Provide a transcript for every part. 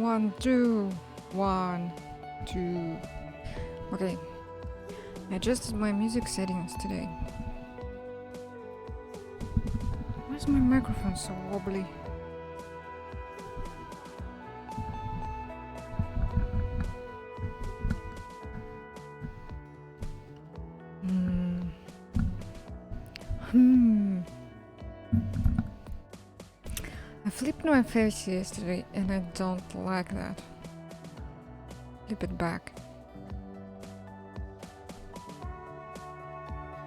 1, 2, 1, 2. Okay, I adjusted my music settings today. Why is my microphone so wobbly? I flipped my face yesterday and I don't like that. Flip it back.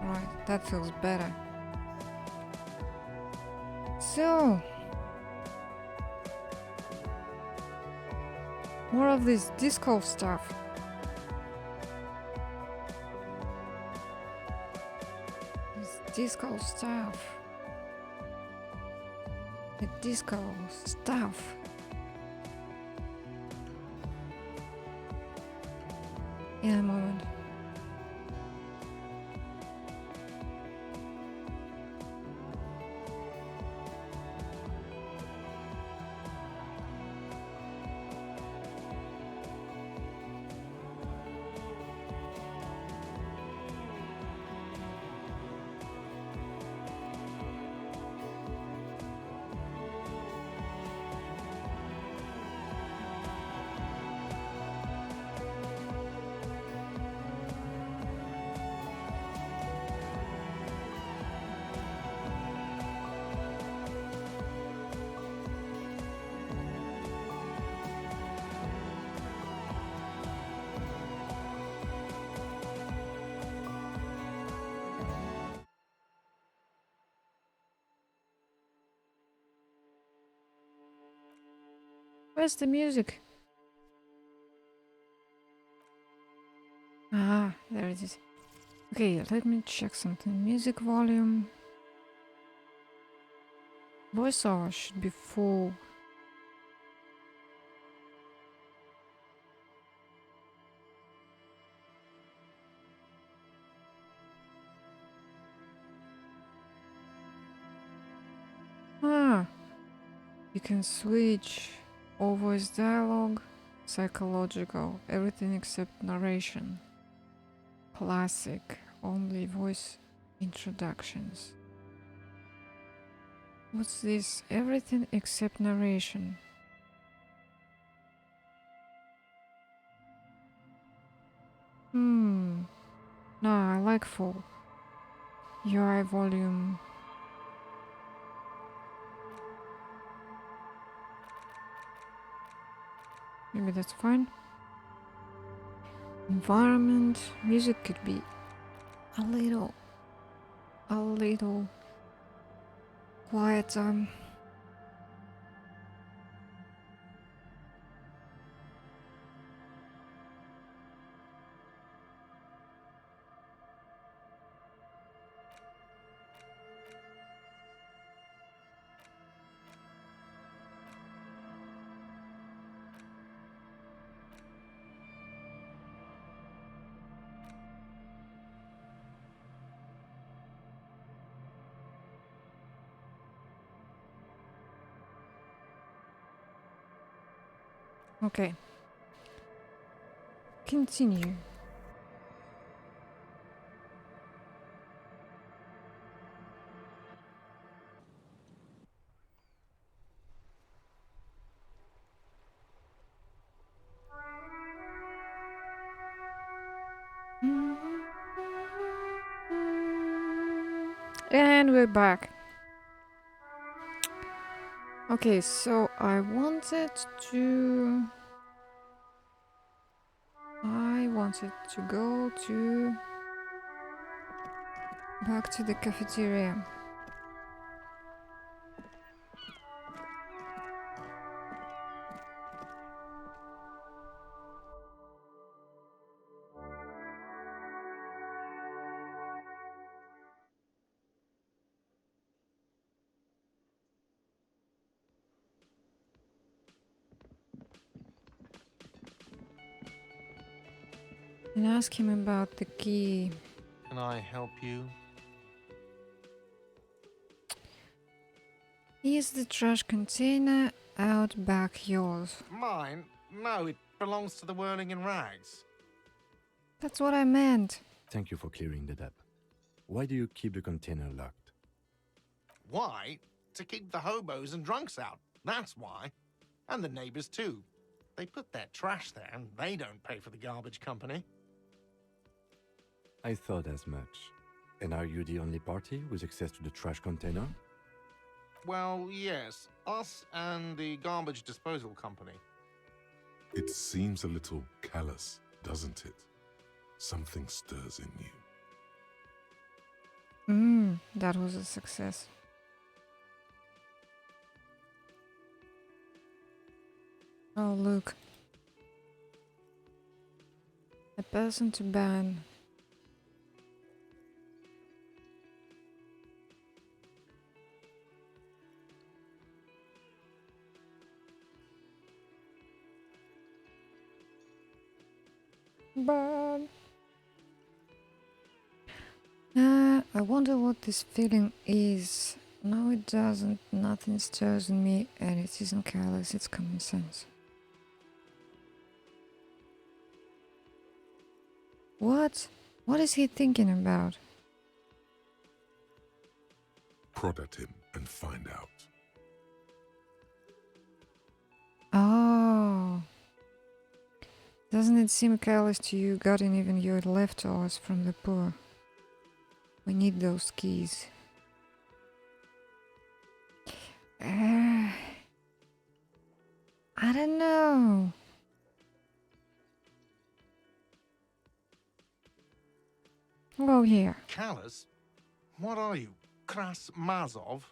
Right, that feels better. So, more of this disco stuff. This disco stuff. The disco stuff. In a moment. Where's the music? Ah, there it is. Okay, let me check something. Music volume. Voiceover should be full. Ah, you can switch all voice dialogue, psychological, everything except narration. Classic, only voice introductions. What's this? Everything except narration. No, I like full. UI volume. Maybe that's fine. Environment. Music could be a little quieter. Okay. Continue. And we're back. Okay, so I wanted to go to back to the cafeteria. And ask him about the key. Can I help you? Here's the trash container. out back yours. Mine? No, it belongs to the Whirling in Rags. That's what I meant. Thank you for clearing that up. Why do you keep the container locked? Why? To keep the hobos and drunks out. That's why. And the neighbors too. They put their trash there and they don't pay for the garbage company. I thought as much. And are you the only party with access to the trash container? Well, yes. Us and the garbage disposal company. It seems a little callous, doesn't it? Something stirs in you. That was a success. Oh, look. A person to ban. Ban. I wonder what this feeling is. No, it doesn't. Nothing stirs in me, and it isn't careless, it's common sense. What? What is he thinking about? Prod at him and find out. Oh. Doesn't it seem careless to you, gotten even your leftovers from the poor? We need those keys. I don't know. Oh, here. Callous? What are you? Kras Mazov?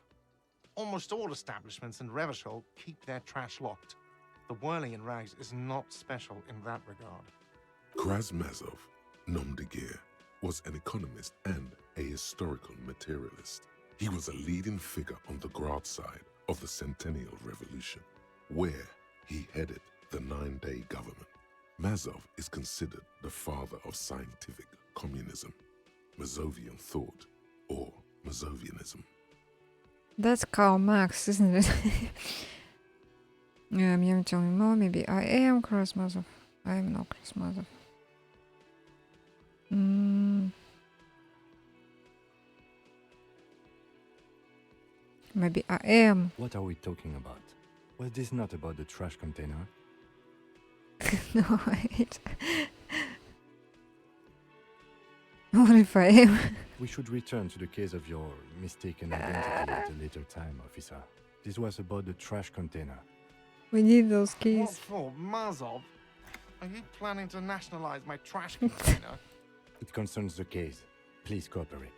Almost all establishments in Revachol keep their trash locked. The Whirling in Rags is not special in that regard. Krasmazov, nom de guerre, was an economist and a historical materialist. He was a leading figure on the Graz side of the Centennial Revolution, where he headed the 9-day government. Mazov is considered the father of scientific communism, Mazovian thought, or Mazovianism. That's Karl Marx, isn't it? You haven't told me more. Maybe I am Krasmazov. I am not Krasmazov. Maybe I am. What are we talking about? Was this not about the trash container? No, wait. What if I am? We should return to the case of your mistaken identity at a later time, officer. This was about the trash container. We need those What keys. for, Mazov? Are you planning to nationalize my trash container? It concerns the case. Please cooperate.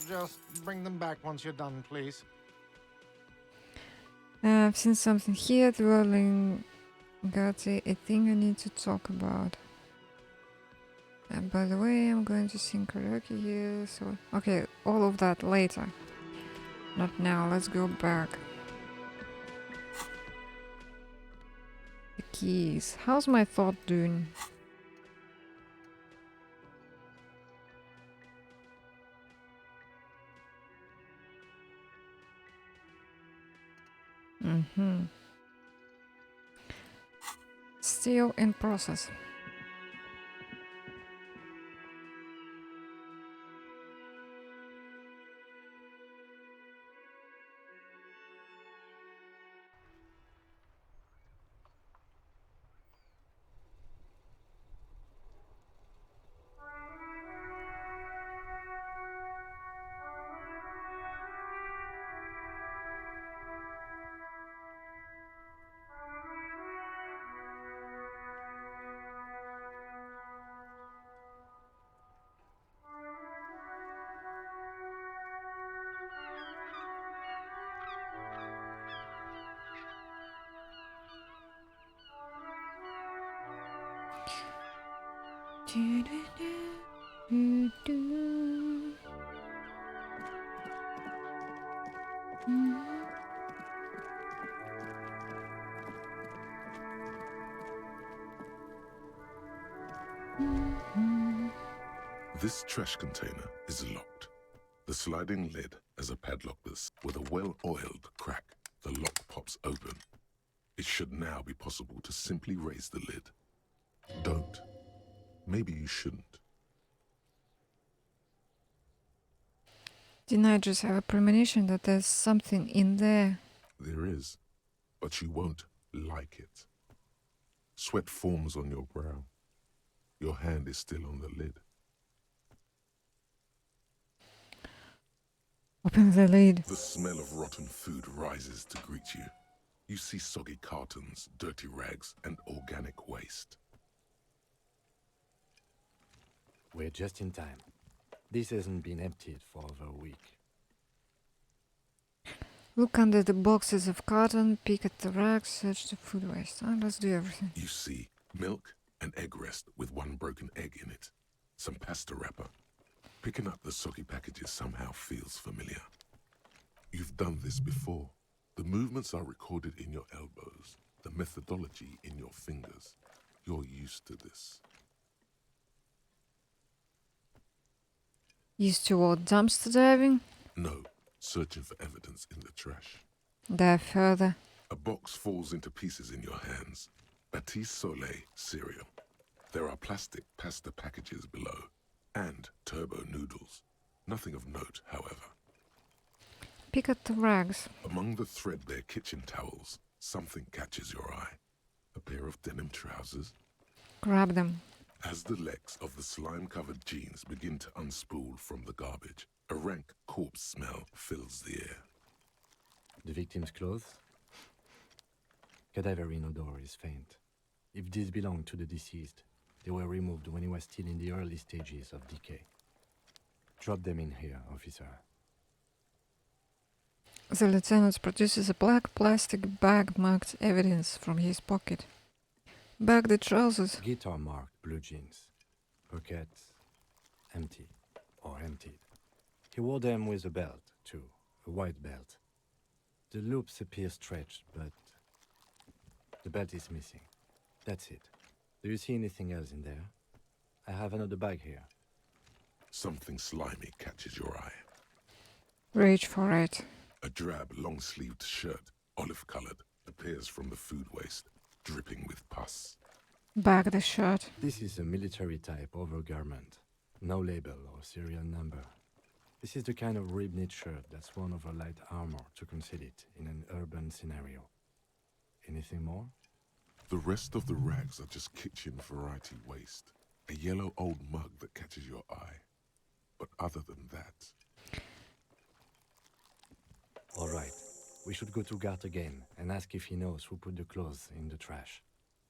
Just bring them back once you're done, please. I've seen something here at Whirling. Got a thing I need to talk about. And by the way, I'm going to sing karaoke here, so... Okay, all of that later. Not now, let's go back. The keys. How's my thought doing? Still in process. This trash container is locked. The sliding lid has a padlock this with a well-oiled crack. The lock pops open. It should now be possible to simply raise the lid. Don't. Maybe you shouldn't. Didn't I just have a premonition that there's something in there? There is, but you won't like it. Sweat forms on your brow. Your hand is still on the lid. Open the lid. The smell of rotten food rises to greet you. You see soggy cartons, dirty rags, and organic waste. We're just in time. This hasn't been emptied for over a week. Look under the boxes of cotton, pick at the racks, search the food waste. Let's do everything. You see milk and egg rest with one broken egg in it. Some pasta wrapper. Picking up the soggy packages somehow feels familiar. You've done this before. The movements are recorded in your elbows, the methodology in your fingers. You're used to this. Used to what, dumpster diving? No, searching for evidence in the trash. Dive further. A box falls into pieces in your hands. Batiste Soleil cereal. There are plastic pasta packages below, and turbo noodles. Nothing of note, however. Pick at the rags. Among the threadbare kitchen towels, something catches your eye. A pair of denim trousers. Grab them. As the legs of the slime-covered jeans begin to unspool from the garbage, a rank corpse smell fills the air. The victim's clothes? Cadaverine odor is faint. If these belong to the deceased, they were removed when he was still in the early stages of decay. Drop them in here, officer. The lieutenant produces a black plastic bag marked evidence from his pocket. Bag the trousers. Guitar marked blue jeans. Pockets empty or emptied. He wore them with a belt, too, a white belt. The loops appear stretched, but the belt is missing. That's it. Do you see anything else in there? I have another bag here. Something slimy catches your eye. Reach for it. A drab, long-sleeved shirt, olive-colored, appears from the food waste, dripping with pus. Bag the shirt. This is a military-type overgarment. No label or serial number. This is the kind of rib-knit shirt that's worn over light armor to conceal it in an urban scenario. Anything more? The rest of the rags are just kitchen variety waste. A yellow old mug that catches your eye. But other than that... All right. We should go to Gart again and ask if he knows who put the clothes in the trash.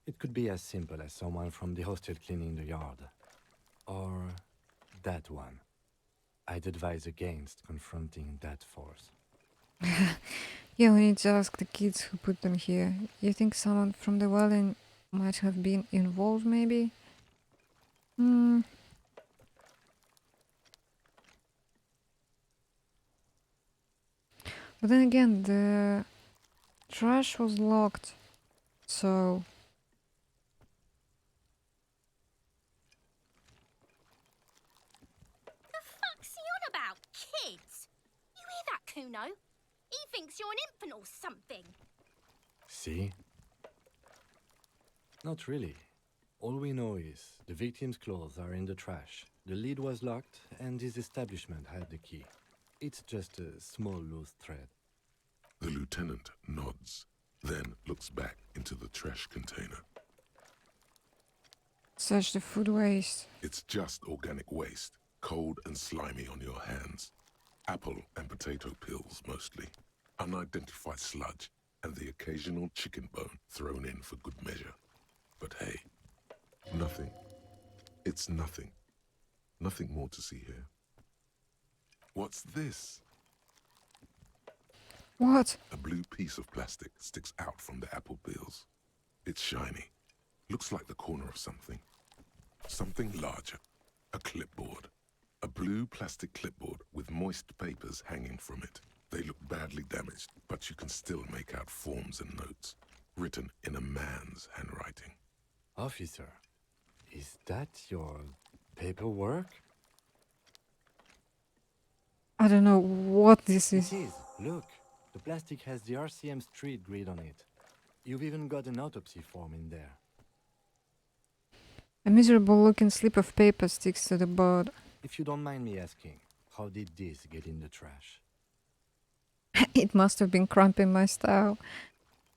It could be as simple as someone from the hostel cleaning the yard. Or that one. I'd advise against confronting that force. Yeah, we need to ask the kids who put them here. You think someone from the Welling might have been involved, maybe? But then again, the trash was locked, so... The fuck's he on about, kids? You hear that, Kuno? He thinks you're an infant or something. See? Not really. All we know is the victim's clothes are in the trash. The lid was locked, and his establishment had the key. It's just a small loose thread. The lieutenant nods, then looks back into the trash container. Search the food waste. It's just organic waste, cold and slimy on your hands. Apple and potato peels, mostly. Unidentified sludge, and the occasional chicken bone thrown in for good measure. But hey, nothing. It's nothing. Nothing more to see here. What's this? What? A blue piece of plastic sticks out from the apple peels. It's shiny. Looks like the corner of something. Something larger. A clipboard. A blue plastic clipboard with moist papers hanging from it. They look badly damaged, but you can still make out forms and notes, written in a man's handwriting. Officer, is that your paperwork? I don't know what this is. It is. Look. The plastic has the RCM street grid on it. You've even got an autopsy form in there. A miserable-looking slip of paper sticks to the board. If you don't mind me asking, how did this get in the trash? It must have been cramping my style.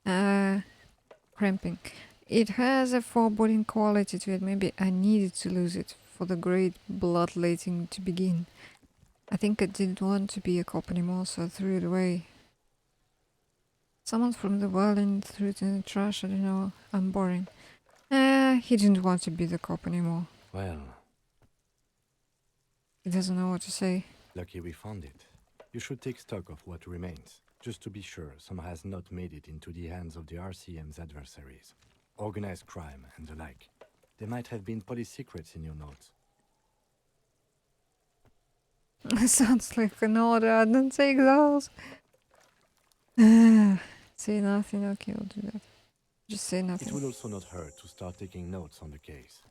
Cramping. It has a foreboding quality to it. Maybe I needed to lose it for the great bloodletting to begin. I think I didn't want to be a cop anymore, so I threw it away. Someone from the Berlin threw it in the trash. I don't know. I'm boring. He didn't want to be the cop anymore. Well, He doesn't know what to say. lucky we found it. You should take stock of what remains, just to be sure some has not made it into the hands of the RCM's adversaries. Organized crime and the like. There might have been police secrets in your notes. Sounds like an order. I don't take those. Say nothing. Okay, I'll do that. Just say It nothing. will also not hurt to start taking notes on the case.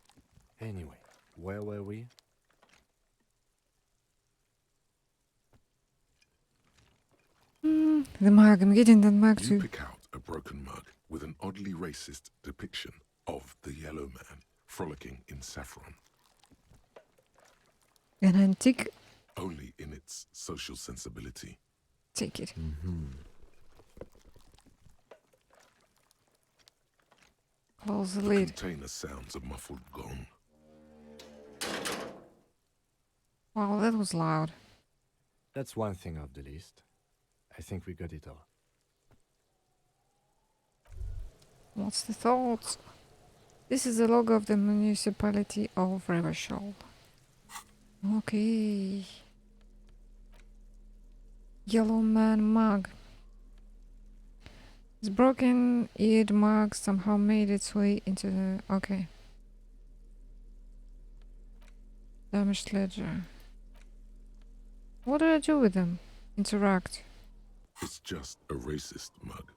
Anyway, where were we? The mug. I'm getting that mug You too. pick out a broken mug with an oddly racist depiction of the yellow man frolicking in saffron, An antique. only in its social sensibility. Take it. Close the The lid. container sounds a muffled gong. Wow, that was loud. That's one thing off the list. I think we got it all. What's the thoughts? This is the logo of the municipality of Revachol. Okay. Yellow man mug. This broken-eared mug somehow made its way into the... Okay. Damaged ledger. What do I do with them? Interact. It's just a racist mug.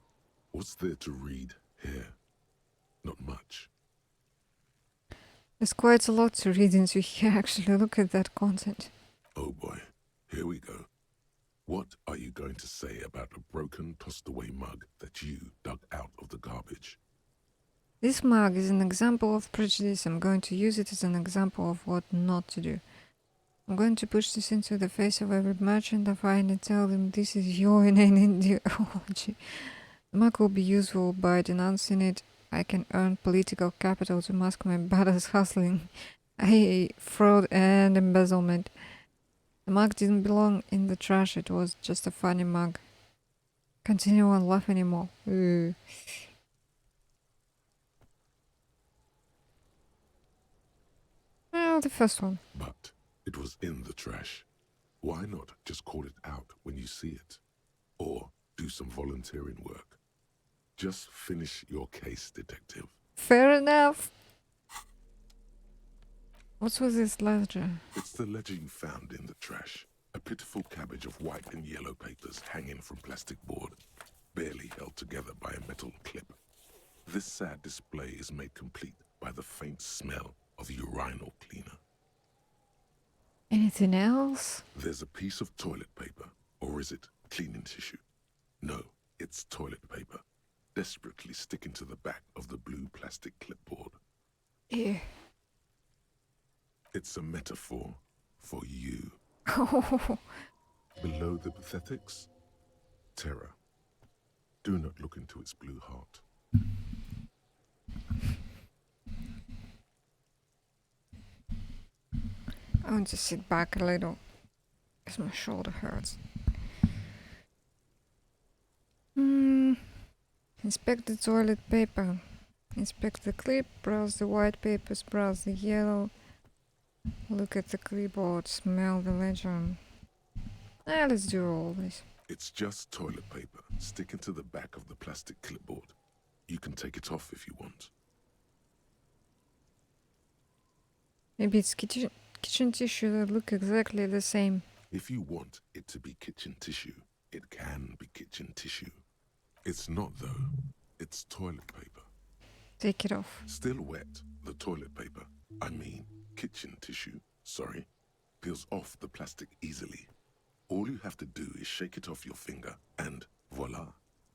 What's there to read here? Not much. There's quite a lot to read into here, actually. Look at that content. Oh boy, here we go. What are you going to say about a broken, tossed-away mug that you dug out of the garbage? This mug is an example of prejudice. I'm going to use it as an example of what not to do. I'm going to push this into the face of every merchant I find and tell them this is your inane ideology. The mug will be useful. By denouncing it, I can earn political capital to mask my badass hustling, i.e. fraud and embezzlement. The mug didn't belong in the trash. It was just a funny mug. Continue on laugh anymore. Well, the first one. But it was in the trash. Why not just call it out when you see it? Or do some volunteering work? Just finish your case, detective. Fair enough. What's with this ledger? It's the ledger you found in the trash. A pitiful cabbage of white and yellow papers hanging from plastic board, barely held together by a metal clip. This sad display is made complete by the faint smell of urinal cleaner. Anything else? There's a piece of toilet paper, or is it cleaning tissue? No, it's toilet paper, desperately sticking to the back of the blue plastic clipboard. Ew. It's a metaphor for you. Oh, Below the pathetics, terror. Do not look into its blue heart. I want to sit back a little because my shoulder hurts. Inspect the toilet paper. Inspect the clip. Browse the white papers. Browse the yellow. Look at the clipboard. Smell the ledger. Let's do all this. It's just toilet paper sticking to the back of the plastic clipboard. You can take it off if you want. Maybe it's kitchen tissue that look exactly the same. If you want it to be kitchen tissue, it can be kitchen tissue. It's not though. It's toilet paper. Take it off. Still wet, the toilet paper, I mean kitchen tissue, sorry, peels off the plastic easily. All you have to do is shake it off your finger and Voila,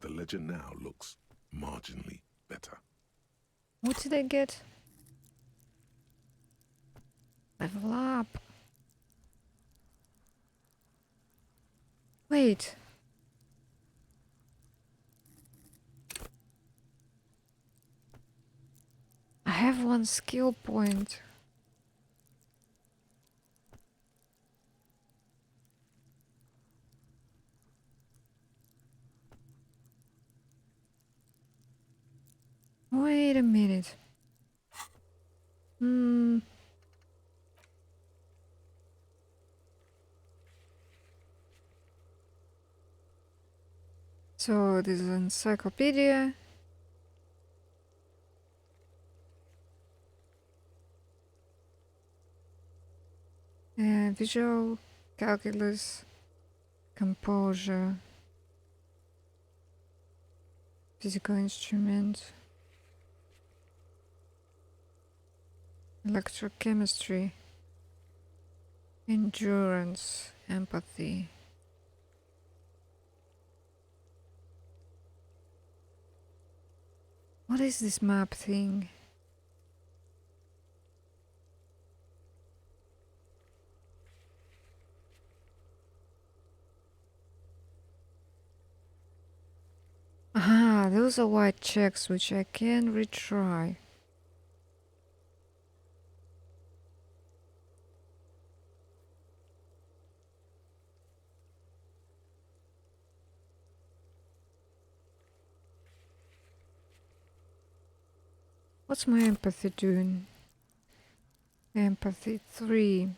the ledger now looks marginally better. What did I get? Level up. Wait. I have one skill point. Wait a minute. So this is an encyclopedia. Visual, calculus, composure, physical instrument, electrochemistry, endurance, empathy. What is this map thing? Aha, those are white checks which I can retry. What's my empathy doing? Empathy 3.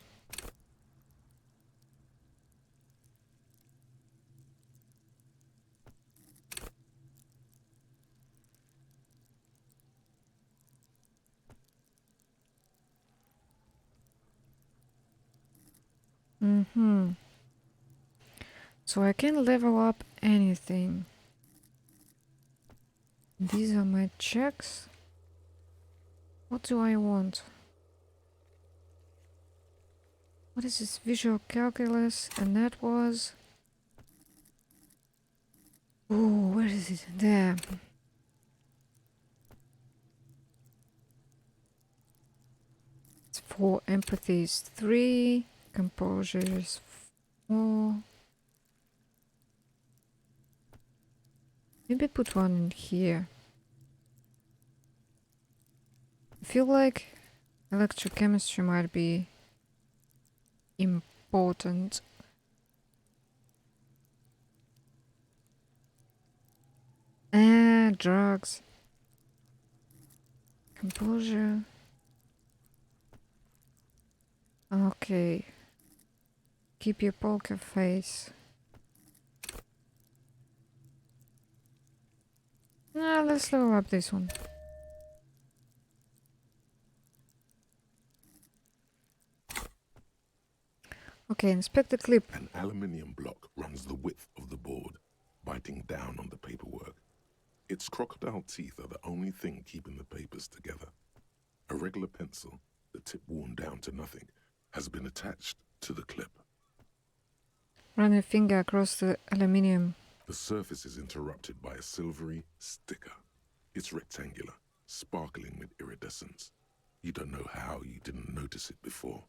So I can level up anything. These are my checks. What do I want? What is this? Visual calculus, and that was... Oh, where is it? There. It's 4, empathy is 3, composure is 4. Maybe put one in here. I feel like electrochemistry might be important. Drugs. Composure. Okay. Keep your poker face. Let's level up this one. Okay, inspect the clip. An aluminium block runs the width of the board, biting down on the paperwork. Its crocodile teeth are the only thing keeping the papers together. A regular pencil, the tip worn down to nothing, has been attached to the clip. Run your finger across the aluminium. The surface is interrupted by a silvery sticker. It's rectangular, sparkling with iridescence. You don't know how you didn't notice it before.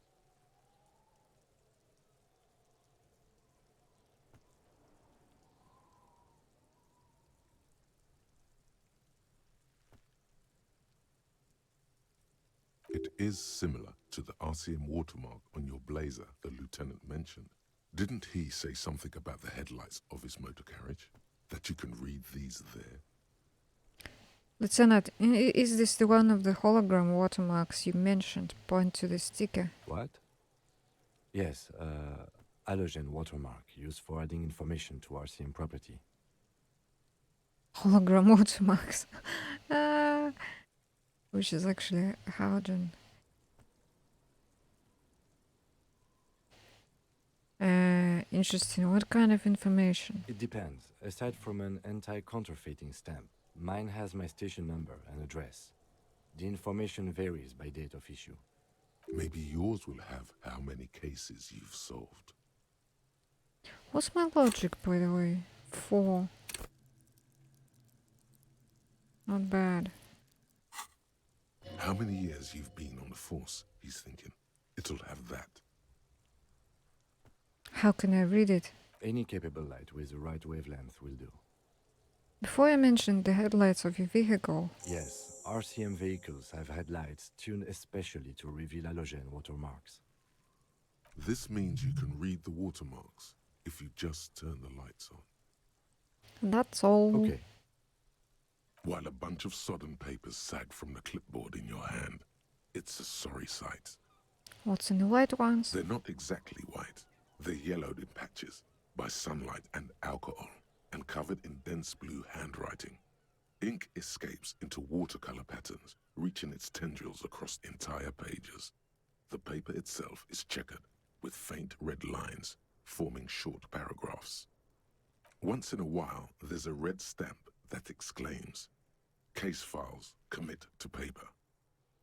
It is similar to the RCM watermark on your blazer the lieutenant mentioned. Didn't he say something about the headlights of his motor carriage? That you can read these there? Lieutenant, is this the one of the hologram watermarks you mentioned? Point to the sticker. What? Yes, halogen watermark used for adding information to RCM property. Hologram watermarks. Which is actually a halogen. Interesting. What kind of information? It depends. Aside from an anti-counterfeiting stamp, mine has my station number and address. The information varies by date of issue. Maybe yours will have how many cases you've solved. What's my logic, by the way? 4. Not bad. How many years you've been on the force, he's thinking. It'll have that. How can I read it? Any capable light with the right wavelength will do. Before I mentioned the headlights of your vehicle. Yes, RCM vehicles have headlights tuned especially to reveal halogen watermarks. This means you can read the watermarks if you just turn the lights on. That's all. Okay, While a bunch of sodden papers sag from the clipboard in your hand, it's a sorry sight. What's in the white ones? They're not exactly white. They're yellowed in patches by sunlight and alcohol, and covered in dense blue handwriting. Ink escapes into watercolor patterns, reaching its tendrils across entire pages. The paper itself is checkered, with faint red lines, forming short paragraphs. Once in a while, there's a red stamp that exclaims, "Case files commit to paper."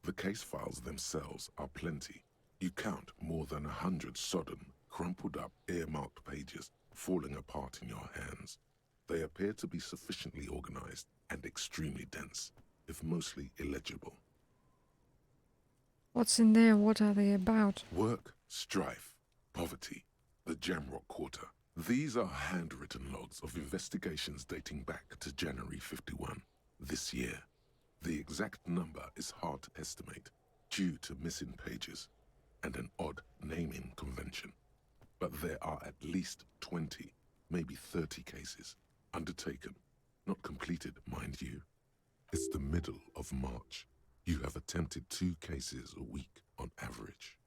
The case files themselves are plenty. You count more than 100 sodden, crumpled up, earmarked pages falling apart in your hands. They appear to be sufficiently organized and extremely dense, if mostly illegible. What's in there? What are they about? Work, strife, poverty, the Jamrock Quarter. These are handwritten logs of investigations dating back to January 51, this year. The exact number is hard to estimate due to missing pages and an odd naming convention. But there are at least 20, maybe 30 cases undertaken, not completed, mind you. It's the middle of March. You have attempted 2 cases a week on average.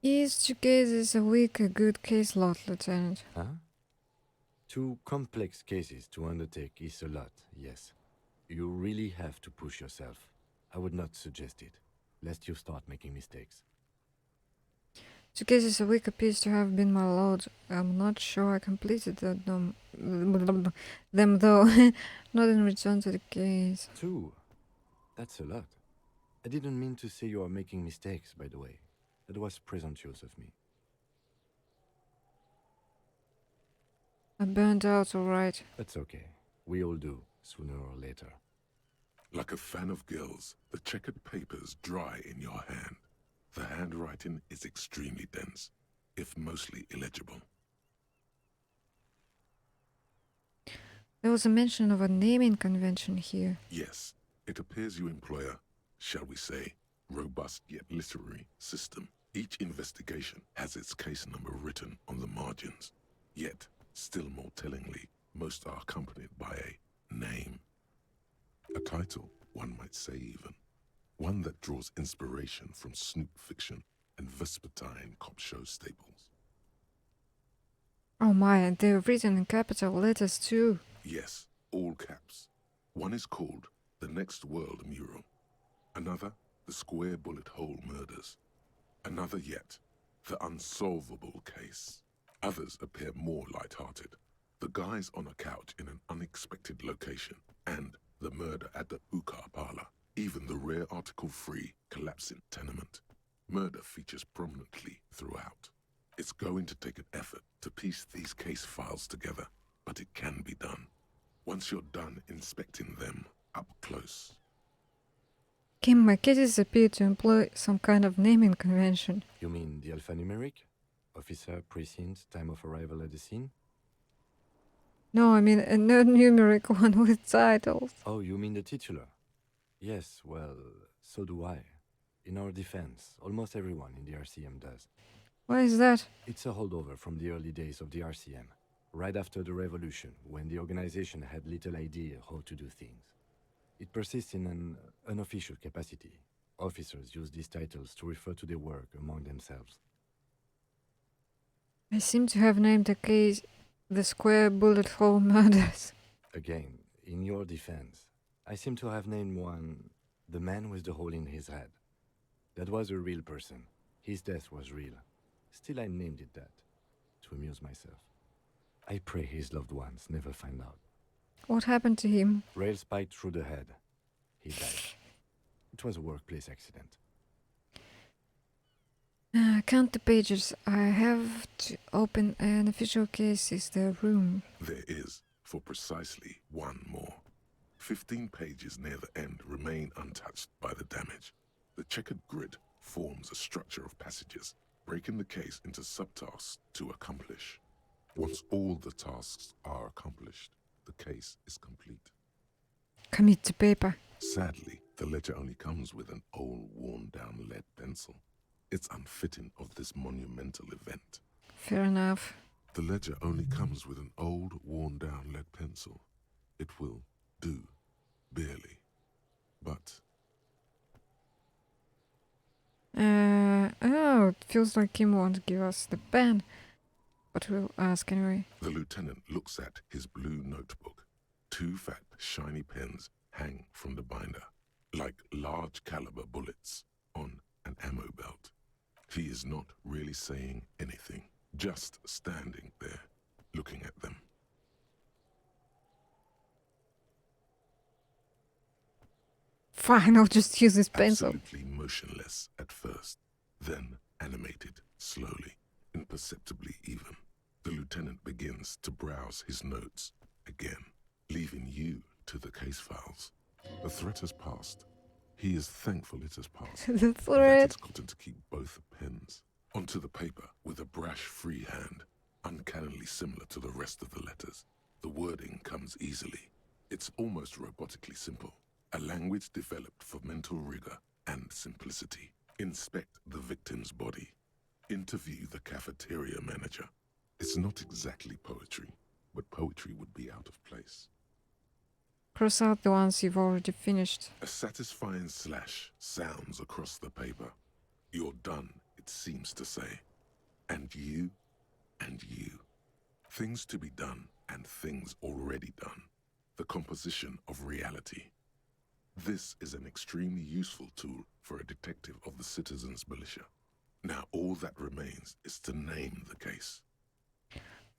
Is 2 cases a week a good case lot, Lieutenant? huh? 2 complex cases to undertake is a lot, yes. You really have to push yourself. I would not suggest it, lest you start making mistakes. 2 cases a week appears to have been my load. I'm not sure I completed them though. Not in return to the case. 2? That's a lot. I didn't mean to say you are making mistakes, by the way. That was presumptuous of me. I burned out, alright. That's okay. We all do, sooner or later. Like a fan of gills, the checkered papers dry in your hand. The handwriting is extremely dense, if mostly illegible. There was a mention of a naming convention here. Yes, it appears you employ a, shall we say, robust yet literary system. Each investigation has its case number written on the margins. Yet, still more tellingly, most are accompanied by a name. A title, one might say even. One that draws inspiration from snoop fiction and vespertine cop show staples. Oh my, and they're written in capital letters too. Yes, all caps. One is called The Next World Mural. Another, The Square Bullet Hole Murders. Another yet, The Unsolvable Case. Others appear more light-hearted. The guys on a couch in an unexpected location, and the murder at the hookah parlor. Even the rare article-free collapsing tenement. Murder features prominently throughout. It's going to take an effort to piece these case files together, but it can be done. Once you're done inspecting them up close. Kim, my cases appear to employ some kind of naming convention. You mean the alphanumeric? Officer, precinct, time of arrival at the scene? No, I mean a numeric one with titles. Oh, you mean the titular? Yes, well, so do I. In our defense, almost everyone in the RCM does. Why is that? It's a holdover from the early days of the RCM, right after the revolution, when the organization had little idea how to do things. It persists in an unofficial capacity. Officers use these titles to refer to their work among themselves. I seem to have named the case The Square Bullet Hole Murders. Again, in your defense, I seem to have named one the man with the hole in his head. That was a real person. His death was real. Still, I named it that, to amuse myself. I pray his loved ones never find out. What happened to him? Rail spiked through the head. He died. It was a workplace accident. Count the pages. I have to open an official case. Is there room? There is, for precisely one more. 15 pages near the end remain untouched by the damage. The checkered grid forms a structure of passages, breaking the case into subtasks to accomplish. Once all the tasks are accomplished, the case is complete. Commit to paper. Sadly, the ledger only comes with an old, worn-down lead pencil. It's unfitting of this monumental event. Fair enough. The ledger only comes with an old, worn-down lead pencil. It will do, barely. But oh, it feels like Kim won't give us the pen. But we'll ask anyway. the lieutenant looks at his blue notebook. 2 fat, shiny pens hang from the binder, like large caliber bullets on an ammo belt. He is not really saying anything, just standing there, looking at them. Fine, I'll just use this pencil. Absolutely motionless at first, then animated slowly, imperceptibly even. The lieutenant begins to browse his notes again, leaving you to the case files. The threat has passed. He is thankful it has passed. The and that threat. it's gotten to keep both pens onto the paper with a brash free hand, uncannily similar to the rest of the letters. The wording comes easily. It's almost robotically simple. A language developed for mental rigor and simplicity. Inspect the victim's body. Interview the cafeteria manager. It's not exactly poetry, but poetry would be out of place. Cross out the ones you've already finished. A satisfying slash sounds across the paper. You're done, it seems to say. And you, and you. Things to be done and things already done. The composition of reality. This is an extremely useful tool for a detective of the citizens' militia. Now all that remains is to name the case.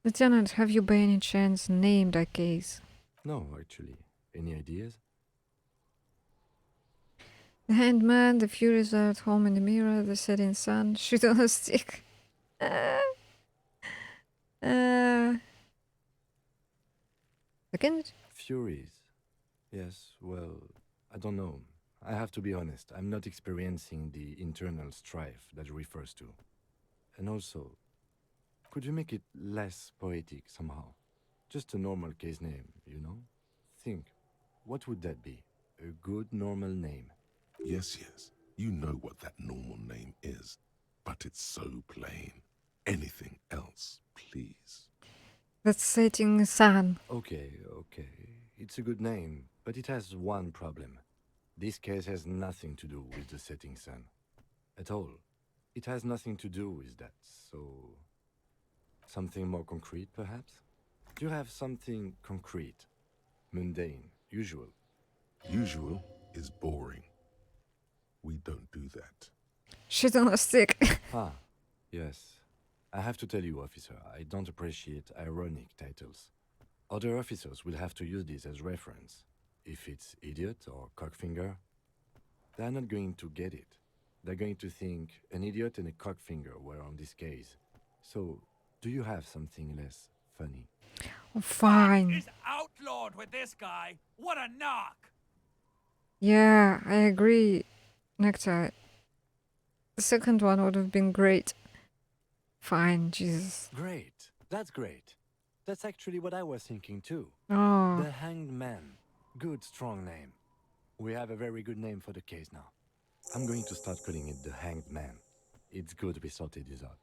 Lieutenant, have you by any chance named that case? No, actually. Any ideas? The hanged man, the Furies are at home in the mirror, the setting sun, shoot on a stick. Second? Furies. Yes, well, I don't know. I have to be honest, I'm not experiencing the internal strife that it refers to. And also, could you make it less poetic somehow? Just a normal case name, you know? Think, what would that be? A good normal name. Yes, you know what that normal name is, but it's so plain. Anything else, please. That's setting sun. Okay. It's a good name, but it has one problem. This case has nothing to do with the setting sun. At all. It has nothing to do with that, so... Something more concrete, perhaps? Do you have something concrete? Mundane, usual? Usual is boring. We don't do that. Shoot on a stick. Ah, yes. I have to tell you, officer, I don't appreciate ironic titles. Other officers will have to use this as reference. If it's idiot or cockfinger, they're not going to get it. They're going to think an idiot and a cockfinger were on this case. So, do you have something less funny? Oh, fine. Is outlawed with this guy. What a knock! Yeah, I agree. Necktie. The second one would have been great. Fine, Jesus. Great. That's great. That's actually what I was thinking too. Oh, The Hanged Man. Good, strong name. We have a very good name for the case now. I'm going to start calling it the Hanged Man. It's good we sorted this out.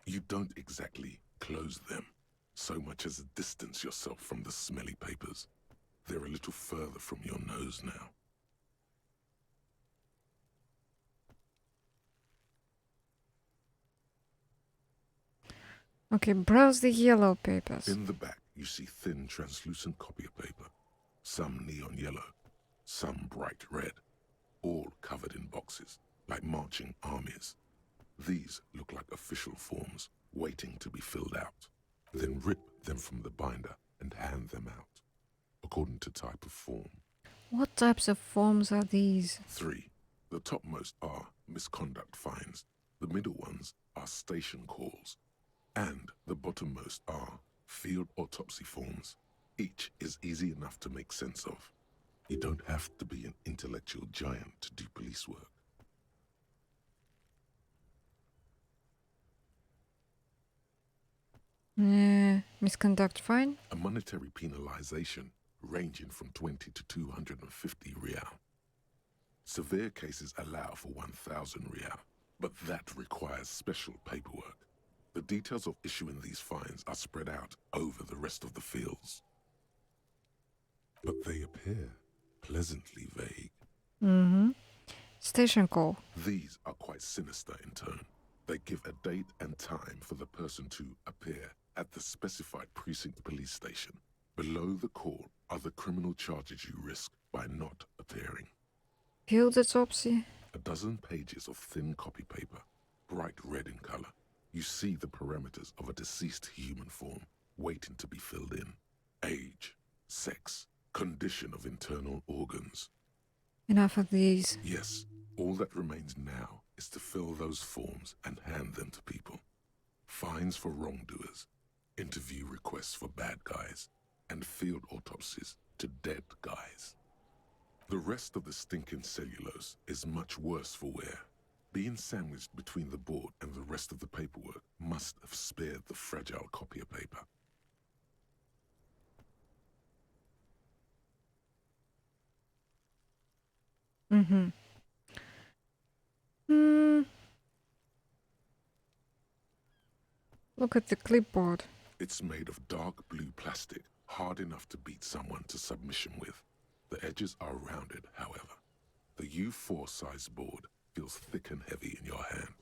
You don't exactly close them, so much as distance yourself from the smelly papers. They're a little further from your nose now. okay, browse the yellow papers. In the back, you see thin, translucent copy of paper. Some neon yellow, some bright red, all covered in boxes, like marching armies. These look like official forms, waiting to be filled out. Then rip them from the binder and hand them out, according to type of form. What types of forms are these? 3. The topmost are misconduct fines. The middle ones are station calls. And the bottommost are Field autopsy forms. Each is easy enough to make sense of. You don't have to be an intellectual giant to do police work. Misconduct fine. A monetary penalization ranging from 20 to 250 real. Severe cases allow for 1,000 real, but that requires special paperwork. The details of issuing these fines are spread out over the rest of the fields. But they appear pleasantly vague. Mm-hmm. Station call. These are quite sinister in tone. They give a date and time for the person to appear at the specified precinct police station. Below the call are the criminal charges you risk by not appearing. Field autopsy. A dozen pages of thin copy paper, bright red in color. You see the parameters of a deceased human form waiting to be filled in. Age, sex, condition of internal organs. Enough of these. Yes, all that remains now is to fill those forms and hand them to people. Fines for wrongdoers, interview requests for bad guys, and field autopsies to dead guys. The rest of the stinking cellulose is much worse for wear. Being sandwiched between the board and the rest of the paperwork must have spared the fragile copier paper. Mm-hmm. Look at the clipboard. It's made of dark blue plastic, hard enough to beat someone to submission with. The edges are rounded, however. The U4 size board feels thick and heavy in your hand.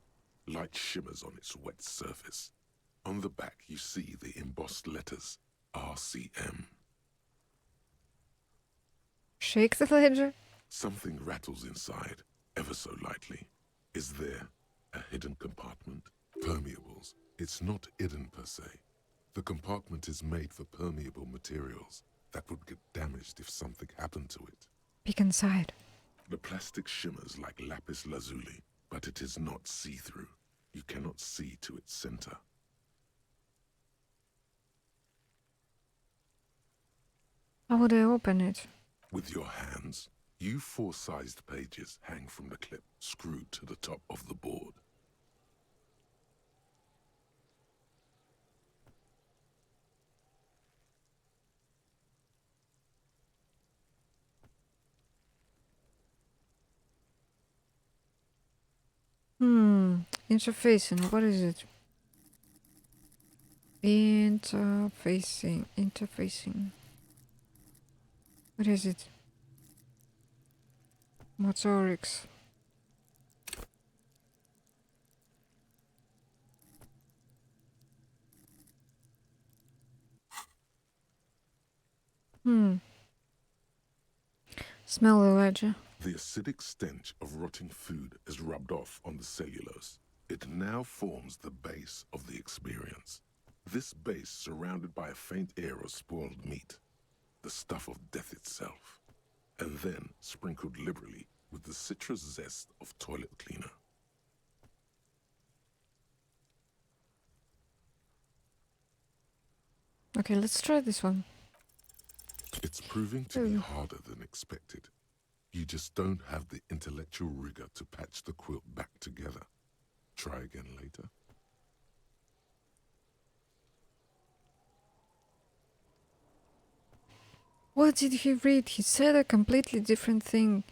Light shimmers on its wet surface. On the back you see the embossed letters, RCM. Shake the ledger. Something rattles inside, ever so lightly. Is there a hidden compartment? Permeables. It's not hidden per se. The compartment is made for permeable materials that would get damaged if something happened to it. Peek inside. The plastic shimmers like lapis lazuli, but it is not see-through. You cannot see to its center. How would I open it? With your hands, U4 sized pages hang from the clip screwed to the top of the board. Interfacing. What is it? Interfacing. What is it? Motorics. Smell the ledger. The acidic stench of rotting food is rubbed off on the cellulose. It now forms the base of the experience. This base surrounded by a faint air of spoiled meat, the stuff of death itself, and then sprinkled liberally with the citrus zest of toilet cleaner. Okay, let's try this one. It's proving to be harder than expected. You just don't have the intellectual rigor to patch the quilt back together. Try again later. What did he read? He said a completely different thing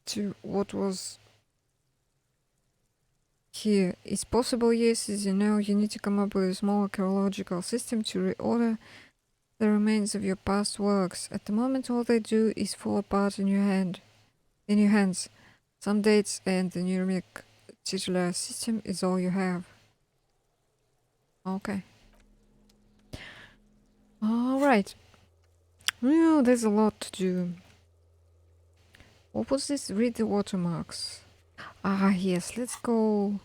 to what was here. It's possible, yes, as you know, you need to come up with a small archaeological system to reorder the remains of your past works. At the moment, all they do is fall apart in your hands. Some dates and the numeric titular system is all you have. Okay. Alright. Oh, there's a lot to do. What was this? Read the watermarks. Ah, yes, let's go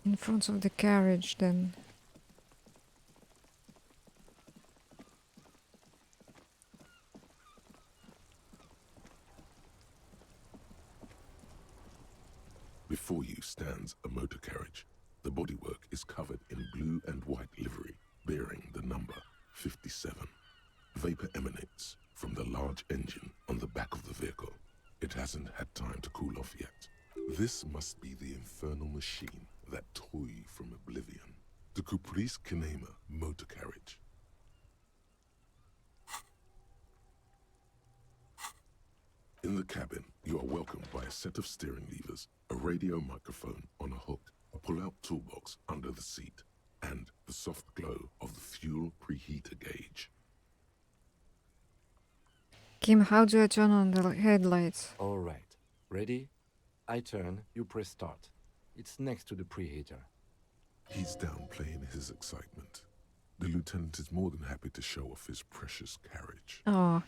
in front of the carriage then. Before you stands a motor carriage. The bodywork is covered in blue and white livery, bearing the number 57. Vapor emanates from the large engine on the back of the vehicle. It hasn't had time to cool off yet. This must be the infernal machine that toy from oblivion. The Caprice Kinema motor carriage. In the cabin, you are welcomed by a set of steering levers, a radio microphone on a hook, a pull-out toolbox under the seat, and the soft glow of the fuel preheater gauge. Kim, how do I turn on the headlights? All right. Ready? I turn, you press start. It's next to the preheater. He's downplaying his excitement. The lieutenant is more than happy to show off his precious carriage. Oh,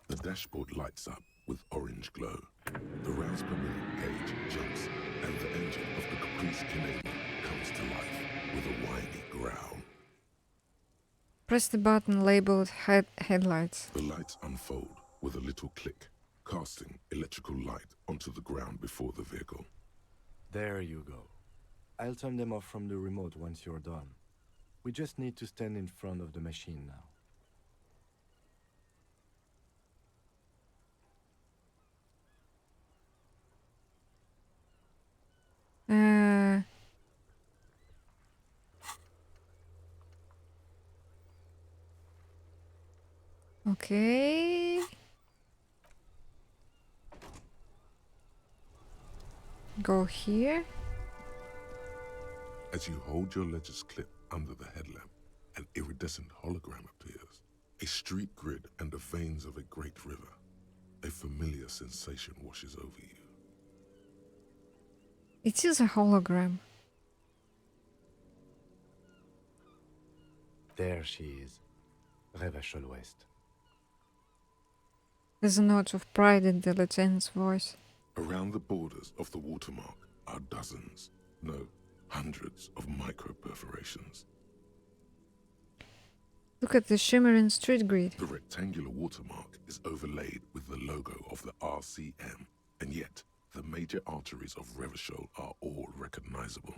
The dashboard lights up with orange glow. The rounds per minute gauge jumps, and the engine of the Caprice Kinema comes to life with a whiny growl. press the button labeled headlights. The lights unfold with a little click, casting electrical light onto the ground before the vehicle. There you go. I'll turn them off from the remote once you're done. We just need to stand in front of the machine now. Okay. Go here. As you hold your ledger's clip under the headlamp, an iridescent hologram appears. A street grid and the veins of a great river. A familiar sensation washes over you. It is a hologram. There she is. Revachol West. There's a note of pride in the lieutenant's voice. Around the borders of the watermark are dozens, no, hundreds of micro-perforations. Look at the shimmering street grid. The rectangular watermark is overlaid with the logo of the RCM, and yet the major arteries of Revachol are all recognizable.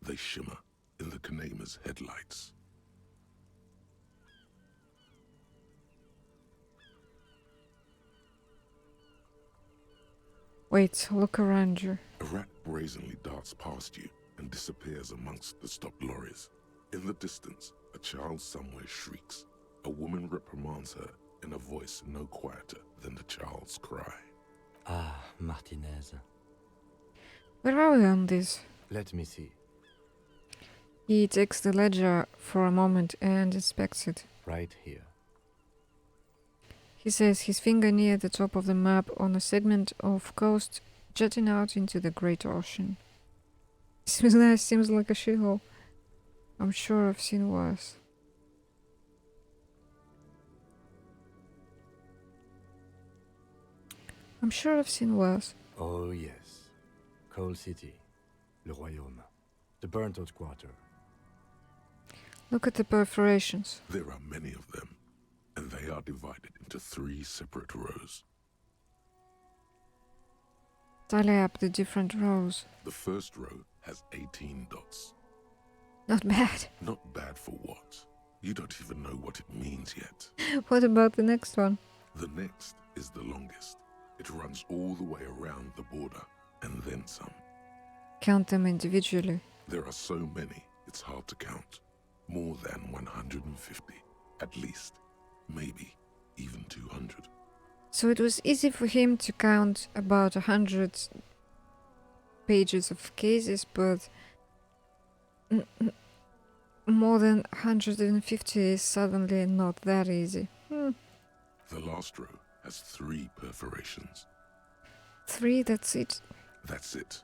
They shimmer in the Kinema's headlights. Wait, look around you. A rat brazenly darts past you and disappears amongst the stopped lorries. In the distance, a child somewhere shrieks. A woman reprimands her in a voice no quieter than the child's cry. Ah, Martinez. Where are we on this? Let me see. He takes the ledger for a moment and inspects it. Right here. He says his finger near the top of the map on a segment of coast jutting out into the great ocean. Seems like a shithole. I'm sure I've seen worse. I'm sure I've seen worse. Oh yes. Coal City. Le Royaume. The burnt-out quarter. Look at the perforations. There are many of them, and they are divided into 3 separate rows. Tally up the different rows. The first row has 18 dots. Not bad. Not bad for what? You don't even know what it means yet. What about the next one? The next is the longest. It runs all the way around the border, and then some. Count them individually. There are so many, it's hard to count. More than 150, at least. Maybe even 200. So it was easy for him to count about 100 pages of cases, but more than 150 is suddenly not that easy. The last row has 3 perforations. 3, that's it. That's it.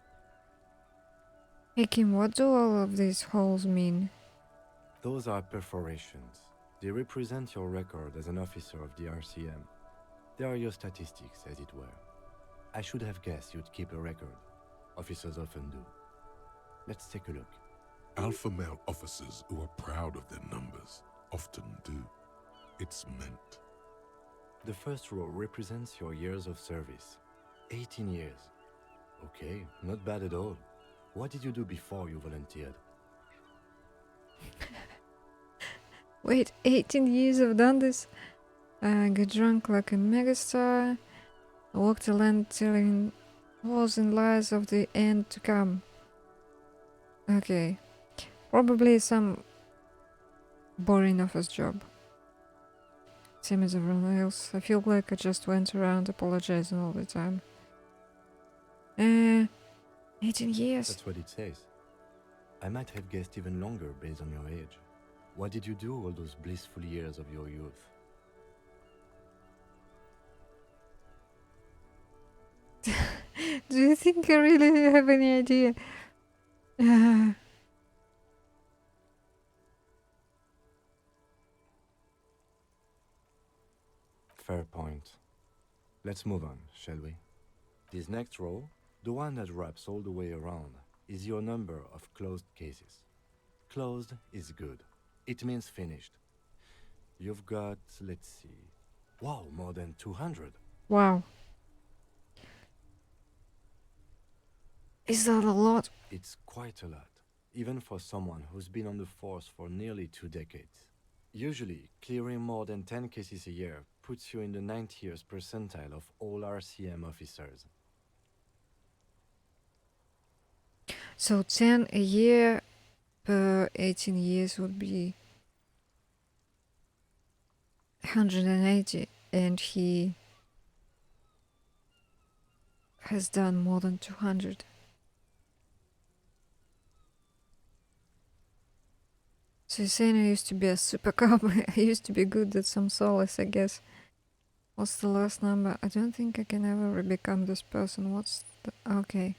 Hey Kim, what do all of these holes mean? Those are perforations. They represent your record as an officer of the RCM. They are your statistics, as it were. I should have guessed you'd keep a record. Officers often do. Let's take a look. Alpha male officers who are proud of their numbers often do. It's meant. The first row represents your years of service. 18 years. Okay, not bad at all. What did you do before you volunteered? Wait, 18 years I've done this? I got drunk like a megastar. I walked the land telling wars and lies of the end to come. Okay. Probably some boring office job. Same as everyone else. I feel like I just went around apologizing all the time. 18 years. That's what it says. I might have guessed even longer based on your age. What did you do all those blissful years of your youth? Do you think I really have any idea? Fair point. Let's move on, shall we? This next row, the one that wraps all the way around, is your number of closed cases. Closed is good. It means finished. You've got, let's see, wow, more than 200. Wow. Is that a lot? It's quite a lot, even for someone who's been on the force for nearly 2 decades. Usually, clearing more than 10 cases a year puts you in the 90th percentile of all RCM officers. So 10 a year per 18 years would be 180, and he has done more than 200. So you're saying I used to be a super cop. I used to be good at some solace, I guess. What's the last number? I don't think I can ever become this person. What's the... Okay.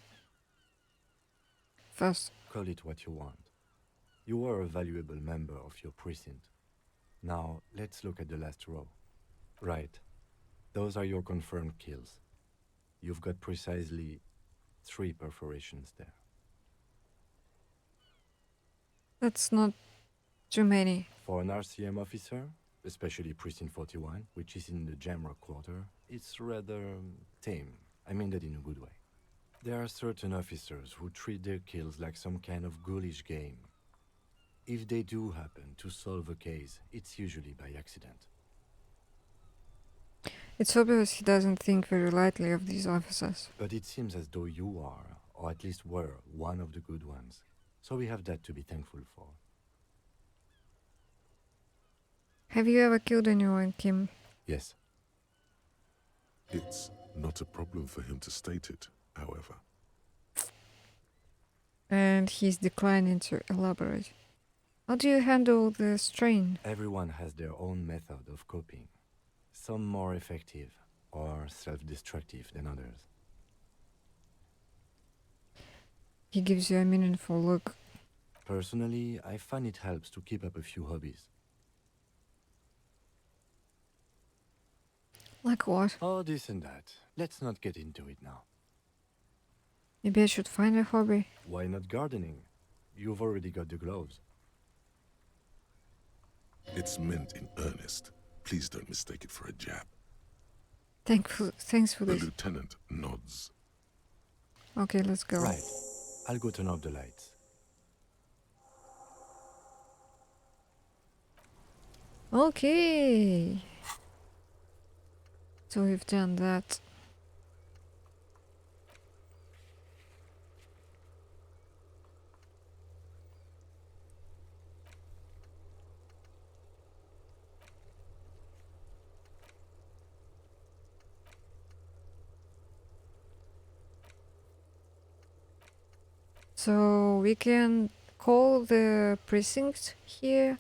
First. Call it what you want. You were a valuable member of your precinct. Now, let's look at the last row. Right. Those are your confirmed kills. You've got precisely 3 perforations there. That's not too many. For an RCM officer, especially Precinct 41, which is in the Jamrock quarter, it's rather tame. I mean that in a good way. There are certain officers who treat their kills like some kind of ghoulish game. If they do happen to solve a case, it's usually by accident. It's obvious he doesn't think very lightly of these officers. But it seems as though you are, or at least were, one of the good ones. So we have that to be thankful for. Have you ever killed anyone, Kim? Yes. It's not a problem for him to state it, however. And he's declining to elaborate. How do you handle the strain? Everyone has their own method of coping. Some more effective or self-destructive than others. He gives you a meaningful look. Personally, I find it helps to keep up a few hobbies. Like what? Oh, this and that. Let's not get into it now. Maybe I should find a hobby. Why not gardening? You've already got the gloves. It's meant in earnest. Please don't mistake it for a jab. Thanks for The this. lieutenant nods. Okay, let's go. Right. I'll go turn off the lights. Okay. So we've done that. So we can call the precinct here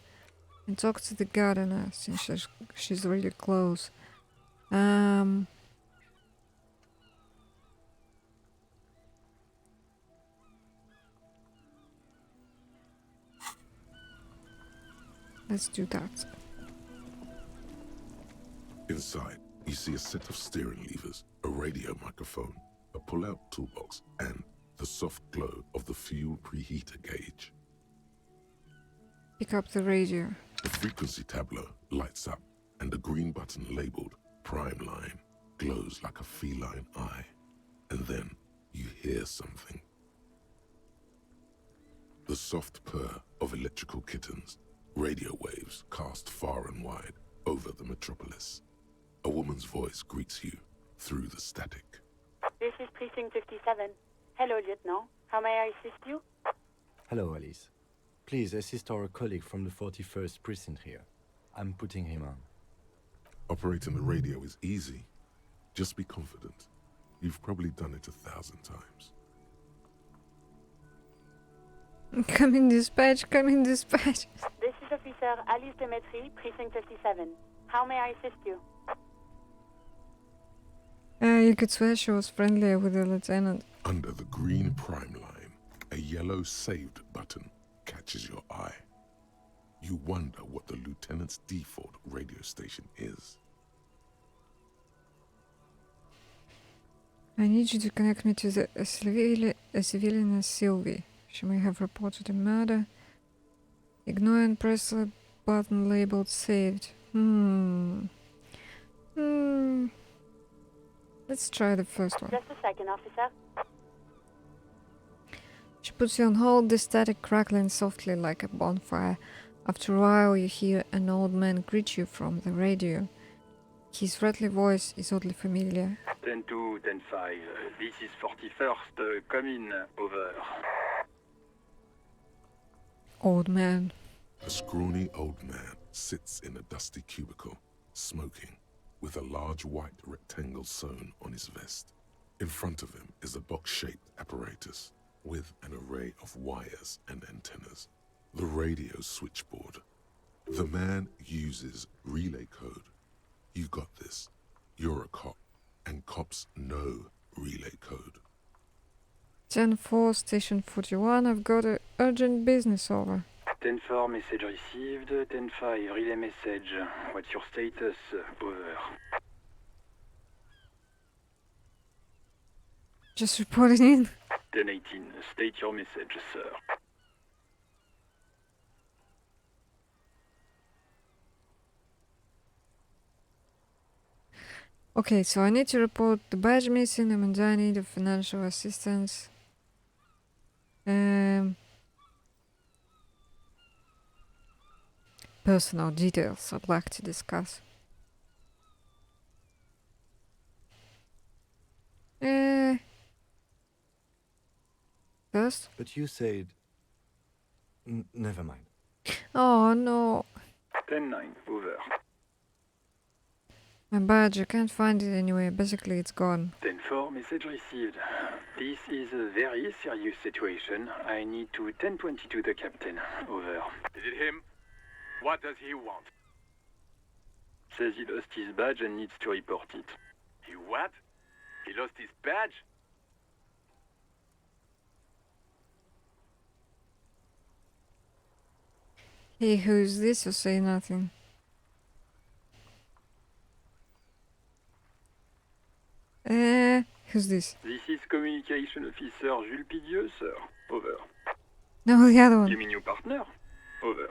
and talk to the gardener since she's really close. Let's do that. Inside, you see a set of steering levers, a radio microphone, a pull-out toolbox, and the soft glow of the fuel preheater gauge. Pick up the radio. The frequency tableau lights up, and the green button labeled Prime Line glows like a feline eye. And then you hear something. The soft purr of electrical kittens, radio waves cast far and wide over the metropolis. A woman's voice greets you through the static. This is Precinct 57. Hello, Lieutenant. How may I assist you? Hello, Alice. Please assist our colleague from the 41st precinct here. I'm putting him on. Operating the radio is easy. Just be confident. You've probably done it 1,000 times. Come in dispatch, come in dispatch. This is Officer Alice Demetri, Precinct 57. How may I assist you? You could swear she was friendlier with the lieutenant. Under the green prime line, a yellow saved button catches your eye. You wonder what the lieutenant's default radio station is. I need you to connect me to a civilian as Sylvie. She may have reported a murder. Ignore and press the button labeled saved. Let's try the first one. Just a second, officer. She puts you on hold, the static crackling softly like a bonfire. After a while, you hear an old man greet you from the radio. His rattly voice is oddly familiar. 10-2, 10-5. This is 41st. Come in. Over. Old man. A scrawny old man sits in a dusty cubicle, smoking, with a large white rectangle sewn on his vest. In front of him is a box-shaped apparatus with an array of wires and antennas. The radio switchboard. The man uses relay code. You got this. You're a cop, and cops know relay code. 10-4, station 41, I've got a urgent business over. 10-4, message received. 10-5, relay message. What's your status? Over. Just reporting in. 10-18, state your message, sir. Okay, so I need to report the badge missing, I'm in dire need of financial assistance. Personal details I'd like to discuss. First? But you said... never mind. Oh no. 10-9, over. My badge, I can't find it anywhere. Basically, it's gone. 10-4, message received. This is a very serious situation. I need to 10-22 the captain. Over. Is it him? What does he want? Says he lost his badge and needs to report it. He what? He lost his badge? Hey, who's this? Or say nothing. Who's this? This is Communication Officer Jules Pidieux, sir. Over. No, the other one. You mean your partner? Over.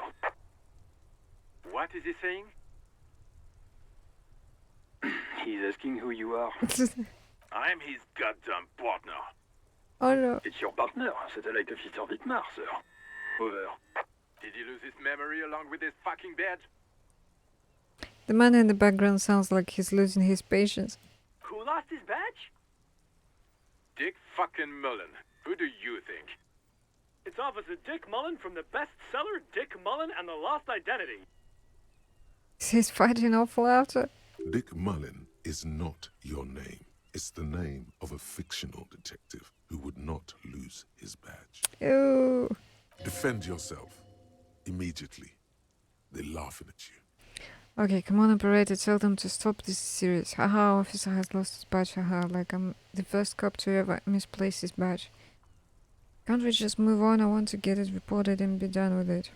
What is he saying? He's asking who you are. I'm his goddamn partner. Oh no. It's your partner, Satellite Officer Wittmar, sir. Over. Did he lose his memory along with his fucking badge? The man in the background sounds like he's losing his patience. Who lost his badge? Dick fucking Mullen. Who do you think? It's Officer Dick Mullen from the bestseller Dick Mullen and the Lost Identity. He's fighting awful after. Dick Mullen is not your name. It's the name of a fictional detective who would not lose his badge. Ew. Defend yourself. Immediately. They're laughing at you. Okay, come on, operator, tell them to stop. This is serious. Haha, officer has lost his badge. Haha, like I'm the first cop to ever misplace his badge. Can't we just move on? I want to get it reported and be done with it.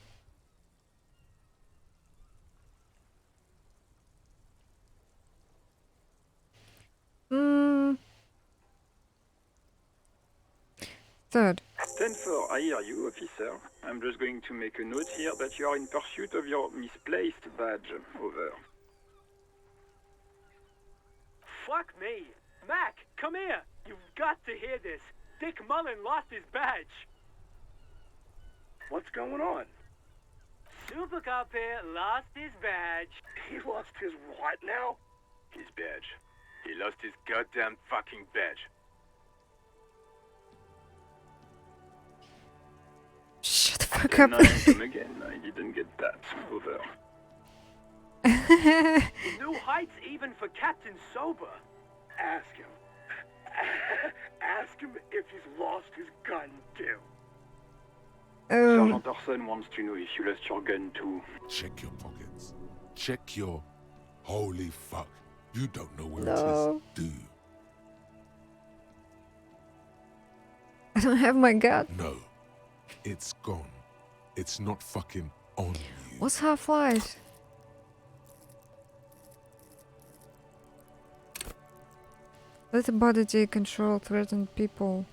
Third. 10-4, I hear you, officer. I'm just going to make a note here that you are in pursuit of your misplaced badge. Over. Fuck me. Mac, come here. You've got to hear this. Dick Mullen lost his badge. What's going on? Super Cop here lost his badge. He lost his what now? His badge. He lost his goddamn fucking badge. Shut the fuck up. Come again. I didn't get that. Over. New heights even for Captain Sober. Ask him. Ask him if he's lost his gun too. Sergeant Orson wants to know if you lost your gun too. Check your pockets. Check your... Holy fuck. You don't know where No. it is, do you? I don't have my gun. No. It's gone. It's not fucking on you. What's Half-Life? Let the body take control, threaten people.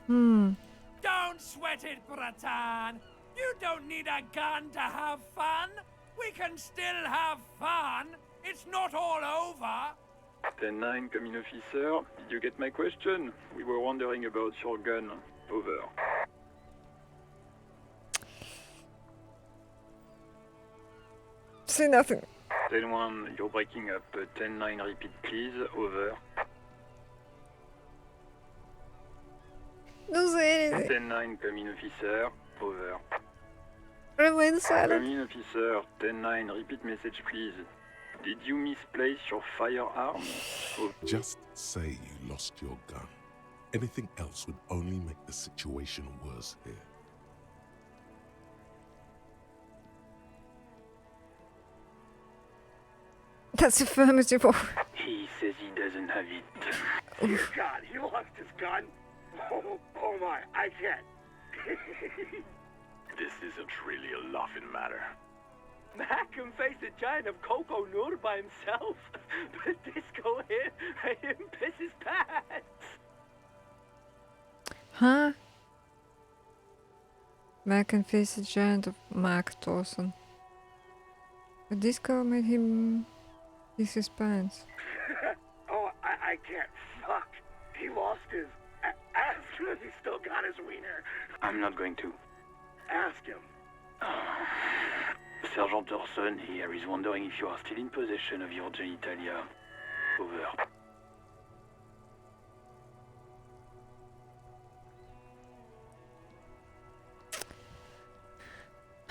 Don't sweat it, Bratan. You don't need a gun to have fun. We can still have fun. It's not all over. 10-9, come in, officer. Did you get my question? We were wondering about your gun. Over. Say nothing. 10-1, you're breaking up. 10-9, repeat please. Over. Don't say anything. 10-9, come in, officer. Over. Remain Come silent. in, officer. 10-9, repeat message please. Did you misplace your firearm? Over. Just say you lost your gun. Anything else would only make the situation worse here. That's affirmative. He says he doesn't have it. Dear God, he lost his gun. Oh my, I can't. This isn't really a laughing matter. Mac can face a giant of Coco Nur by himself, but Disco here made him piss his pants. Huh? Mac can face a giant of Mac Dawson. The disco made him piss his pants. Oh, I can't. Fuck. He lost his... Ask him if he still got his wiener. I'm not going to. Ask him. Sergeant Orson here is wondering if you are still in possession of your genitalia. Over.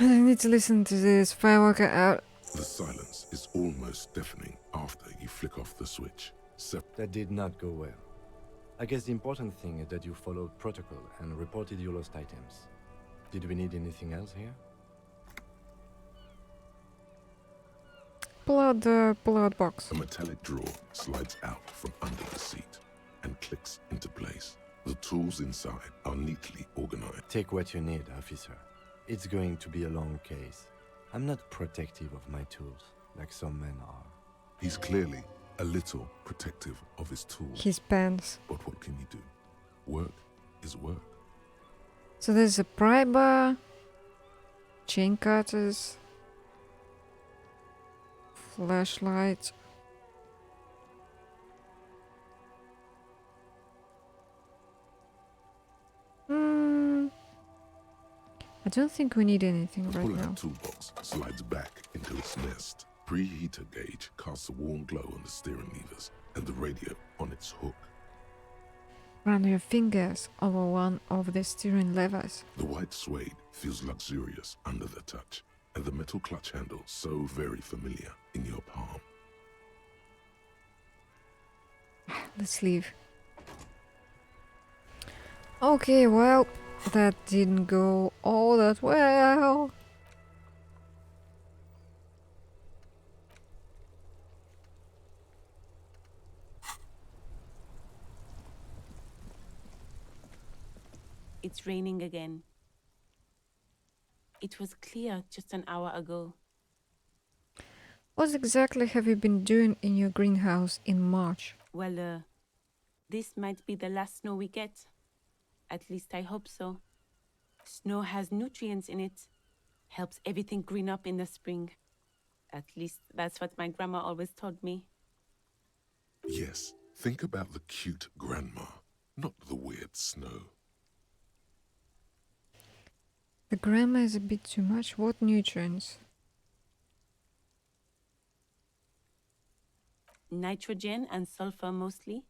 I need to listen to this fireworker out. The silence is almost deafening after you flick off the switch. That did not go well. I guess the important thing is that you followed protocol and reported your lost items. Did we need anything else here? Pull out box. A metallic drawer slides out from under the seat and clicks into place. The tools inside are neatly organized. Take what you need, officer. It's going to be a long case. I'm not protective of my tools, like some men are. He's clearly a little protective of his tools. His pants. But what can you do? Work is work. So there's a pry bar, chain cutters, flashlight. I don't think we need anything The right pull-out now. toolbox slides back into its nest. Preheater gauge casts a warm glow on the steering levers and the radio on its hook. Run your fingers over one of the steering levers. The white suede feels luxurious under the touch, and the metal clutch handle so very familiar in your palm. Let's leave. Okay, well, that didn't go all that well. It's raining again. It was clear just an hour ago. What exactly have you been doing in your greenhouse in March? Well, this might be the last snow we get. At least I hope so. Snow has nutrients in it. Helps everything green up in the spring. At least that's what my grandma always told me. Yes, think about the cute grandma, not the weird snow. The grammar is a bit too much. What nutrients? Nitrogen and sulfur mostly.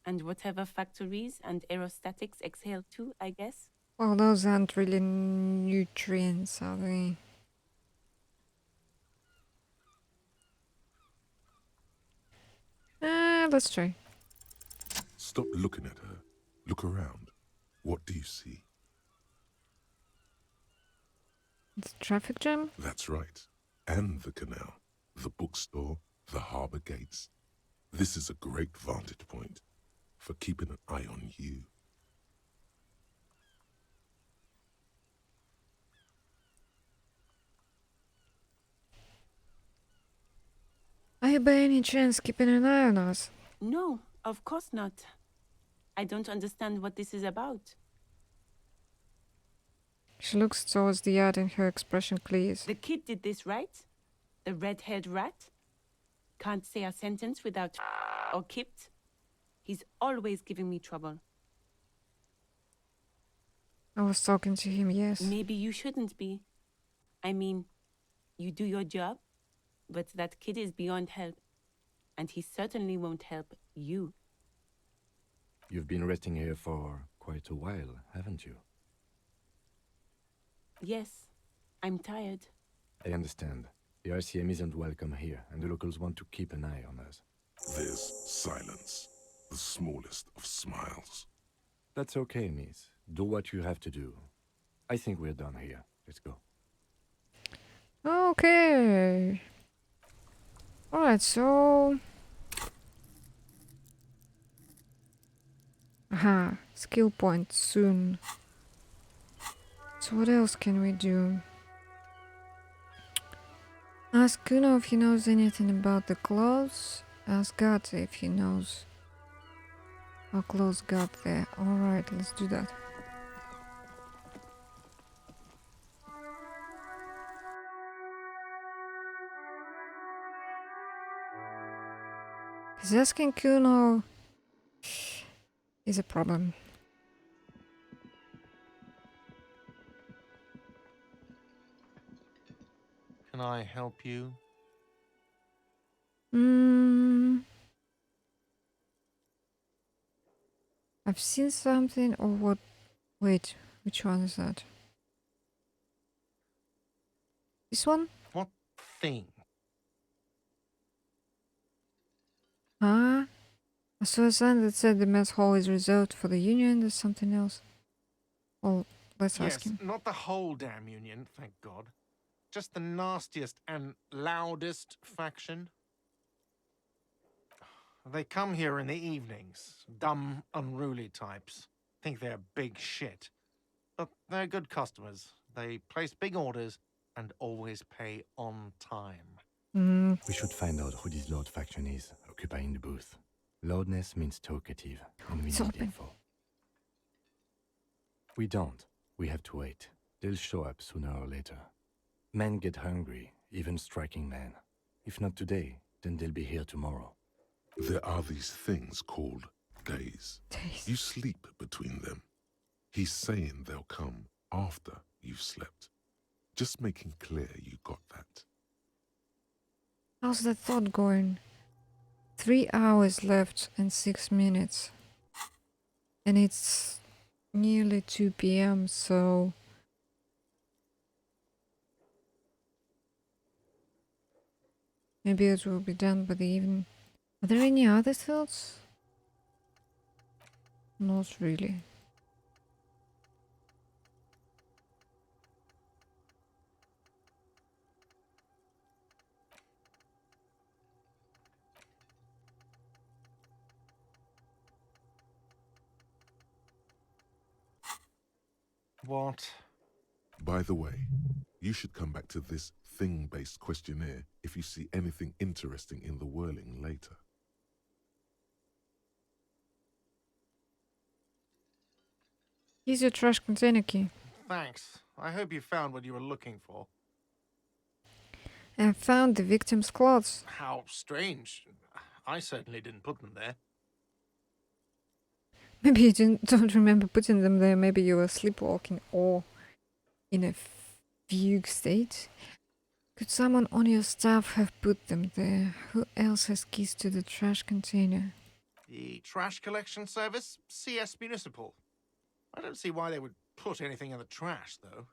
And whatever factories and aerostatics exhale too, I guess. Well, those aren't really nutrients, are they? Let's try. Stop looking at her. Look around. What do you see? The traffic jam? That's right. And the canal, the bookstore, the harbour gates. This is a great vantage point for keeping an eye on you. Are you by any chance keeping an eye on us? No, of course not. I don't understand what this is about. She looks towards the yard and her expression clears. The kid did this, right? The red-haired rat? Can't say a sentence without or kipped. He's always giving me trouble. I was talking to him, yes. Maybe you shouldn't be. I mean, you do your job, but that kid is beyond help. And he certainly won't help you. You've been resting here for quite a while, haven't you? Yes, I'm tired. I understand. The RCM isn't welcome here, and the locals want to keep an eye on us. There's silence, the smallest of smiles. That's okay, miss. Do what you have to do. I think we're done here. Let's go. Okay. Alright, so... Aha, skill point soon. So what else can we do? Ask Kuno if he knows anything about the clothes. Ask Gata if he knows how clothes got there. Alright, let's do that. He's asking Kuno is a problem. Can I help you? I've seen something or what? Wait, which one is that? This one? What thing? Huh? I saw a sign that said the mess hall is reserved for the Union. There's something else. Well, let's ask Yes, him. not the whole damn Union, thank God. Just the nastiest and loudest faction. They come here in the evenings. Dumb, unruly types. Think they're big shit. But they're good customers. They place big orders and always pay on time. We should find out who this Lord faction is, occupying the booth. Loudness means talkative, and we It's need open. info. We don't. We have to wait. They'll show up sooner or later. Men get hungry, even striking men. If not today, then they'll be here tomorrow. There are these things called days. You sleep between them. He's saying they'll come after you've slept. Just making clear you got that. How's that thought going? 3 hours left and 6 minutes. And it's nearly 2 p.m., so... Maybe it will be done by the evening. Are there any other thoughts? Not really. What? By the way, you should come back to this thing-based questionnaire if you see anything interesting in the whirling later. Here's your trash container key. Thanks. I hope you found what you were looking for. And found the victim's clothes. How strange. I certainly didn't put them there. Maybe you don't remember putting them there. Maybe you were sleepwalking or in a fugue state. Could someone on your staff have put them there? Who else has keys to the trash container? The trash collection service? CS Municipal. I don't see why they would put anything in the trash, though.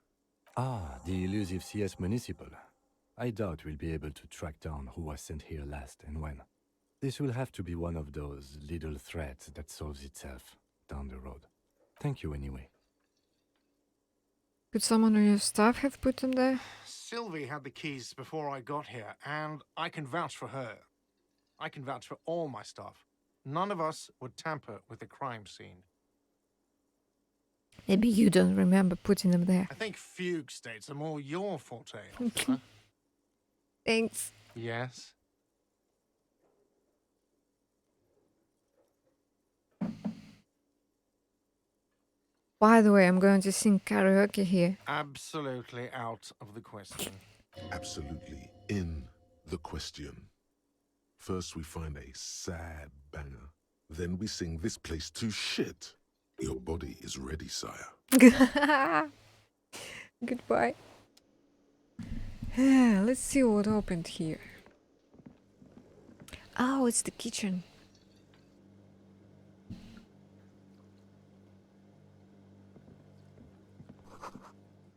Ah, the elusive CS Municipal. I doubt we'll be able to track down who was sent here last and when. This will have to be one of those little threads that solves itself down the road. Thank you anyway. Could someone on your staff have put them there? Sylvie had the keys before I got here, and I can vouch for her. I can vouch for all my staff. None of us would tamper with the crime scene. Maybe you don't remember putting them there. I think fugue states are more your forte, officer. Thanks. Yes? By the way, I'm going to sing karaoke here. Absolutely out of the question. Absolutely in the question. First we find a sad banger. Then we sing this place to shit. Your body is ready, sire. Goodbye. Let's see what opened here. Oh, it's the kitchen.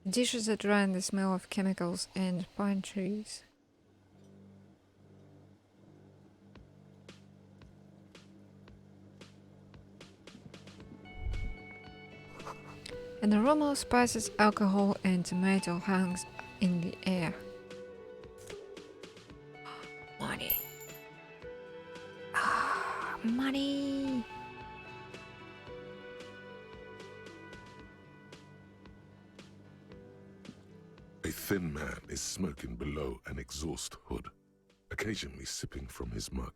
Dishes are dry in the smell of chemicals and pine trees. An aroma of spices, alcohol, and tomato hangs in the air. Money. Ah, money. A thin man is smoking below an exhaust hood, occasionally sipping from his mug.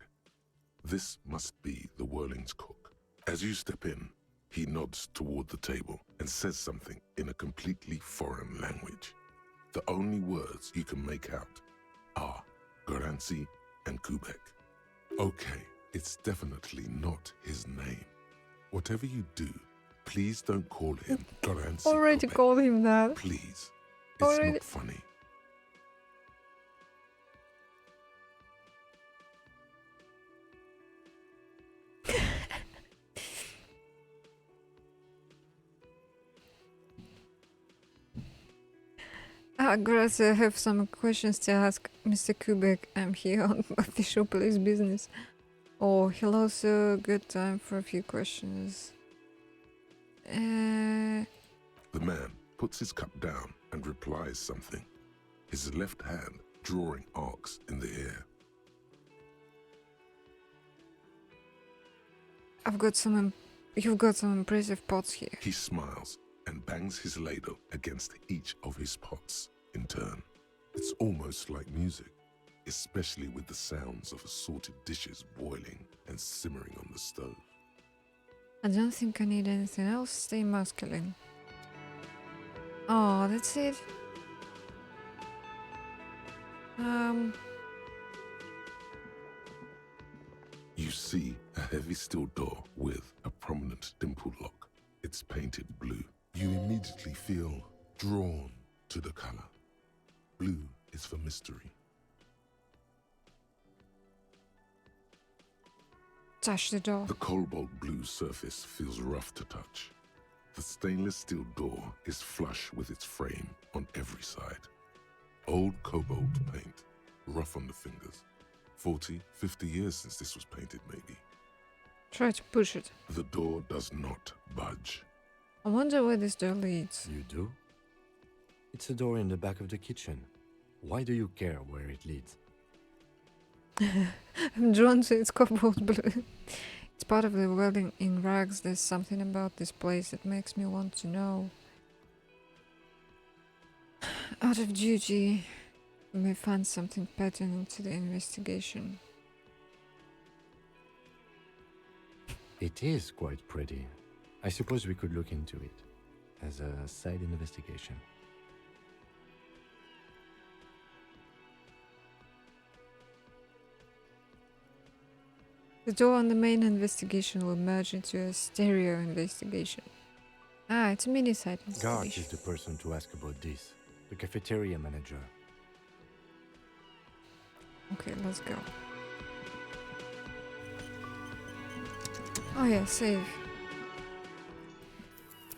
This must be the Whirling's cook. As you step in, he nods toward the table and says something in a completely foreign language. The only words you can make out are Goranci and Kubek. Okay, it's definitely not his name. Whatever you do, please don't call him Goranci. Already Kubek. called him that. Please. It's Already. not funny. Grazie, I have some questions to ask Mr. Kubek. I'm here on official police business. Oh, hello, sir. Good time for a few questions. The man puts his cup down and replies something, his left hand drawing arcs in the air. You've got some impressive pots here. He smiles and bangs his ladle against each of his pots in turn. It's almost like music, especially with the sounds of assorted dishes boiling and simmering on the stove. I don't think I need anything else. Stay masculine. Oh, that's it. You see a heavy steel door with a prominent dimple lock. It's painted blue. You immediately feel drawn to the color. Blue is for mystery. Touch the door. The cobalt blue surface feels rough to touch. The stainless steel door is flush with its frame on every side. Old cobalt paint, rough on the fingers. 40, 50 years since this was painted, maybe. Try to push it. The door does not budge. I wonder where this door leads. You do? It's a door in the back of the kitchen. Why do you care where it leads? I'm drawn to its cobalt blue. It's part of the welding in rags. There's something about this place that makes me want to know. Out of duty, we may find something pertinent to the investigation. It is quite pretty. I suppose we could look into it as a side investigation. The door on the main investigation will merge into a stereo investigation. Ah, it's a mini-site Garth installation. is the person to ask about this. The cafeteria manager. Okay, let's go. Oh yeah, save.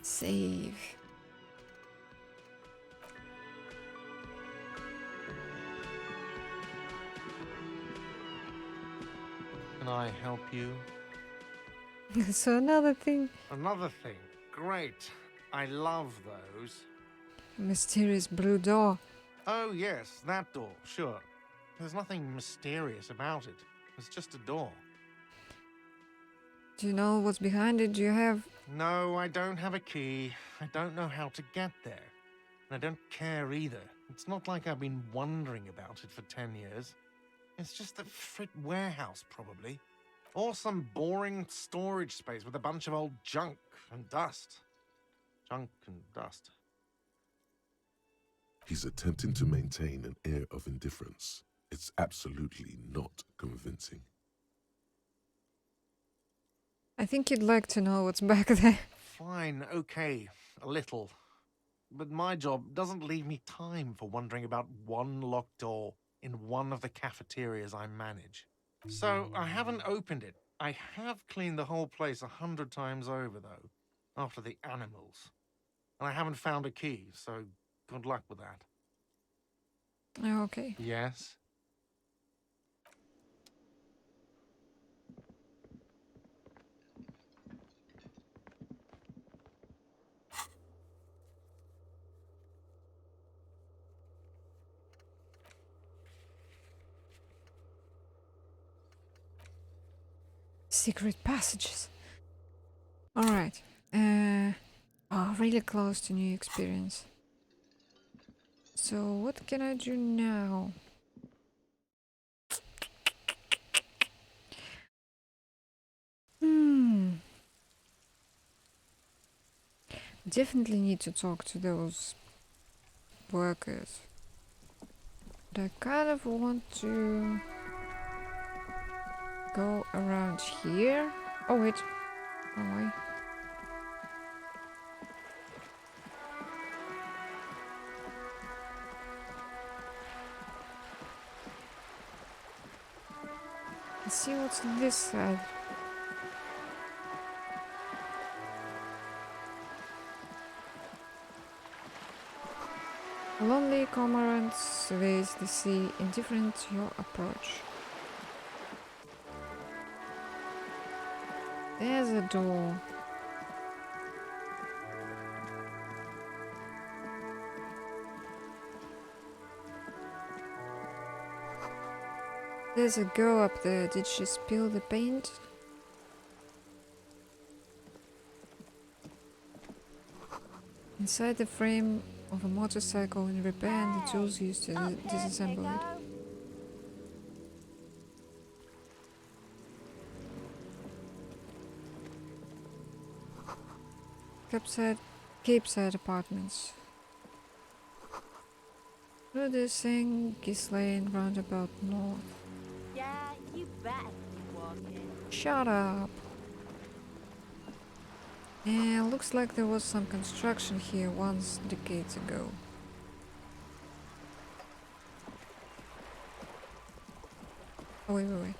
Save. Can I help you? So another thing. Another thing. Great. I love those. Mysterious blue door. Oh, yes, that door, sure. There's nothing mysterious about it. It's just a door. Do you know what's behind it? Do you have... No, I don't have a key. I don't know how to get there. And I don't care either. It's not like I've been wondering about it for 10 years. It's just a frit warehouse, probably. Or some boring storage space with a bunch of old junk and dust. Junk and dust. He's attempting to maintain an air of indifference. It's absolutely not convincing. I think you'd like to know what's back there. Fine, okay, a little. But my job doesn't leave me time for wondering about one locked door in one of the cafeterias I manage. So I haven't opened it. I have cleaned the whole place 100 times over, though, after the animals. And I haven't found a key, so good luck with that. Okay. Yes? Secret passages. Alright. Oh, really close to new experience. So what can I do now? Definitely need to talk to those workers. But I kind of want to go around here. Oh wait. Oh wait. Let's see what's on this side. Lonely cormorant surveys the sea, indifferent to your approach. There's a door. There's a girl up there. Did she spill the paint? Inside the frame of a motorcycle in repair and the tools used to disassemble it. Cape-side apartments. Through the St. Ghislaine roundabout north. Yeah, you better keep walking. Shut up! And looks like there was some construction here once decades ago. Oh wait.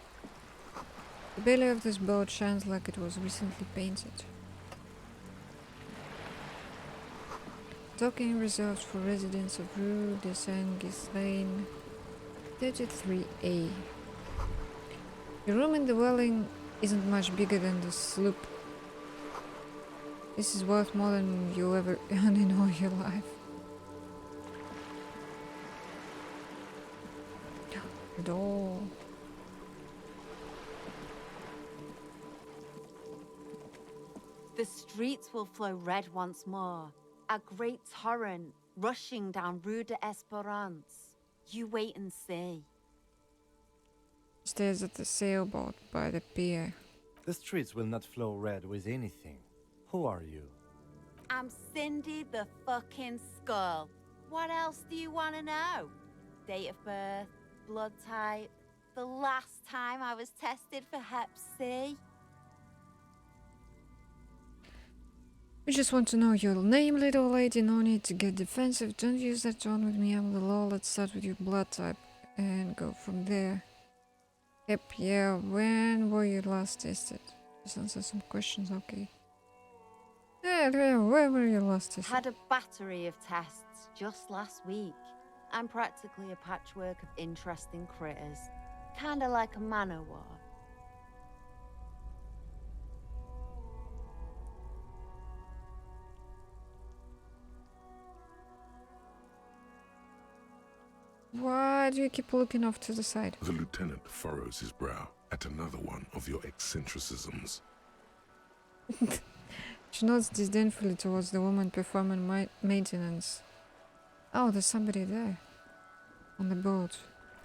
The belly of this boat shines like it was recently painted. Docking reserved for residents of Rue de Saint-Ghislain 33A. Your room in the dwelling isn't much bigger than the sloop. This is worth more than you'll ever earn in all your life. The door. The streets will flow red once more. A great torrent rushing down Rue de Esperance. You wait and see. Stares at the sailboat by the pier. The streets will not flow red with anything. Who are you? I'm Cindy the fucking Skull. What else do you want to know? Date of birth, blood type, the last time I was tested for Hep C. We just want to know your name, little lady. No need to get defensive. Don't use that tone with me. I'm the law. Let's start with your blood type and go from there. Yep, yeah. When were you last tested? Just answer some questions, okay. Yeah, where were you last tested? Had a battery of tests just last week. I'm practically a patchwork of interesting critters. Kinda like a man-o'-war. Why do you keep looking off to the side? The lieutenant furrows his brow at another one of your eccentricisms. She nods disdainfully towards the woman performing maintenance. Oh, there's somebody there. On the boat.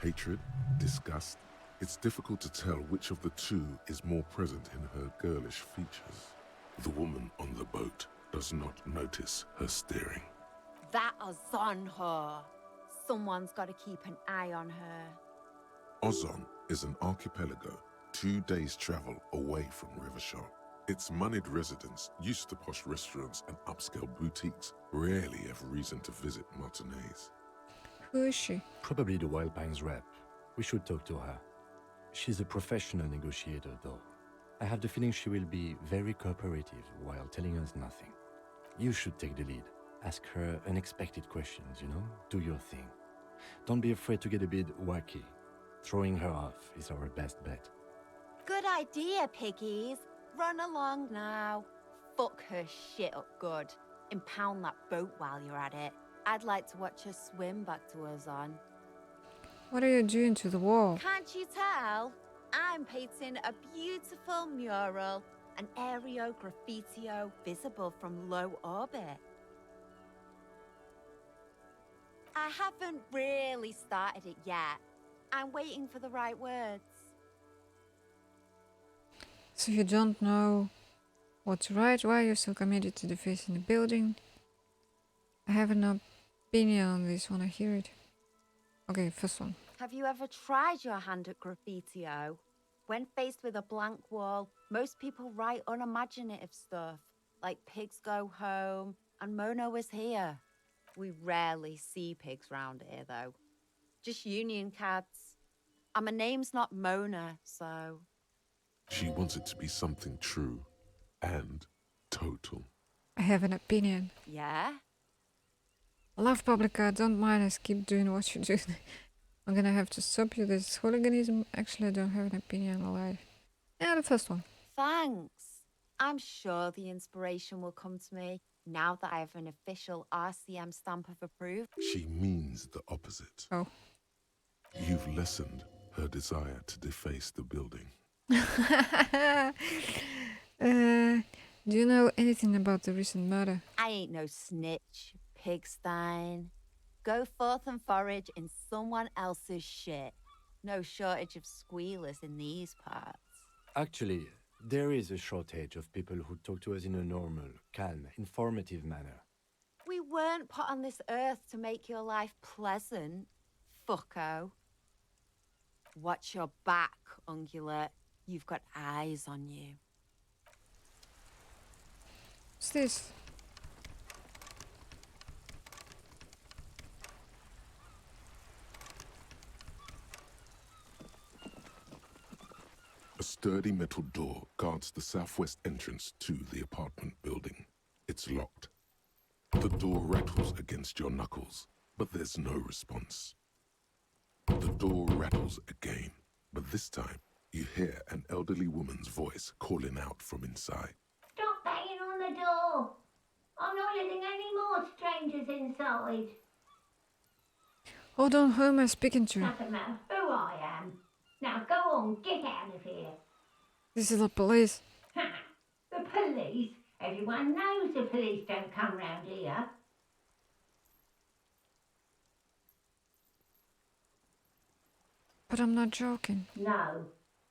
Hatred, disgust. It's difficult to tell which of the two is more present in her girlish features. The woman on the boat does not notice her staring. That Ozon whore. Someone's got to keep an eye on her. Ozon is an archipelago 2 days' travel away from Rivershaw. Its moneyed residents, used to posh restaurants and upscale boutiques, rarely have reason to visit Martinez. Who is she? Probably the Wild Pines rep. We should talk to her. She's a professional negotiator, though. I have the feeling she will be very cooperative while telling us nothing. You should take the lead. Ask her unexpected questions, you know? Do your thing. Don't be afraid to get a bit wacky. Throwing her off is our best bet. Good idea, piggies. Run along now. Fuck her shit up good. Impound that boat while you're at it. I'd like to watch her swim back to Ozon. What are you doing to the wall? Can't you tell? I'm painting a beautiful mural, an aereo graffitio visible from low orbit. I haven't really started it yet. I'm waiting for the right words. So you don't know what to write? Why are you still committed to defacing the building? I have an opinion on this when I hear it. Okay, first one. Have you ever tried your hand at graffitio? When faced with a blank wall, most people write unimaginative stuff, like pigs go home and Mona was here. We rarely see pigs round here, though. Just union cats. And my name's not Mona, so... She wants it to be something true and total. I have an opinion. Yeah? I love Publica, don't mind us, keep doing what you do. I'm gonna have to stop you, this hooliganism. Actually, I don't have an opinion, I lied. Yeah, the first one. Thanks. I'm sure the inspiration will come to me now that I have an official RCM stamp of approve. She means the opposite. Oh. You've lessened her desire to deface the building. Do you know anything about the recent murder? I ain't no snitch, pigstein. Go forth and forage in someone else's shit. No shortage of squealers in these parts. Actually, there is a shortage of people who talk to us in a normal, calm, informative manner. We weren't put on this earth to make your life pleasant, fucko. Watch your back, ungulate. You've got eyes on you. What's this? A sturdy metal door guards the southwest entrance to the apartment building. It's locked. The door rattles against your knuckles, but there's no response. The door rattles again, but this time you hear an elderly woman's voice calling out from inside. Stop banging on the door! I'm not letting any more strangers inside. Hold on, who am I speaking to? Doesn't matter who I am. Now go on, get out of here. This is the police. Ha! The police? Everyone knows the police don't come round here. But I'm not joking. No,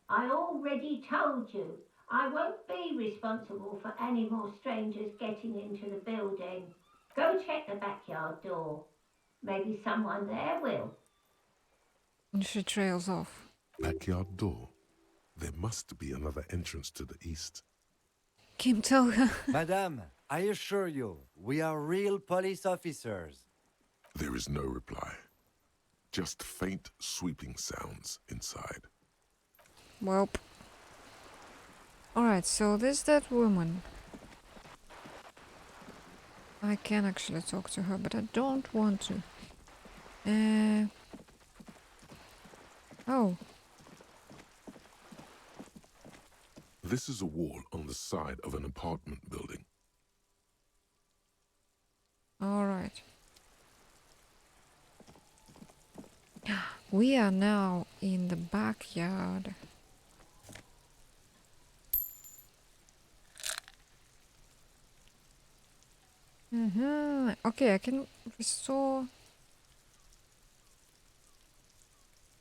I already told you. I won't be responsible for any more strangers getting into the building. Go check the backyard door. Maybe someone there will. And she trails off. Backyard door? There must be another entrance to the east. Kim, tell her. Madame, I assure you, we are real police officers. There is no reply. Just faint, sweeping sounds inside. Welp. Alright, so there's that woman. I can actually talk to her, but I don't want to. Oh. This is a wall on the side of an apartment building. Alright. We are now in the backyard. Okay, I can restore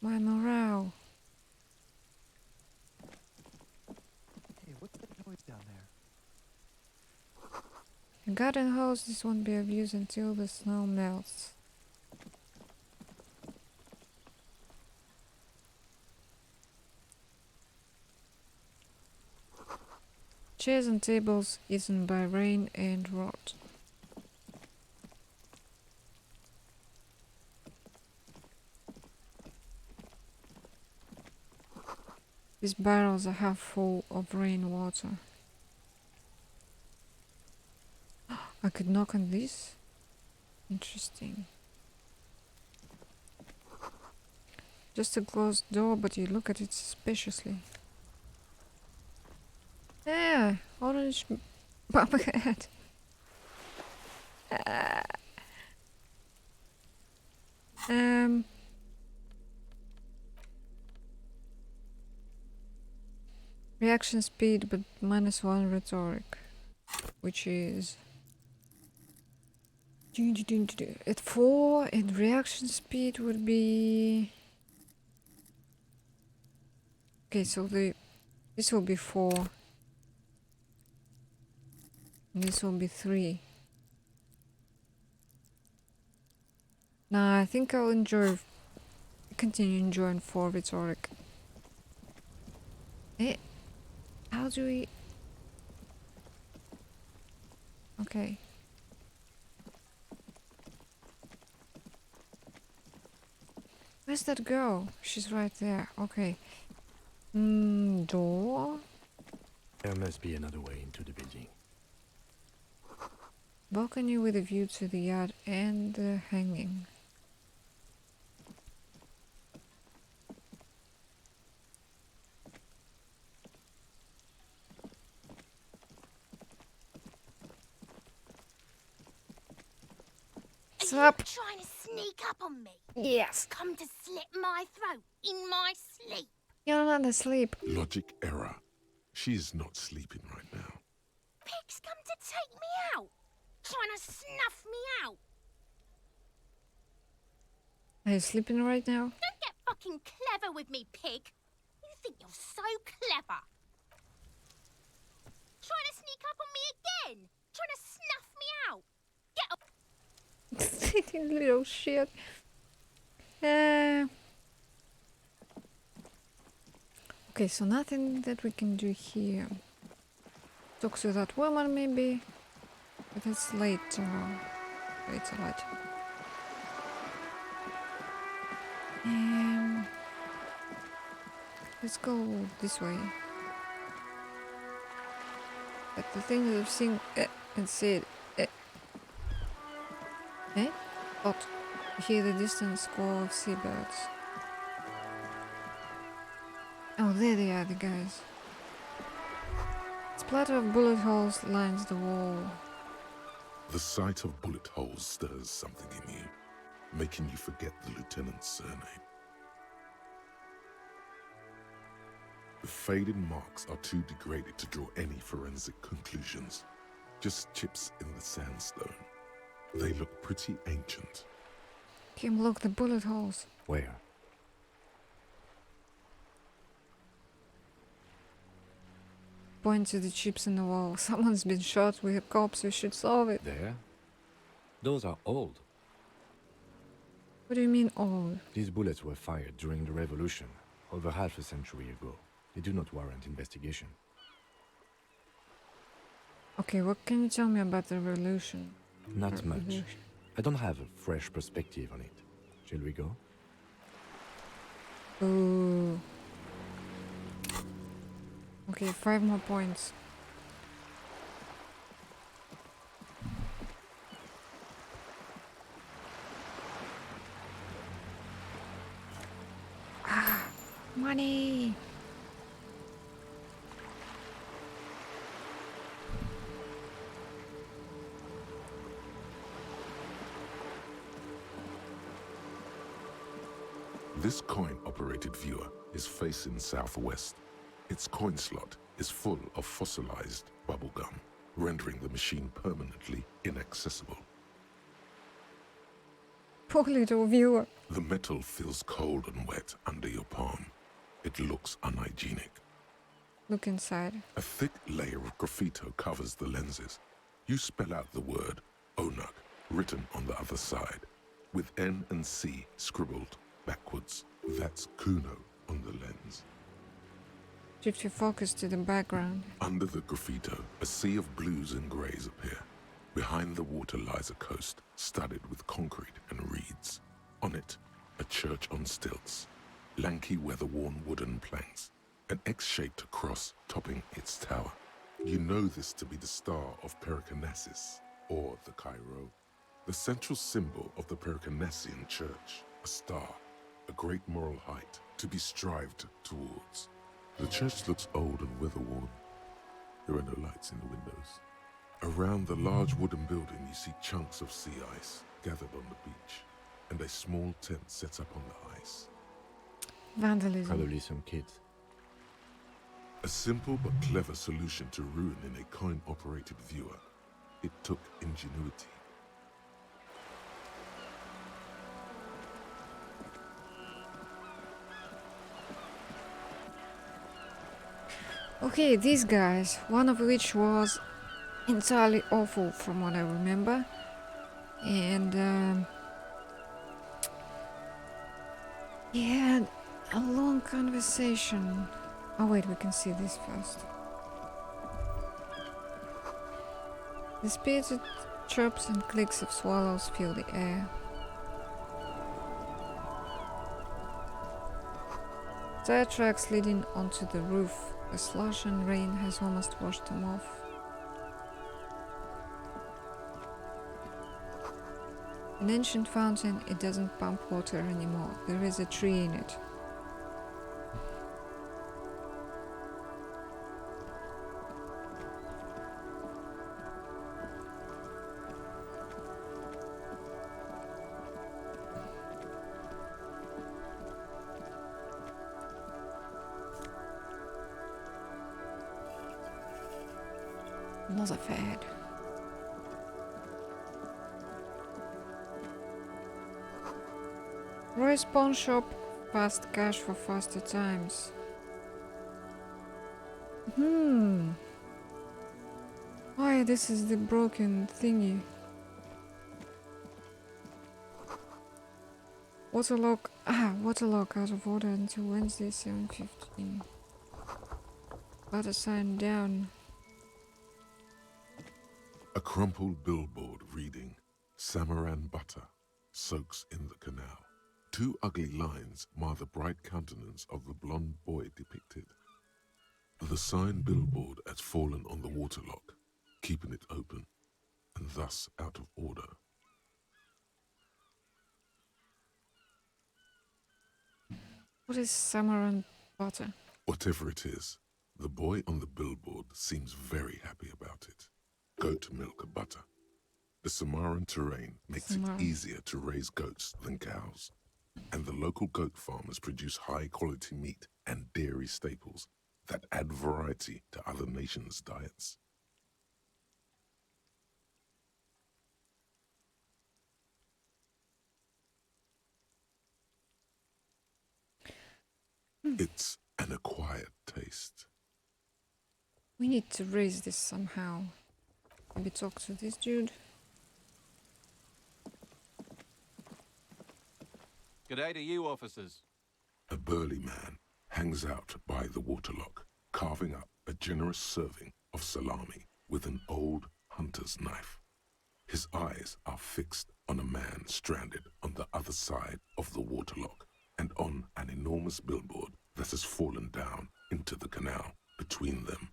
my morale. Hey, what's that noise down there? A garden hose, this won't be of use until the snow melts. Chairs and tables eaten by rain and rot. These barrels are half full of rainwater. I could knock on this? Interesting. Just a closed door, but you look at it suspiciously. Yeah, orange bucket. Reaction speed, but -1 rhetoric, which is at 4, and reaction speed would be okay. So this will be 4. And this will be 3. Nah, I think I'll continue enjoying 4 rhetoric. How do we... Okay. Where's that girl? She's right there. Okay. Door? There must be another way into the building. Balcony with a view to the yard and the hanging. Are you trying to sneak up on me? Yes. Come to slit my throat in my sleep. You're not asleep. Logic error. She is not sleeping right now. Pig's come to take me out. Trying to snuff me out. Are you sleeping right now? Don't get fucking clever with me, pig. You think you're so clever. Trying to sneak up on me again. Trying to snuff me out. Get up. Little shit. Okay, so nothing that we can do here. Talk to that woman maybe, but it's later. Later. Let's go this way. But the thing that I've seen and said, But you hear the distant squall of seabirds. Oh, there they are, the guys. A splatter of bullet holes lines the wall. The sight of bullet holes stirs something in you, making you forget the lieutenant's surname. The faded marks are too degraded to draw any forensic conclusions. Just chips in the sandstone. They look pretty ancient. Kim, look, the bullet holes. Where? Point to the chips in the wall. Someone's been shot with a corpse, we should solve it. There? Those are old. What do you mean old? These bullets were fired during the revolution, over half a century ago. They do not warrant investigation. Okay, what can you tell me about the revolution? Not much. I don't have a fresh perspective on it. Shall we go? Ooh. Okay, 5 more points. Ah, money! This coin-operated viewer is facing southwest. Its coin slot is full of fossilized bubblegum, rendering the machine permanently inaccessible. Poor little viewer. The metal feels cold and wet under your palm. It looks unhygienic. Look inside. A thick layer of graffito covers the lenses. You spell out the word Onuk written on the other side, with N and C scribbled backwards. That's Kuno on the lens. Shift your focus to the background. Under the graffito, a sea of blues and greys appear. Behind the water lies a coast studded with concrete and reeds. On it, a church on stilts, lanky weather-worn wooden planks, an X-shaped cross topping its tower. You know this to be the Star of Pericarnassus, or the Cairo, the central symbol of the Pericarnassian Church, a star, a great moral height to be strived towards. The church looks old and weather-worn. There are no lights in the windows. Around the large wooden building, you see chunks of sea ice gathered on the beach, and a small tent set up on the ice. Vandalism. Probably some kids. A simple but clever solution to ruin in a coin-operated viewer. It took ingenuity. Okay, these guys, one of which was entirely awful from what I remember. And he had a long conversation. Oh wait, we can see this first. The spirited chirps and clicks of swallows fill the air. Tire tracks leading onto the roof. The slush and rain has almost washed them off. An ancient fountain, it doesn't pump water anymore. There is a tree in it. Another fad. Roy's pawn shop, fast cash for faster times. Why, this is the broken thingy. Waterlock out of order until Wednesday 7:15. Butter sign down. A crumpled billboard reading, Samaran butter soaks in the canal. Two ugly lines mar the bright countenance of the blonde boy depicted. The sign billboard has fallen on the waterlock, keeping it open, and thus out of order. What is Samaran butter? Whatever it is, the boy on the billboard seems very happy about it. Goat milk butter. The Samaran terrain makes it easier to raise goats than cows, and the local goat farmers produce high-quality meat and dairy staples that add variety to other nations' diets. It's an acquired taste. We need to raise this somehow. Maybe talk to this dude. G'day to you, officers. A burly man hangs out by the waterlock, carving up a generous serving of salami. with an old hunter's knife. His eyes are fixed on a man stranded on the other side of the waterlock and on an enormous billboard that has fallen down into the canal between them.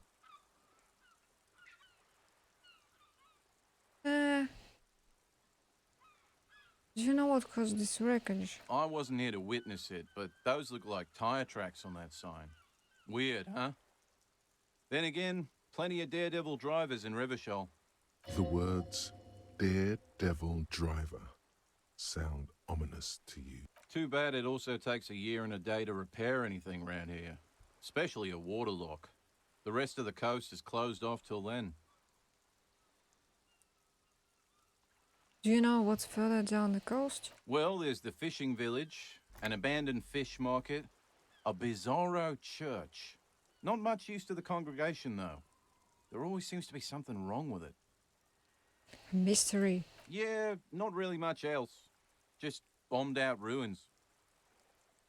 Do you know what caused this wreckage? I wasn't here to witness it, but those look like tire tracks on that sign. Weird, huh? Then again, plenty of daredevil drivers in Revachol. The words daredevil driver sound ominous to you. Too bad it also takes a year and a day to repair anything around here, especially a waterlock. The rest of the coast is closed off till then. Do you know what's further down the coast? Well, there's the fishing village, an abandoned fish market, a bizarro church. Not much use to the congregation, though. There always seems to be something wrong with it. Mystery. Yeah, not really much else. Just bombed out ruins.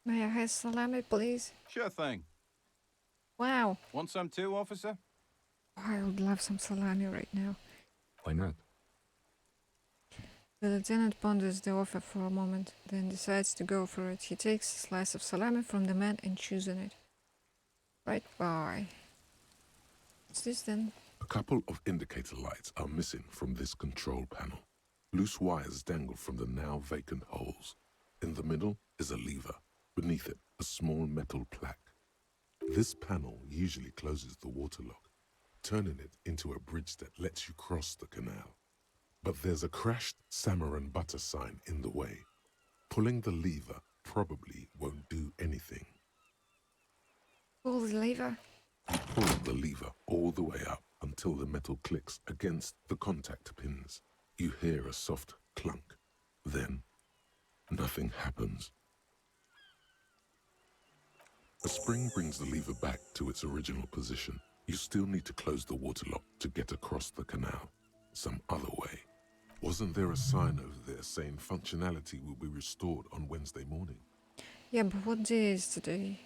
May I have salami, please? Sure thing. Wow. Want some too, officer? I would love some salami right now. Why not? The lieutenant ponders the offer for a moment, then decides to go for it. He takes a slice of salami from the man and chews on it. Right by. What's this then? A couple of indicator lights are missing from this control panel. Loose wires dangle from the now vacant holes. In the middle is a lever. Beneath it, a small metal plaque. This panel usually closes the waterlock, turning it into a bridge that lets you cross the canal. But there's a crashed salmon and butter sign in the way. Pulling the lever probably won't do anything. Pull the lever. You pull the lever all the way up until the metal clicks against the contact pins. You hear a soft clunk. Then, nothing happens. A spring brings the lever back to its original position. You still need to close the waterlock to get across the canal. Some other way. Wasn't there a sign over there saying functionality will be restored on Wednesday morning? Yeah, but what day is today?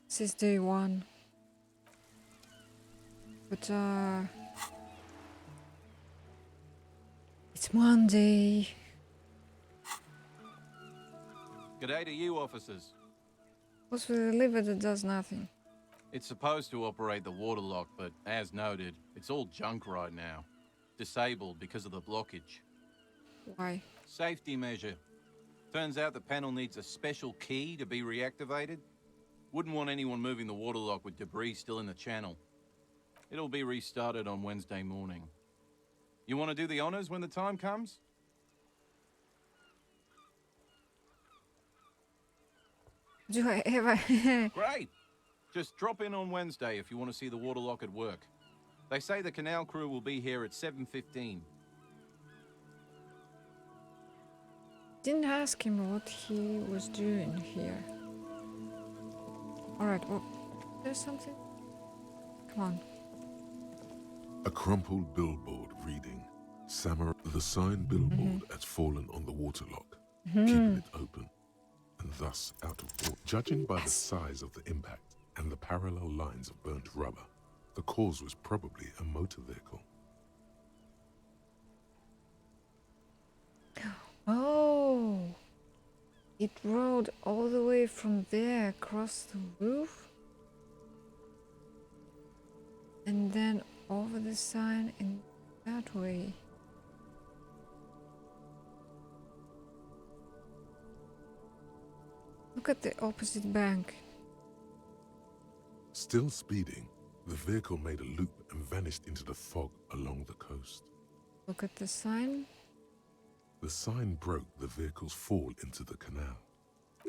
This is day 1. But, it's Monday. G'day to you, officers. What's with a lever that does nothing? It's supposed to operate the waterlock, but as noted, it's all junk right now. Disabled because of the blockage. Why? Safety measure. Turns out the panel needs a special key to be reactivated. Wouldn't want anyone moving the waterlock with debris still in the channel. It'll be restarted on Wednesday morning. You want to do the honors when the time comes? Do I ever? Great! Just drop in on Wednesday if you want to see the waterlock at work. They say the canal crew will be here at 7:15. Didn't ask him what he was doing here. Alright, well, there's something? Come on. A crumpled billboard reading, Samurai. The sign billboard has fallen on the waterlock, keeping it open, and thus out of water. Judging by the size of the impact and the parallel lines of burnt rubber, the cause was probably a motor vehicle. Oh! It rode all the way from there across the roof? And then over the sign in that way. Look at the opposite bank. Still speeding, the vehicle made a loop and vanished into the fog along the coast. Look at the sign. The sign broke the vehicle's fall into the canal.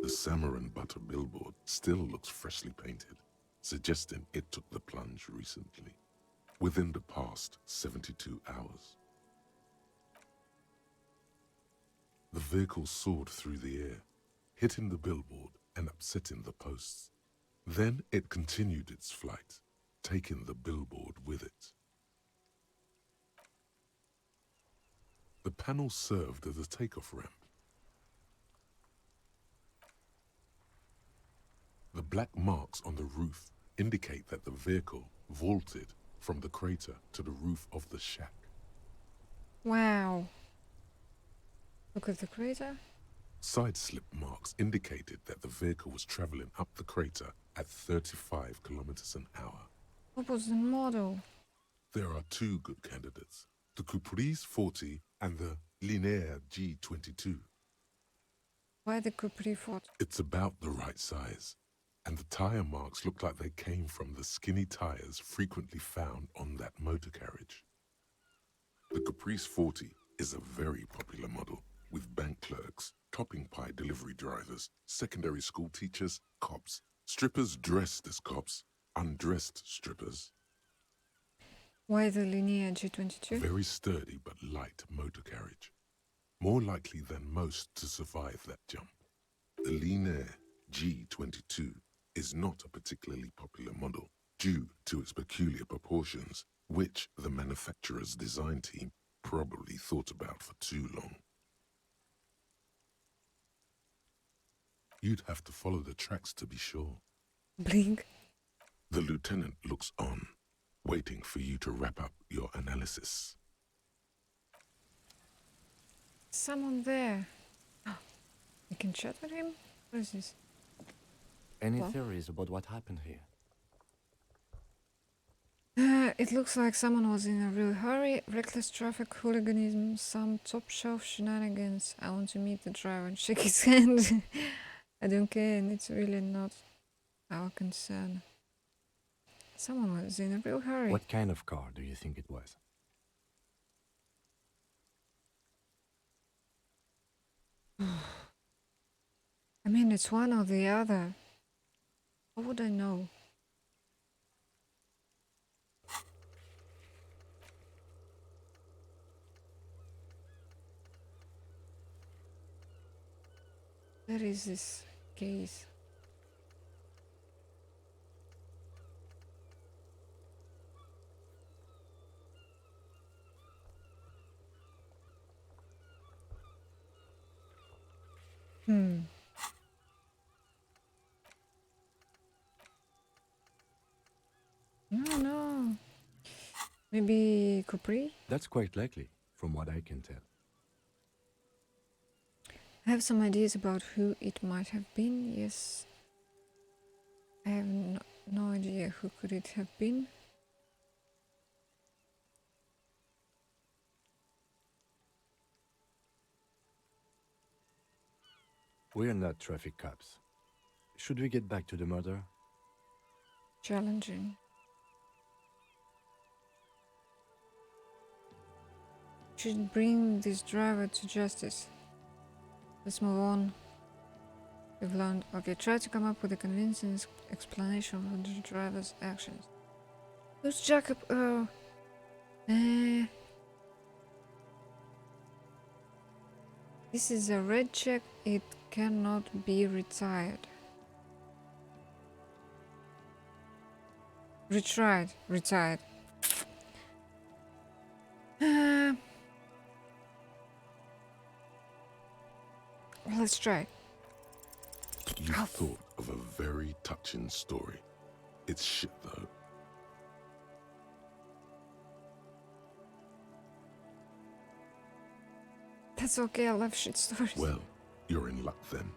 The salmon and butter billboard still looks freshly painted, suggesting it took the plunge recently, within the past 72 hours. The vehicle soared through the air, hitting the billboard and upsetting the posts. Then it continued its flight, taking the billboard with it. The panel served as a takeoff ramp. The black marks on the roof indicate that the vehicle vaulted from the crater to the roof of the shack. Wow. Look at the crater. Side slip marks indicated that the vehicle was traveling up the crater at 35 kilometers an hour. What was the model? There are two good candidates, the Caprice 40 and the Linéaire G22. Why the Capri Fort? It's about the right size, and the tire marks look like they came from the skinny tires frequently found on that motor carriage. The Caprice 40 is a very popular model, with bank clerks, topping pie delivery drivers, secondary school teachers, cops, strippers dressed as cops, undressed strippers. Why the Linéaire G22? Very sturdy but light motor carriage. More likely than most to survive that jump. The Linéaire G22 is not a particularly popular model due to its peculiar proportions, which the manufacturer's design team probably thought about for too long. You'd have to follow the tracks to be sure. Blink. The lieutenant looks on, waiting for you to wrap up your analysis. Someone there. We can chat with him? What is this? Any What? theories about what happened here? It looks like someone was in a real hurry, reckless traffic, hooliganism, some top-shelf shenanigans. I want to meet the driver and shake his hand. I don't care, and it's really not our concern. Someone was in a real hurry. What kind of car do you think it was? I mean, it's one or the other. How would I know? Where is this case? No. Maybe Capri? That's quite likely, from what I can tell. I have some ideas about who it might have been, yes. I have no idea who could it have been. We're not traffic cops. Should we get back to the murder? Challenging. Should bring this driver to justice. Let's move on. We've learned. Okay, try to come up with a convincing explanation for the driver's actions. Who's Jacob? Oh. This is a red check. It cannot be retired. Retired. Well, let's try. You thought of a very touching story. It's shit, though. That's okay, I love shit stories. Well, you're in luck then.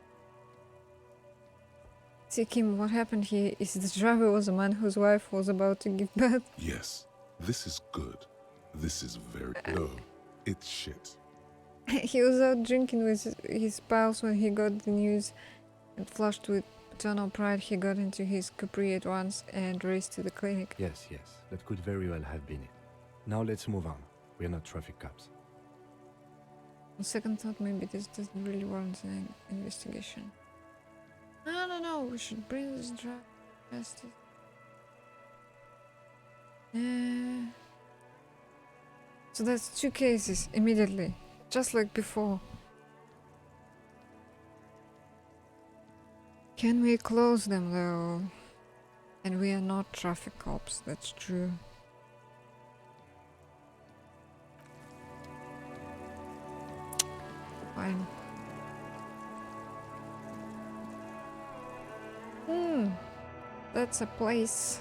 See, Kim, what happened here is the driver was a man whose wife was about to give birth. Yes, this is good. This is very... No, it's shit. He was out drinking with his pals when he got the news, and flushed with paternal pride, he got into his Capri at once and raced to the clinic. Yes, that could very well have been it. Now let's move on. We're not traffic cops. On second thought, maybe this doesn't really warrant an investigation. I don't know, we should bring this driver to justice. So that's 2 cases immediately, just like before. Can we close them though? And we are not traffic cops, that's true. Fine. That's a place.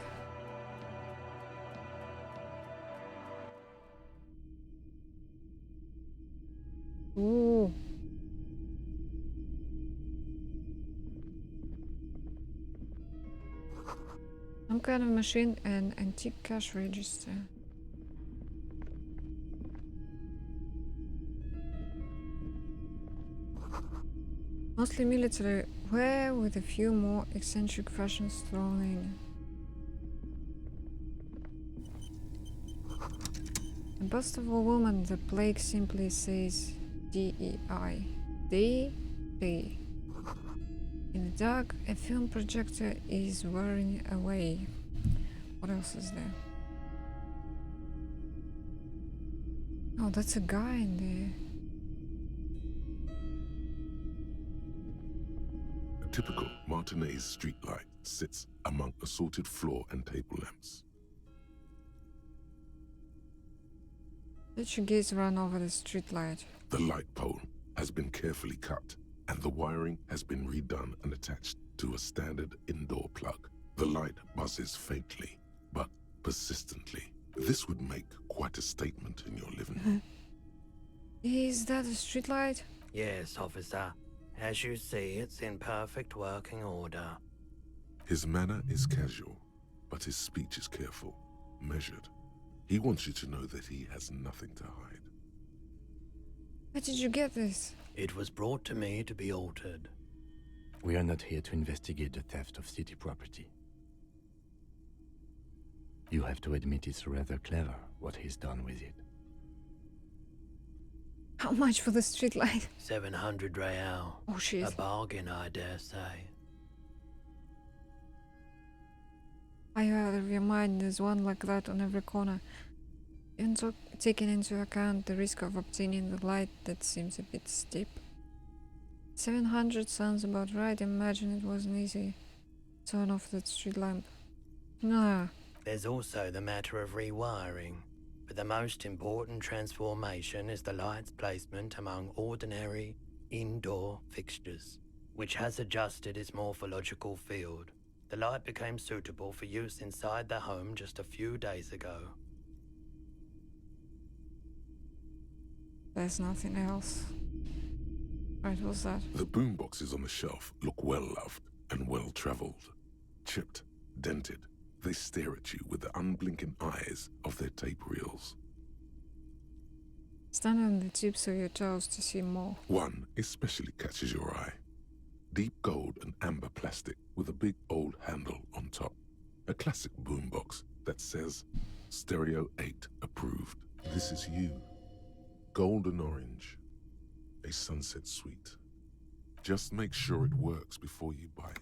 Some kind of machine and antique cash register. Mostly military wear with a few more eccentric fashions thrown in. The bust of a woman, the plague simply says DEI. D. In the dark, a film projector is wearing away. What else is there? Oh, that's a guy in there. A typical Martinez streetlight sits among assorted floor and table lamps. Let your gaze run over the streetlight. The light pole has been carefully cut, and the wiring has been redone and attached to a standard indoor plug. The light buzzes faintly, but persistently. This would make quite a statement in your living room. Is that a streetlight? Yes, officer. As you see, it's in perfect working order. His manner is casual, but his speech is careful, measured. He wants you to know that he has nothing to hide. Where did you get this? It was brought to me to be altered. We are not here to investigate the theft of city property. You have to admit it's rather clever what he's done with it. How much for the streetlight? 700 real. Oh shit. A bargain, I dare say. I out of your mind, there's one like that on every corner. Even taking into account the risk of obtaining the light, that seems a bit steep. 700 sounds about right. Imagine it wasn't easy. Turn off that street lamp. Nah. There's also the matter of rewiring, but the most important transformation is the light's placement among ordinary indoor fixtures, which has adjusted its morphological field. The light became suitable for use inside the home just a few days ago. There's nothing else. Right, what's that? The boomboxes on the shelf look well-loved and well-traveled. Chipped, dented, they stare at you with the unblinking eyes of their tape reels. Stand on the tips of your toes to see more. One especially catches your eye. Deep gold and amber plastic with a big old handle on top. A classic boombox that says, Stereo 8 approved. This is you. Golden orange. A sunset suite. Just make sure it works before you buy it.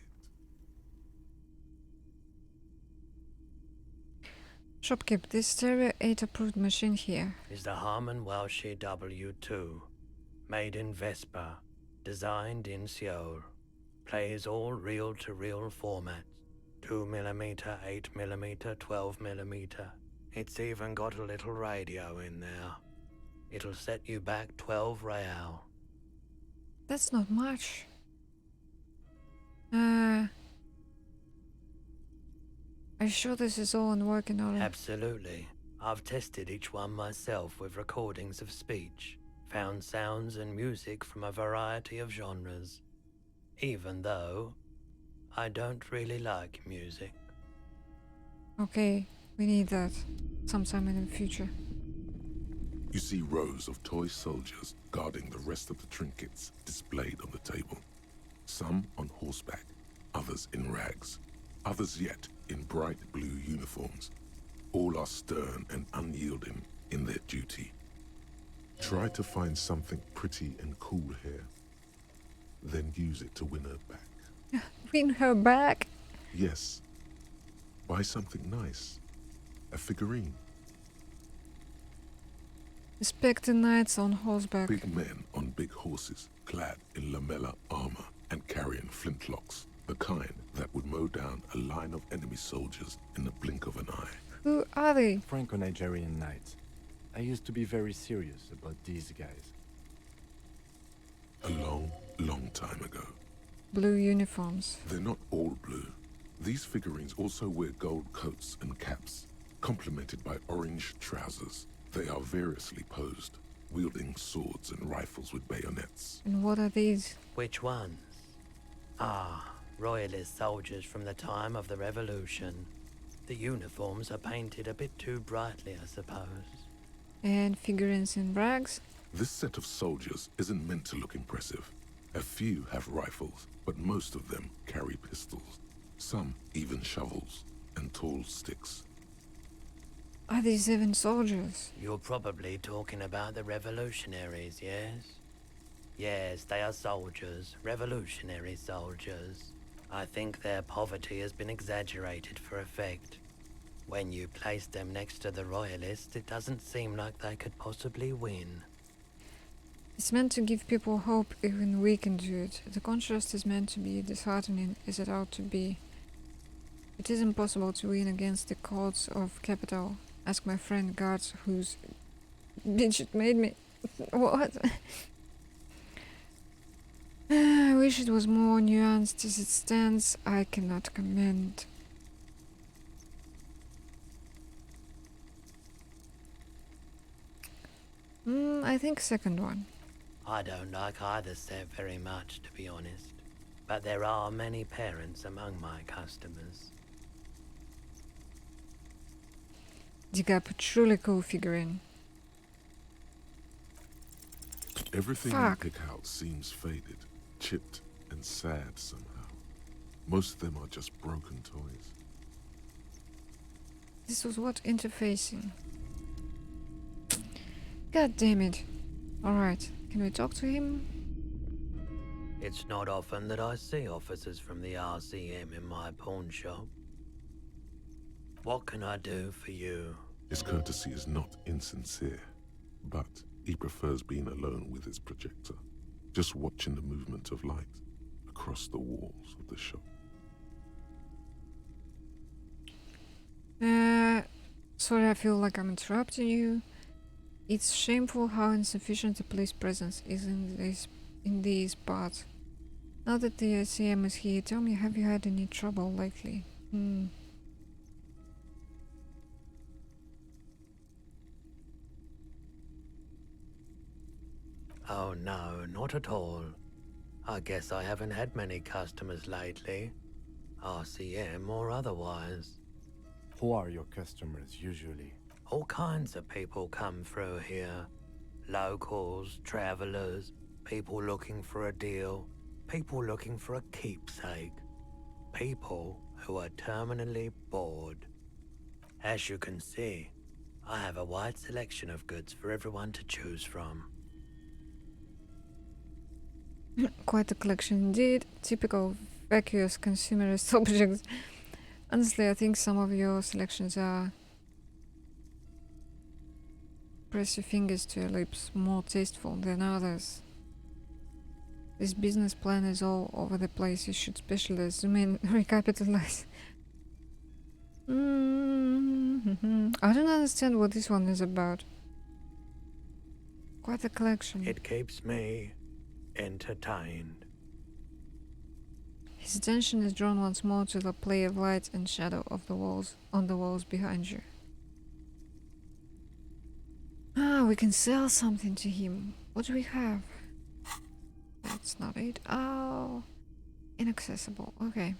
Shopkeep, this Stereo 8 approved machine here. Is the Harman Welsh W2, made in Vespa, designed in Seoul. Plays all reel-to-reel formats. 2mm, 8mm, 12mm. It's even got a little radio in there. It'll set you back 12 real. That's not much. Are you sure this is all in working order? Absolutely. I've tested each one myself with recordings of speech, found sounds and music from a variety of genres. Even though I don't really like music. Okay, we need that sometime in the future. You see rows of toy soldiers guarding the rest of the trinkets displayed on the table. Some on horseback, others in rags, others yet in bright blue uniforms. All are stern and unyielding in their duty. Try to find something pretty and cool here. Then use it to win her back. Win her back? Yes. Buy something nice. A figurine. Spectre knights on horseback. Big men on big horses, clad in lamella armor and carrying flintlocks. The kind that would mow down a line of enemy soldiers in the blink of an eye. Who are they? Franco-Nigerian knights. I used to be very serious about these guys. A long, long time ago. Blue uniforms. They're not all blue. These figurines also wear gold coats and caps, complemented by orange trousers. They are variously posed, wielding swords and rifles with bayonets. And what are these? Which ones? Ah, Royalist soldiers from the time of the Revolution. The uniforms are painted a bit too brightly, I suppose. And figurines in rags? This set of soldiers isn't meant to look impressive. A few have rifles, but most of them carry pistols. Some even shovels and tall sticks. Are these even soldiers? You're probably talking about the revolutionaries, yes? Yes, they are soldiers, revolutionary soldiers. I think their poverty has been exaggerated for effect. When you place them next to the royalists, it doesn't seem like they could possibly win. It's meant to give people hope, even we can do it. The contrast is meant to be disheartening as it ought to be. It is impossible to win against the courts of capital. Ask my friend guards whose bitch it made me. What? I wish it was more nuanced. As it stands, I cannot comment. I think second one. I don't like either set very much, to be honest. But there are many parents among my customers. Dig up a truly cool figurine. Everything Fuck. you pick out seems faded, chipped, and sad somehow. Most of them are just broken toys. This was what interfacing. God damn it. Alright, can we talk to him? It's not often that I see officers from the RCM in my pawn shop. What can I do for you? His courtesy is not insincere, but he prefers being alone with his projector, just watching the movement of light across the walls of the shop. Sorry, I feel like I'm interrupting you. It's shameful how insufficient the police presence is in these parts. Now that the ICM is here, tell me, have you had any trouble lately? Oh no, not at all. I guess I haven't had many customers lately. RCM or otherwise. Who are your customers usually? All kinds of people come through here. Locals, travelers, people looking for a deal, people looking for a keepsake. People who are terminally bored. As you can see, I have a wide selection of goods for everyone to choose from. Quite a collection indeed. Typical vacuous consumerist objects. Honestly, I think some of your selections are, press your fingers to your lips, more tasteful than others. This business plan is all over the place. You should specialize, zoom in, recapitalize. I don't understand what this one is about. Quite a collection. It keeps me entertained. His attention is drawn once more to the play of light and shadow of the walls on the walls behind you. Ah, we can sell something to him. What do we have? That's not it. Oh, inaccessible. Okay.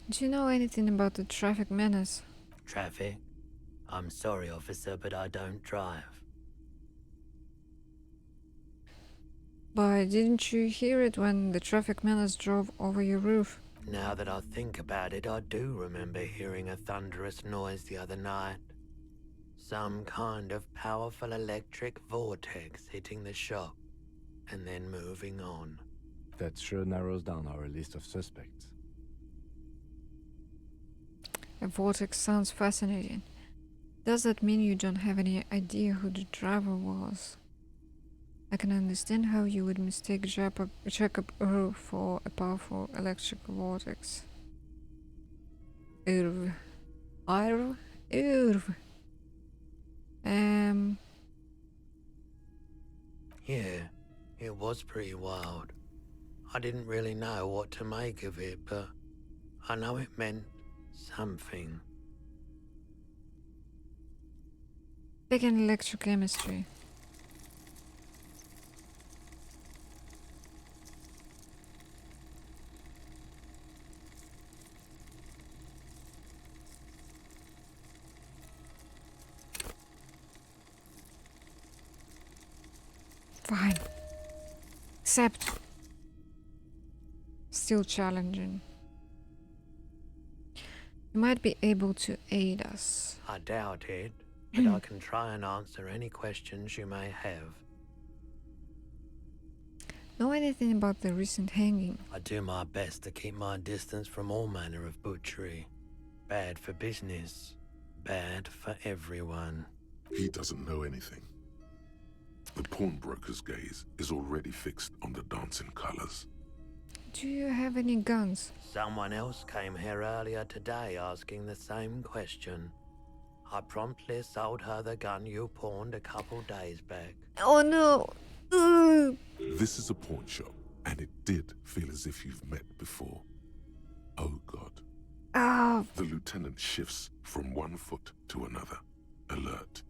Do you know anything about the traffic menace? Traffic? I'm sorry, officer, but I don't drive. But didn't you hear it when the traffic menace drove over your roof? Now that I think about it, I do remember hearing a thunderous noise the other night. Some kind of powerful electric vortex hitting the shop, and then moving on. That sure narrows down our list of suspects. A vortex sounds fascinating. Does that mean you don't have any idea who the driver was? I can understand how you would mistake Jacob Irv for a powerful electric vortex. Irv. Yeah, it was pretty wild. I didn't really know what to make of it, but I know it meant something. Taking electrochemistry. Fine. Except still challenging. You might be able to aid us. I doubt it, but I can try and answer any questions you may have. Know anything about the recent hanging? I do my best to keep my distance from all manner of butchery. Bad for business, bad for everyone. He doesn't know anything. The pawnbroker's gaze is already fixed on the dancing colors. Do you have any guns? Someone else came here earlier today asking the same question. I promptly sold her the gun you pawned a couple days back. Oh no! Ugh. This is a pawn shop, and it did feel as if you've met before. Oh God. Oh. The lieutenant shifts from one foot to another, alert.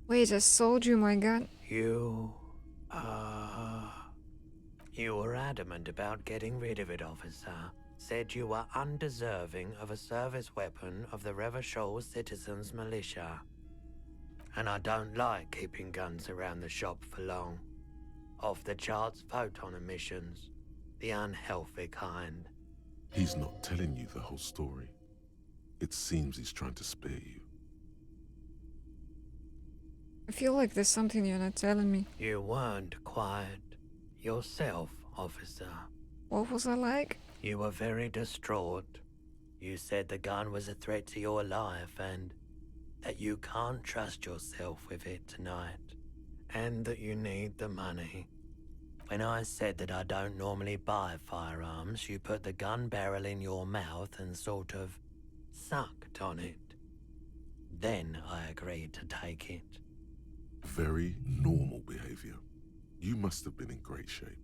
Wait, I sold you my gun? You were adamant about getting rid of it, officer. Said you were undeserving of a service weapon of the Revachol Citizens Militia. And I don't like keeping guns around the shop for long. Off-the-charts photon emissions. The unhealthy kind. He's not telling you the whole story. It seems he's trying to spare you. I feel like there's something you're not telling me. You weren't quiet yourself, officer. What was I like? You were very distraught. You said the gun was a threat to your life and that you can't trust yourself with it tonight. And that you need the money. When I said that I don't normally buy firearms, you put the gun barrel in your mouth and sort of sucked on it. Then I agreed to take it. Very normal behavior. You must have been in great shape.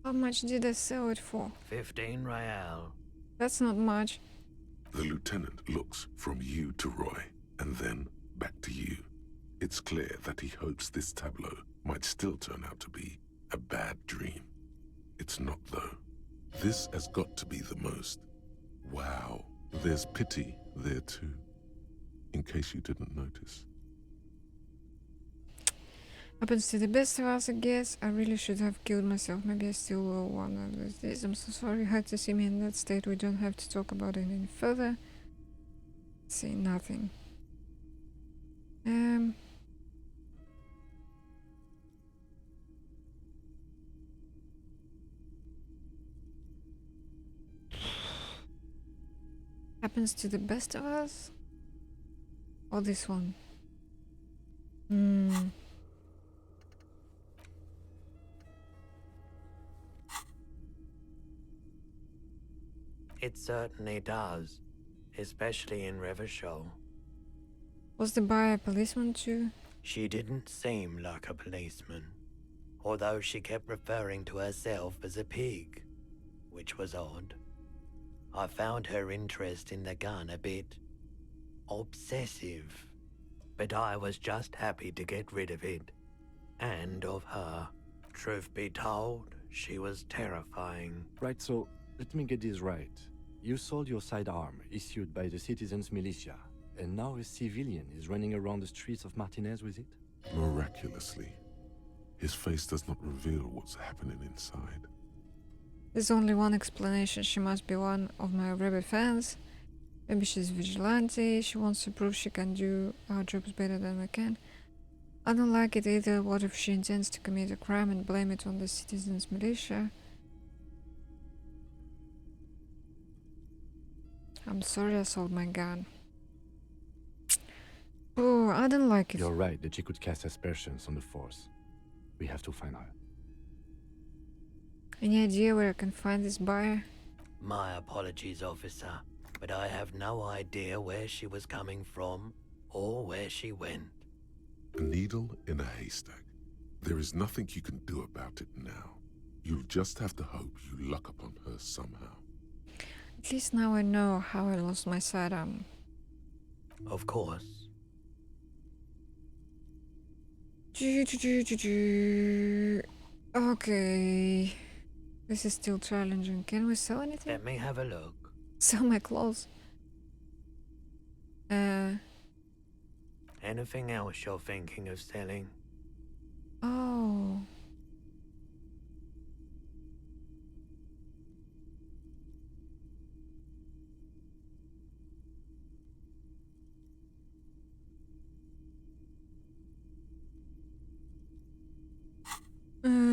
How much did I sell it for? 15 real. That's not much. The lieutenant looks from you to Roy, and then back to you. It's clear that he hopes this tableau might still turn out to be a bad dream. It's not, though. This has got to be the most. Wow, there's pity there too, in case you didn't notice. Happens to the best of us, I guess. I really should have killed myself. Maybe I still will one of these days. I'm so sorry you had to see me in that state. We don't have to talk about it any further. Say nothing. Happens to the best of us? Or this one? It certainly does, especially in Revachol. Was the buyer a policeman too? She didn't seem like a policeman, although she kept referring to herself as a pig, which was odd. I found her interest in the gun a bit obsessive, but I was just happy to get rid of it, and of her. Truth be told, she was terrifying. Right, so let me get this right. You sold your sidearm, issued by the Citizens Militia, and now a civilian is running around the streets of Martinez with it? Miraculously, his face does not reveal what's happening inside. There's only one explanation. She must be one of my rebel fans. Maybe she's vigilante. She wants to prove she can do our jobs better than we can. I don't like it either. What if she intends to commit a crime and blame it on the Citizens Militia? I'm sorry I sold my gun. Oh, I don't like it. You're right that she could cast aspersions on the force. We have to find her. Any idea where I can find this buyer? My apologies, officer, but I have no idea where she was coming from or where she went. A needle in a haystack. There is nothing you can do about it now. You'll just have to hope you luck upon her somehow. At least now I know how I lost my sidearm. Of course. Okay. This is still challenging. Can we sell anything? Let me have a look. Sell my clothes. Anything else you're thinking of selling? Oh.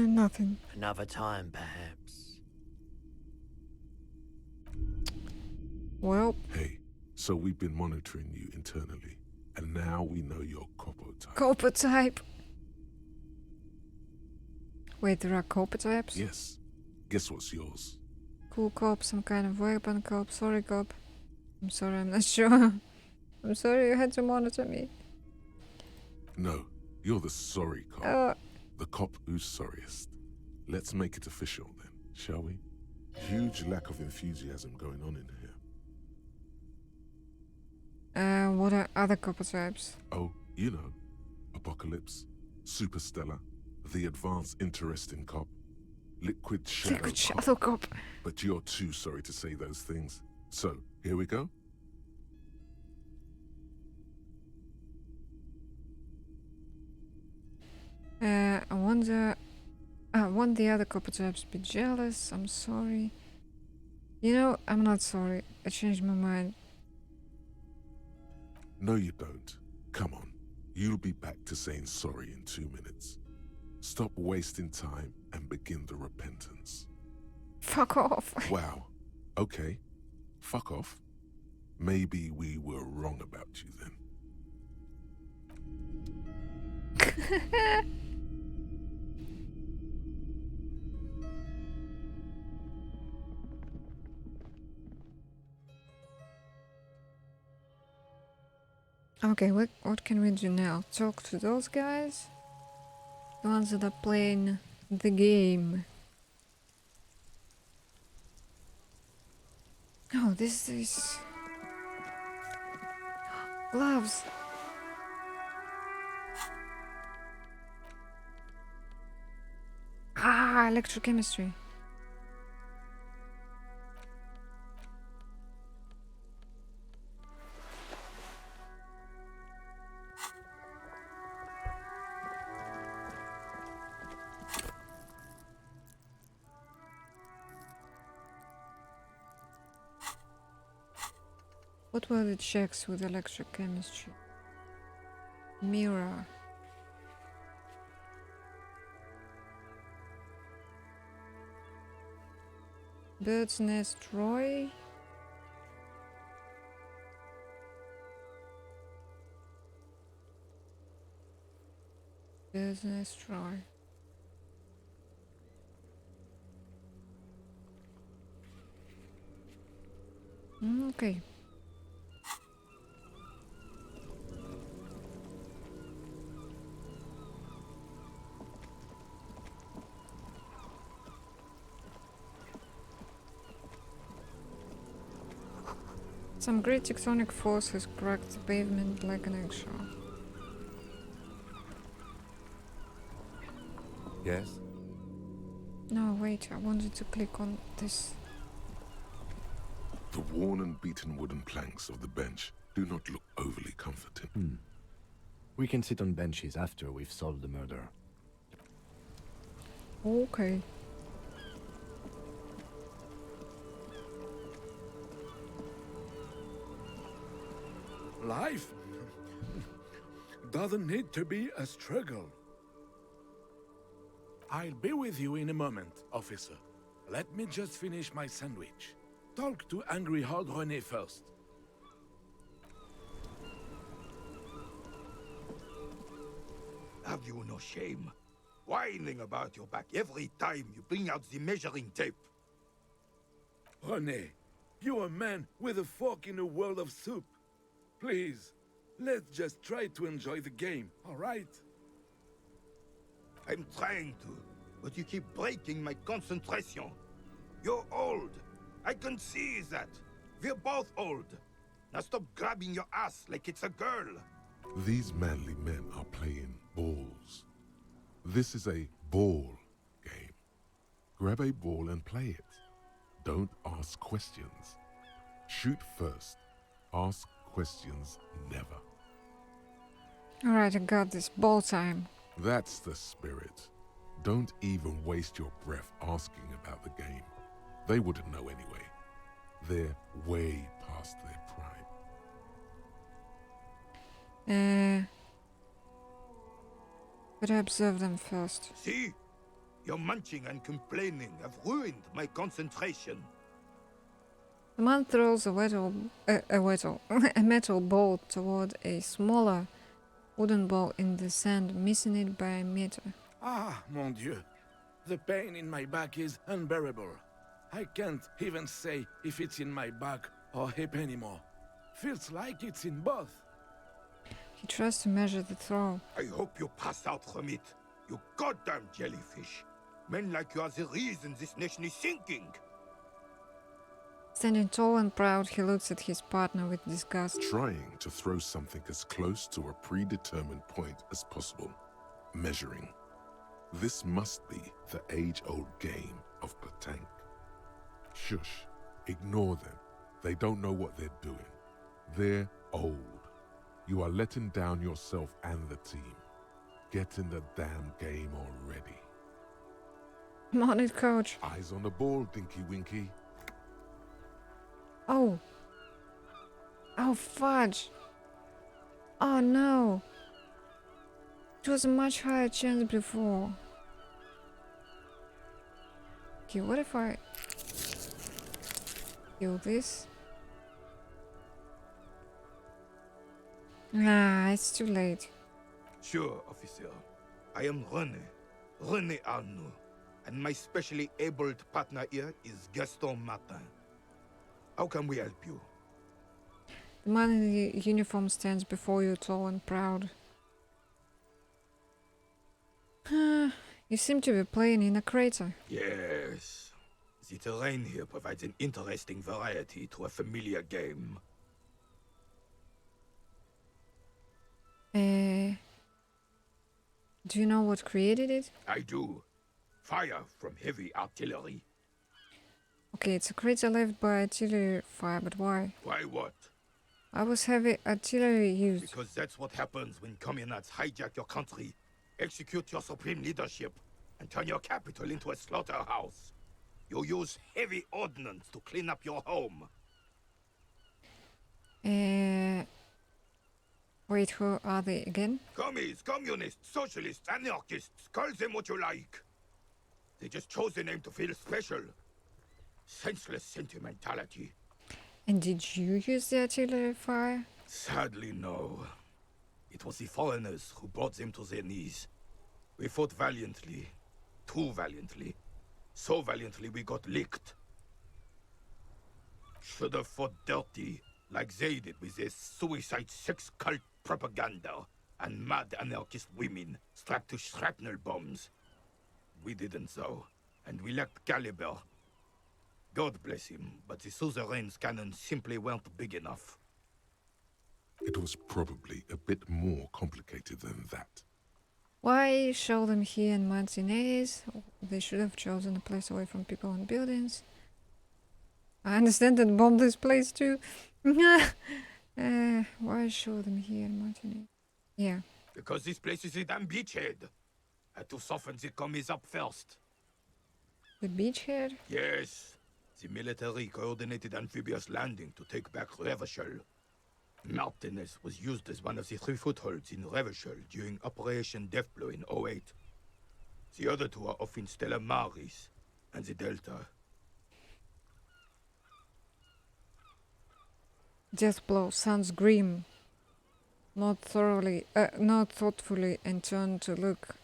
Nothing. Another time, perhaps. Well. Hey, so we've been monitoring you internally, and now we know your copo type. Copo type. Wait, there are copo types? Yes. Guess what's yours? Cool cop, some kind of weapon cop, sorry cop. I'm sorry, I'm not sure. I'm sorry you had to monitor me. No, you're the sorry cop. The cop who's sorriest. Let's make it official then, shall we? Huge lack of enthusiasm going on in here. What are other copo types? Oh, you know. Apocalypse, Superstellar, the advanced interesting cop, Liquid Shadow Cop. But you're too sorry to say those things. So, here we go. I want the other copo types to be jealous. I'm sorry. You know, I'm not sorry. I changed my mind. No, you don't. Come on. You'll be back to saying sorry in 2 minutes. Stop wasting time and begin the repentance. Fuck off. Wow. Okay. Fuck off. Maybe we were wrong about you then. Okay, what can we do now? Talk to those guys? The ones that are playing the game. Oh, this is... gloves! Ah, electrochemistry. What were the checks with electrochemistry? Mirror. Bird's Nest Roy. Bird's Nest Roy. Okay. Some great tectonic force has cracked the pavement like an eggshell. Yes? No, wait, I wanted to click on this. The worn and beaten wooden planks of the bench do not look overly comforting. We can sit on benches after we've solved the murder. Okay. Life doesn't need to be a struggle. I'll be with you in a moment, officer. Let me just finish my sandwich. Talk to Angry Hard René first. Have you no shame? Whining about your back every time you bring out the measuring tape. René, you're a man with a fork in a world of soup. Please, let's just try to enjoy the game, all right? I'm trying to, but you keep breaking my concentration. You're old. I can see that. We're both old. Now stop grabbing your ass like it's a girl. These manly men are playing balls. This is a ball game. Grab a ball and play it. Don't ask questions. Shoot first. Ask questions never. Alright, I got this. Ball time. That's the spirit. Don't even waste your breath asking about the game. They wouldn't know anyway. They're way past their prime. But I observe them first. See? Your munching and complaining have ruined my concentration. The man throws a metal ball toward a smaller wooden ball in the sand, missing it by a meter. Ah, mon Dieu. The pain in my back is unbearable. I can't even say if it's in my back or hip anymore. Feels like it's in both. He tries to measure the throw. I hope you pass out from it. You goddamn jellyfish. Men like you are the reason this nation is sinking. Standing tall and proud, he looks at his partner with disgust. Trying to throw something as close to a predetermined point as possible. Measuring. This must be the age-old game of petanque. Shush. Ignore them. They don't know what they're doing. They're old. You are letting down yourself and the team. Get in the damn game already. I'm on it, coach. Eyes on the ball, Dinky Winky. Oh. Oh, fudge. Oh, no. It was a much higher chance before. Okay, what if I kill this? Ah, it's too late. Sure, officer. I am René Arnoux. And my specially abled partner here is Gaston Martin. How can we help you? The man in the uniform stands before you, tall and proud. You seem to be playing in a crater. Yes. The terrain here provides an interesting variety to a familiar game. Do you know what created it? I do. Fire from heavy artillery. Okay, it's a crater left by artillery fire, but why? Why what? I was heavy artillery used. Because that's what happens when communists hijack your country, execute your supreme leadership, and turn your capital into a slaughterhouse. You use heavy ordnance to clean up your home. Wait, who are they again? Commies, communists, socialists, anarchists, call them what you like. They just chose a name to feel special. Senseless sentimentality. And did you use the artillery fire? Sadly, no. It was the foreigners who brought them to their knees. We fought valiantly. Too valiantly. So valiantly we got licked. Should have fought dirty, like they did with their suicide sex cult propaganda and mad anarchist women strapped to shrapnel bombs. We didn't though, and we lacked caliber. God bless him, but the suzerain's cannons simply weren't big enough. It was probably a bit more complicated than that. Why show them here in Martinez? They should have chosen a place away from people and buildings. I understand that bomb this place too. Why show them here in Martinez? Yeah. Because this place is a damn beachhead. Had to soften the commies up first. The beachhead? Yes. The military coordinated amphibious landing to take back Revachol. Martinez was used as one of the 3 footholds in Revachol during Operation Deathblow in 08. The other 2 are off in Stella Maris and the Delta. Deathblow sounds grim. Not thoroughly, not thoughtfully, and turn to look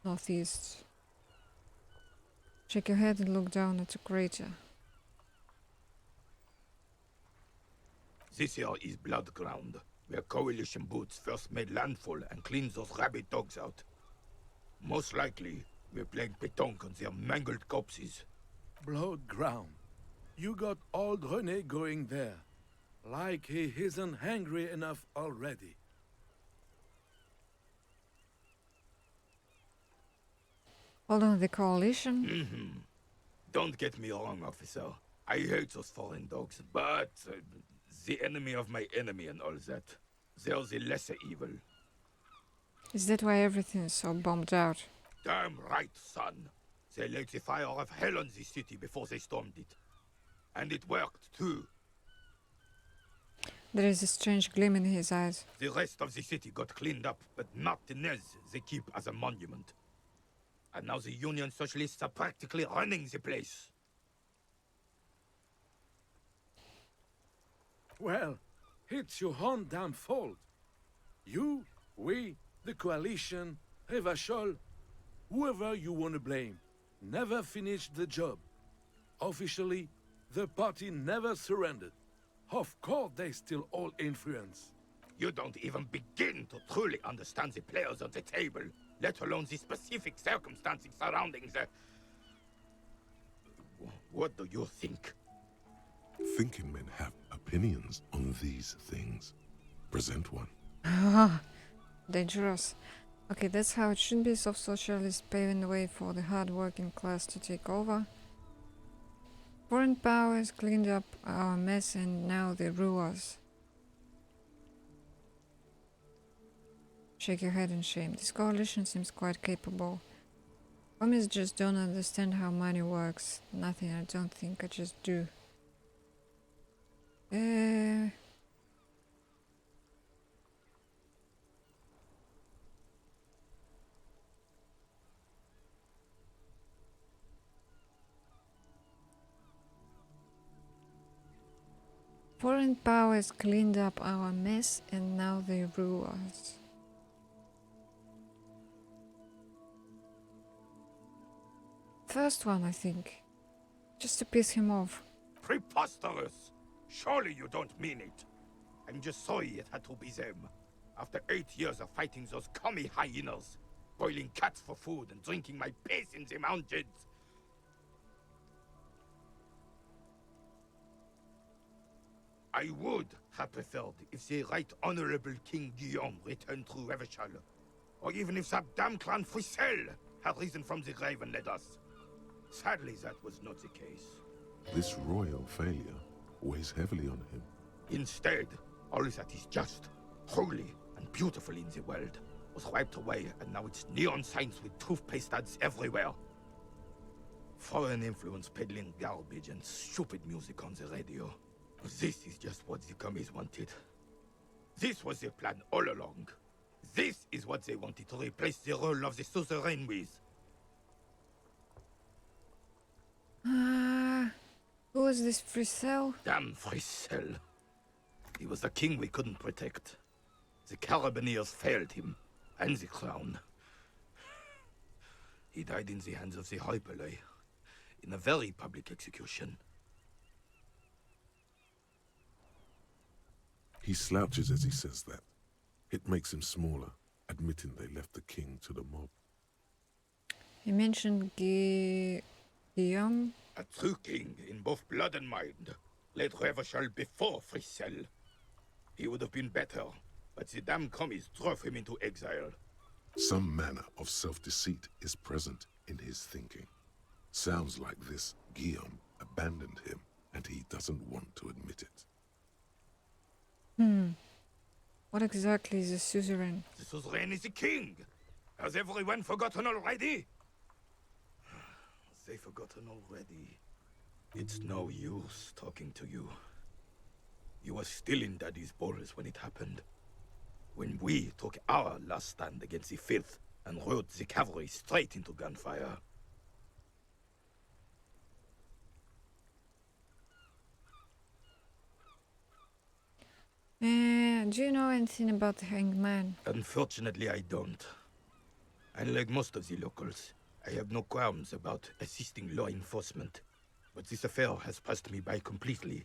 northeast. Shake your head and look down at the crater. This here is Blood Ground, where coalition boots first made landfall and cleaned those rabid dogs out. Most likely, we're playing pétanque on their mangled corpses. Blood Ground. you got old René going there. Like he isn't hungry enough already. Hold on, the coalition? Mm-hmm. Don't get me wrong, officer. I hate those foreign dogs, but the enemy of my enemy and all that. They're the lesser evil. Is that why everything is so bombed out? Damn right, son. They laid the fire of hell on the city before they stormed it. And it worked, too. There is a strange gleam in his eyes. The rest of the city got cleaned up, but Martinez they keep as a monument. And now the Union Socialists are practically running the place. Well, it's your own damn fault. You, we, the coalition, Revachol, whoever you want to blame, never finished the job. Officially, the party never surrendered. Of course they still all influence. You don't even begin to truly understand the players on the table, let alone the specific circumstances surrounding the... What do you think? Thinking men have opinions on these things. Present one. Dangerous. Okay, that's how it should be. Soft socialists paving the way for the hard-working class to take over. Foreign powers cleaned up our mess and now they rule us. Shake your head in shame. This coalition seems quite capable. Commies just don't understand how money works. Nothing, I don't think, I just do. Foreign powers cleaned up our mess and now they rule us. First one, I think. Just to piss him off. Preposterous! Surely you don't mean it. I'm just sorry it had to be them. After 8 years of fighting those commie hyenas, boiling cats for food and drinking my piss in the mountains. I would have preferred if the Right Honorable King Guillaume returned through Revachol, or even if that damn clan Frisell had risen from the grave and led us. Sadly, that was not the case. This royal failure weighs heavily on him. Instead, all that is just, holy, and beautiful in the world was wiped away, and now it's neon signs with toothpaste ads everywhere. Foreign influence peddling garbage and stupid music on the radio. This is just what the commies wanted. This was their plan all along. This is what they wanted to replace the role of the suzerain with. Who was this Frisell? Damn Frisell. He was the king we couldn't protect. The Carabineers failed him, and the crown. He died in the hands of the Hyperlay, in a very public execution. He slouches as he says that. It makes him smaller, admitting they left the king to the mob. He mentioned Guillaume. A true king in both blood and mind led Revachol before Frisell. He would have been better, but the damn commies drove him into exile. Some manner of self-deceit is present in his thinking. Sounds like this Guillaume abandoned him, and he doesn't want to admit it. What exactly is a suzerain? The suzerain is the king! Has everyone forgotten already? They've forgotten already. It's no use talking to you. You were still in Daddy's balls when it happened. When we took our last stand against the filth and rode the cavalry straight into gunfire. Do you know anything about the hanged man? Unfortunately, I don't. Unlike most of the locals, I have no qualms about assisting law enforcement. But this affair has passed me by completely.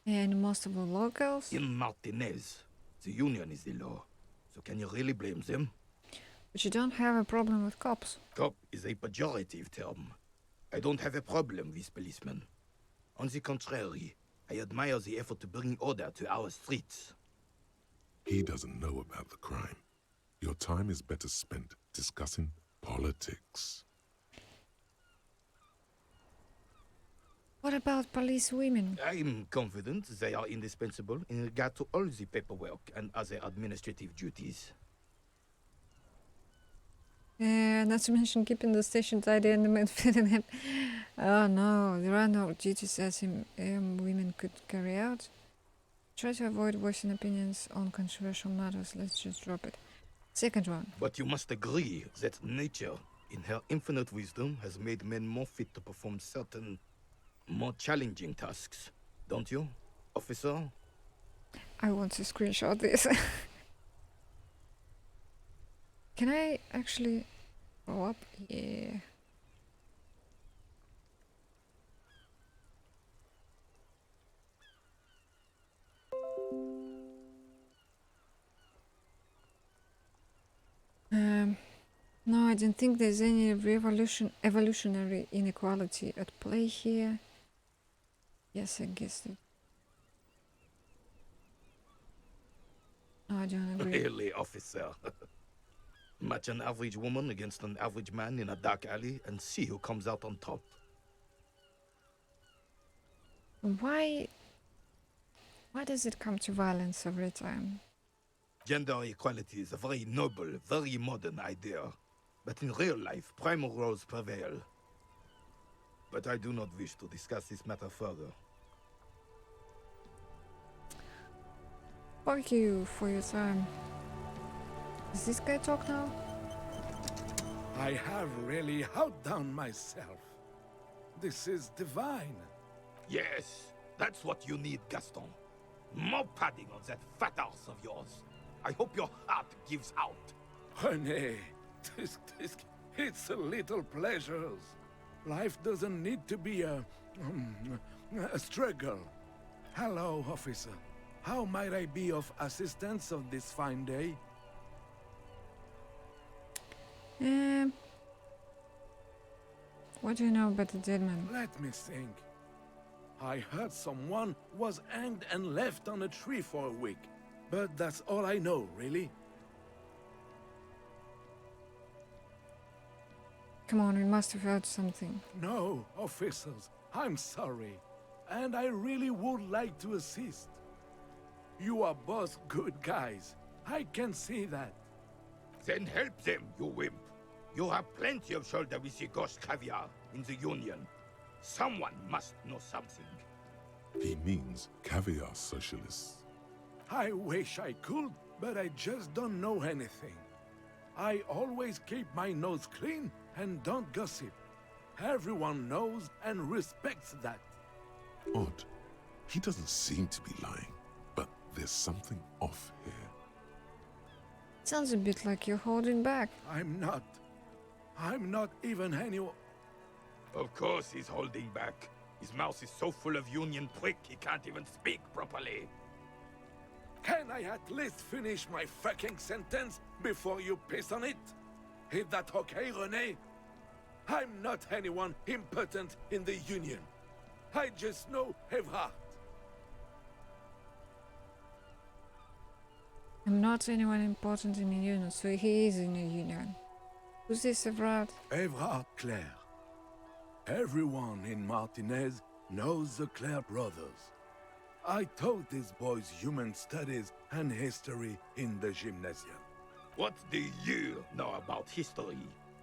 And most of the locals? In Martinez, the union is the law. So can you really blame them? But you don't have a problem with cops. Cop is a pejorative term. I don't have a problem with policemen. On the contrary, I admire the effort to bring order to our streets. He doesn't know about the crime. Your time is better spent discussing politics. What about police women? I'm confident they are indispensable in regard to all the paperwork and other administrative duties. Not to mention keeping the station tidy and the men fitting him. Oh no, there are no duties as women could carry out. Try to avoid voicing opinions on controversial matters. Let's just drop it. Second one. But you must agree that nature, in her infinite wisdom, has made men more fit to perform certain, more challenging tasks. Don't you, officer? I want to screenshot this. Can I actually go up? Yeah. No, I don't think there's any evolutionary inequality at play here. Yes, I guess that. No, I don't agree. Really, officer. Match an average woman against an average man in a dark alley and see who comes out on top. Why does it come to violence every time? Gender equality is a very noble, very modern idea. But in real life, primal roles prevail. But I do not wish to discuss this matter further. Thank you for your time. Does this guy talk now? I have really outdone myself. This is divine. Yes, that's what you need, Gaston. More padding on that fat arse of yours. I hope your heart gives out. René, it's a little pleasures. Life doesn't need to be a struggle. Hello, officer. How might I be of assistance on this fine day? What do you know about the dead man? Let me think. I heard someone was hanged and left on a tree for a week. But that's all I know, really. Come on, we must have heard something. No, officers, I'm sorry. And I really would like to assist. You are both good guys. I can see that. Then help them, you wimp. You have plenty of shoulder with the ghost caviar in the Union. Someone must know something. He means caviar socialists. I wish I could, but I just don't know anything. I always keep my nose clean and don't gossip. Everyone knows and respects that. Odd. He doesn't seem to be lying, but there's something off here. Sounds a bit like you're holding back. I'm not even anyone. Of course he's holding back. His mouth is so full of Union prick he can't even speak properly. Can I at least finish my fucking sentence before you piss on it? Is that okay, René? I'm not anyone important in the Union. I just know Evrard. I'm not anyone important in the Union, so he is in the Union. Who's this, Evrard? Evrard Claire. Everyone in Martinez knows the Claire brothers. I taught these boys human studies and history in the gymnasium. What do you know about history?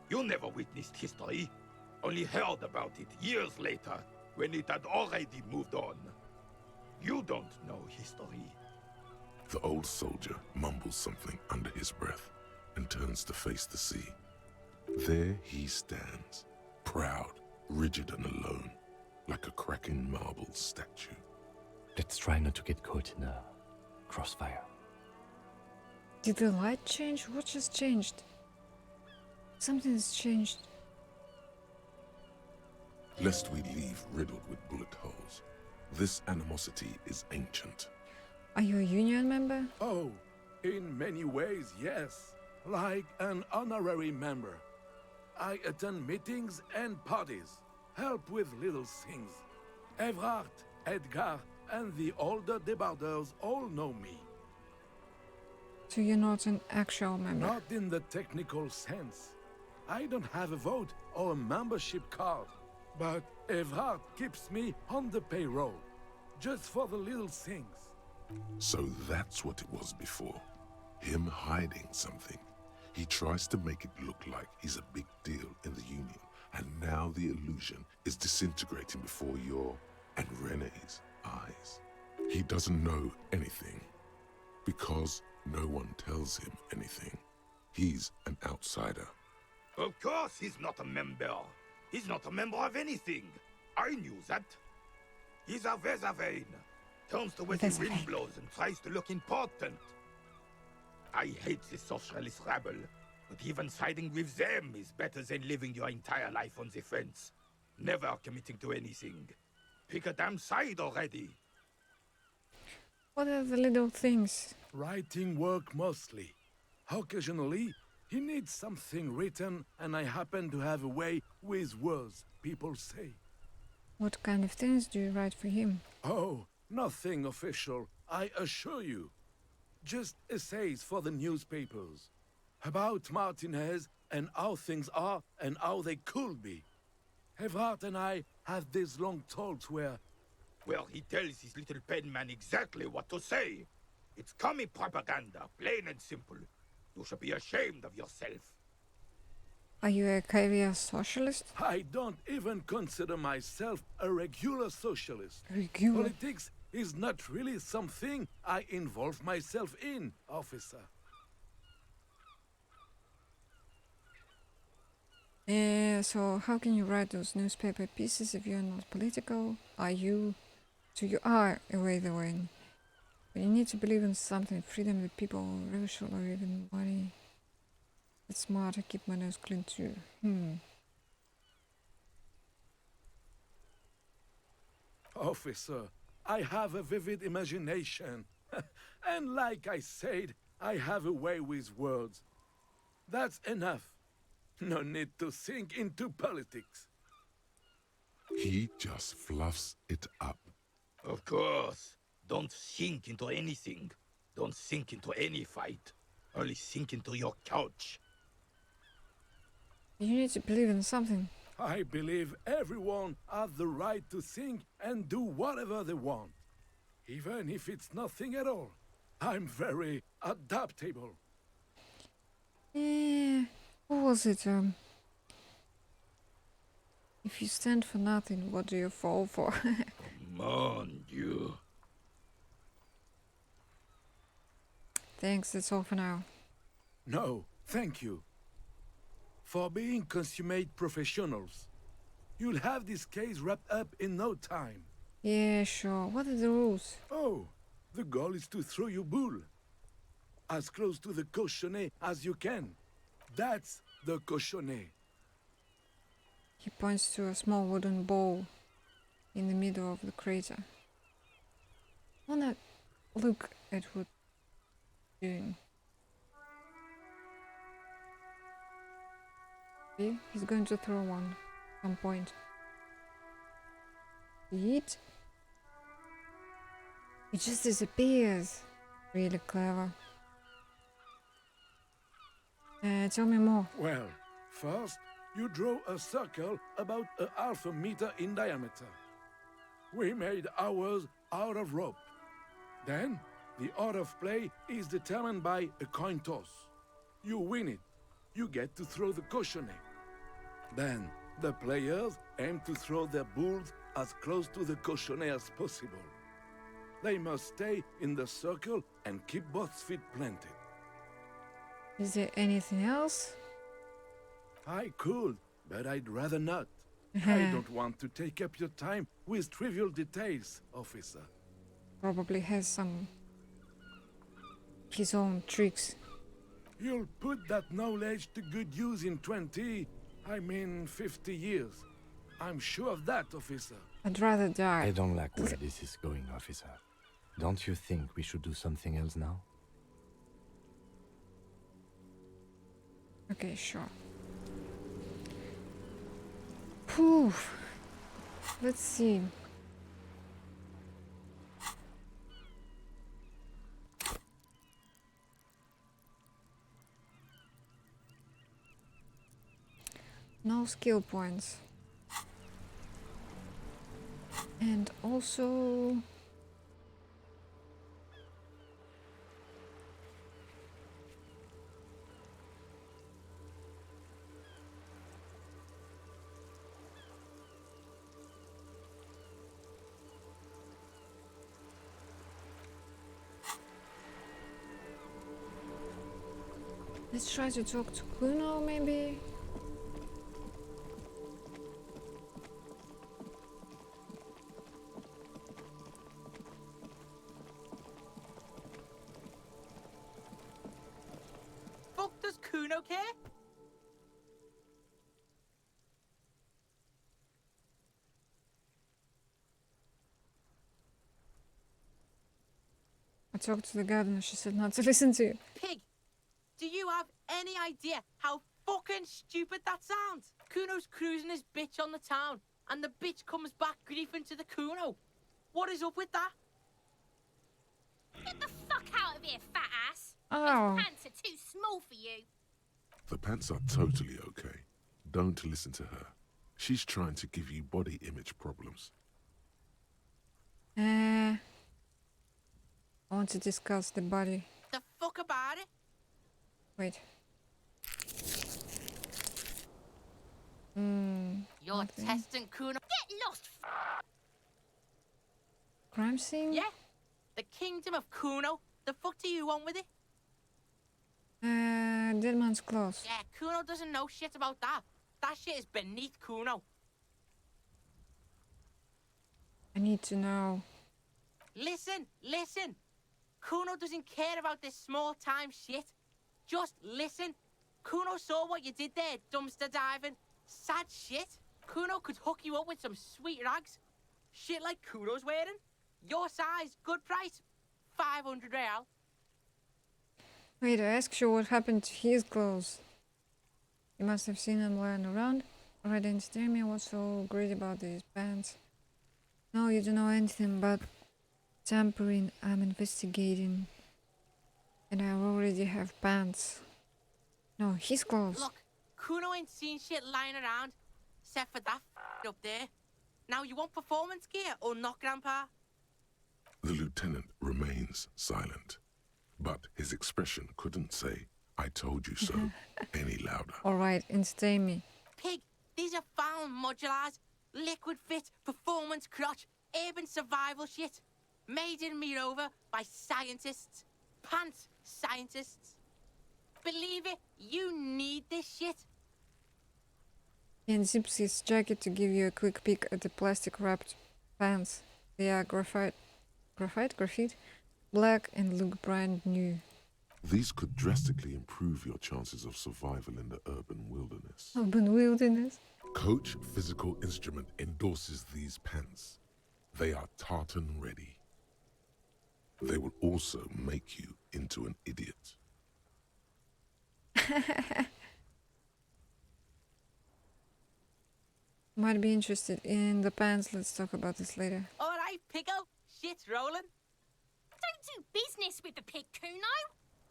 You never witnessed history, only heard about it years later, when it had already moved on. You don't know history. The old soldier mumbles something under his breath and turns to face the sea. There he stands, proud, rigid and alone, like a cracking marble statue. Let's try not to get caught in a crossfire. Did the light change? What just changed? Something's changed. Lest we leave riddled with bullet holes, this animosity is ancient. Are you a Union member? Oh, in many ways, yes. Like an honorary member. I attend meetings and parties, help with little things. Everard, Edgar, and the older debarders all know me. So you're not an actual member? Not in the technical sense. I don't have a vote or a membership card. But Everard keeps me on the payroll, just for the little things. So that's what it was before. Him hiding something. He tries to make it look like he's a big deal in the Union, and now the illusion is disintegrating before your and Renee's eyes. He doesn't know anything, because no one tells him anything. He's an outsider. Of course he's not a member. He's not a member of anything. I knew that. He's a Weservein. Turns the way the wind blows and tries to look important. I hate the socialist rabble, but even siding with them is better than living your entire life on the fence. Never committing to anything. Pick a damn side already. What are the little things? Writing work mostly. Occasionally, he needs something written, and I happen to have a way with words, people say. What kind of things do you write for him? Oh, nothing official, I assure you. Just essays for the newspapers. About Martinez and how things are and how they could be. Everard and I have these long talks where... Well, he tells his little penman exactly what to say. It's commie propaganda, plain and simple. You should be ashamed of yourself. Are you a career socialist? I don't even consider myself a regular socialist. Regular? Politics is not really something I involve myself in, officer. So how can you write those newspaper pieces if you're not political? Are you? So you are a Weatherwain. But you need to believe in something, freedom, the people, racial, or even money. It's smart, I keep my nose clean too. Officer, I have a vivid imagination. And like I said, I have a way with words. That's enough. No need to sink into politics. He just fluffs it up. Of course. Don't sink into anything. Don't sink into any fight. Only sink into your couch. You need to believe in something. I believe everyone has the right to think and do whatever they want. Even if it's nothing at all. I'm very adaptable. What was it? If you stand for nothing, what do you fall for? Mon Dieu. Thanks, that's all for now. No, thank you. For being consummate professionals. You'll have this case wrapped up in no time. Yeah, sure. What are the rules? Oh, the goal is to throw your bull. As close to the cochonnet as you can. That's the cochonnet. He points to a small wooden ball in the middle of the crater. I wanna look at what he's doing. See? He's going to throw one at some point. See it? It just disappears. Really clever. Tell me more. Well, first, you draw a circle about a half a meter in diameter. We made ours out of rope. Then, the order of play is determined by a coin toss. You win it. You get to throw the cochonnet. Then, the players aim to throw their bulls as close to the cochonnet as possible. They must stay in the circle and keep both feet planted. Is there anything else? I could, but I'd rather not. I don't want to take up your time with trivial details, officer. Probably has his own tricks. You'll put that knowledge to good use in 50 years. I'm sure of that, officer. I'd rather die. I don't like where this is going, officer. Don't you think we should do something else now? Okay, sure. Poof. Let's see. No skill points. And also... Let's try to talk to Kuno, maybe? Fuck does Kuno care? I talked to the gardener, she said not to listen to you. Pig, do you have any idea how fucking stupid that sounds? Kuno's cruising his bitch on the town, and the bitch comes back griefing to the Kuno. What is up with that? Get the fuck out of here, fat ass. Oh. Those pants are too small for you. The pants are totally okay. Don't listen to her. She's trying to give you body image problems. I want to discuss the body. The fuck about it? Wait. You're nothing. testing Kuno. Get lost. Crime scene? Yeah. The kingdom of Kuno. The fuck do you want with it? Dead man's clothes. Yeah, Kuno doesn't know shit about that. That shit is beneath Kuno. I need to know. Listen. Kuno doesn't care about this small time shit. Just listen. Kuno saw what you did there, dumpster diving. Sad shit. Kuno could hook you up with some sweet rags. Shit like Kuno's wearing. Your size, good price. 500 real. Wait, I asked you what happened to his clothes. You must have seen them lying around. Already didn't me what's so great about these pants. No, you don't know anything about tampering. I'm investigating. And I already have pants. No, his clothes. Look, Kuno ain't seen shit lying around. Except for that up there. Now you want performance gear or not, Grandpa? The lieutenant remains silent, but his expression couldn't say, "I told you so," any louder. Alright, entertain me. Pig, these are found modulars. Liquid fit, performance crotch, urban survival shit. Made in Mirova by scientists. Pants scientists. Believe it, you need this shit. He unzips his jacket to give you a quick peek at the plastic wrapped pants. They are graphite, black and look brand new. These could drastically improve your chances of survival in the urban wilderness. Urban wilderness? Coach Physical Instrument endorses these pants. They are tartan ready. They will also make you into an idiot. Might be interested in the pants. Let's talk about this later. Alright, Pico. Shit's rolling. Don't do business with the pig, Kuno.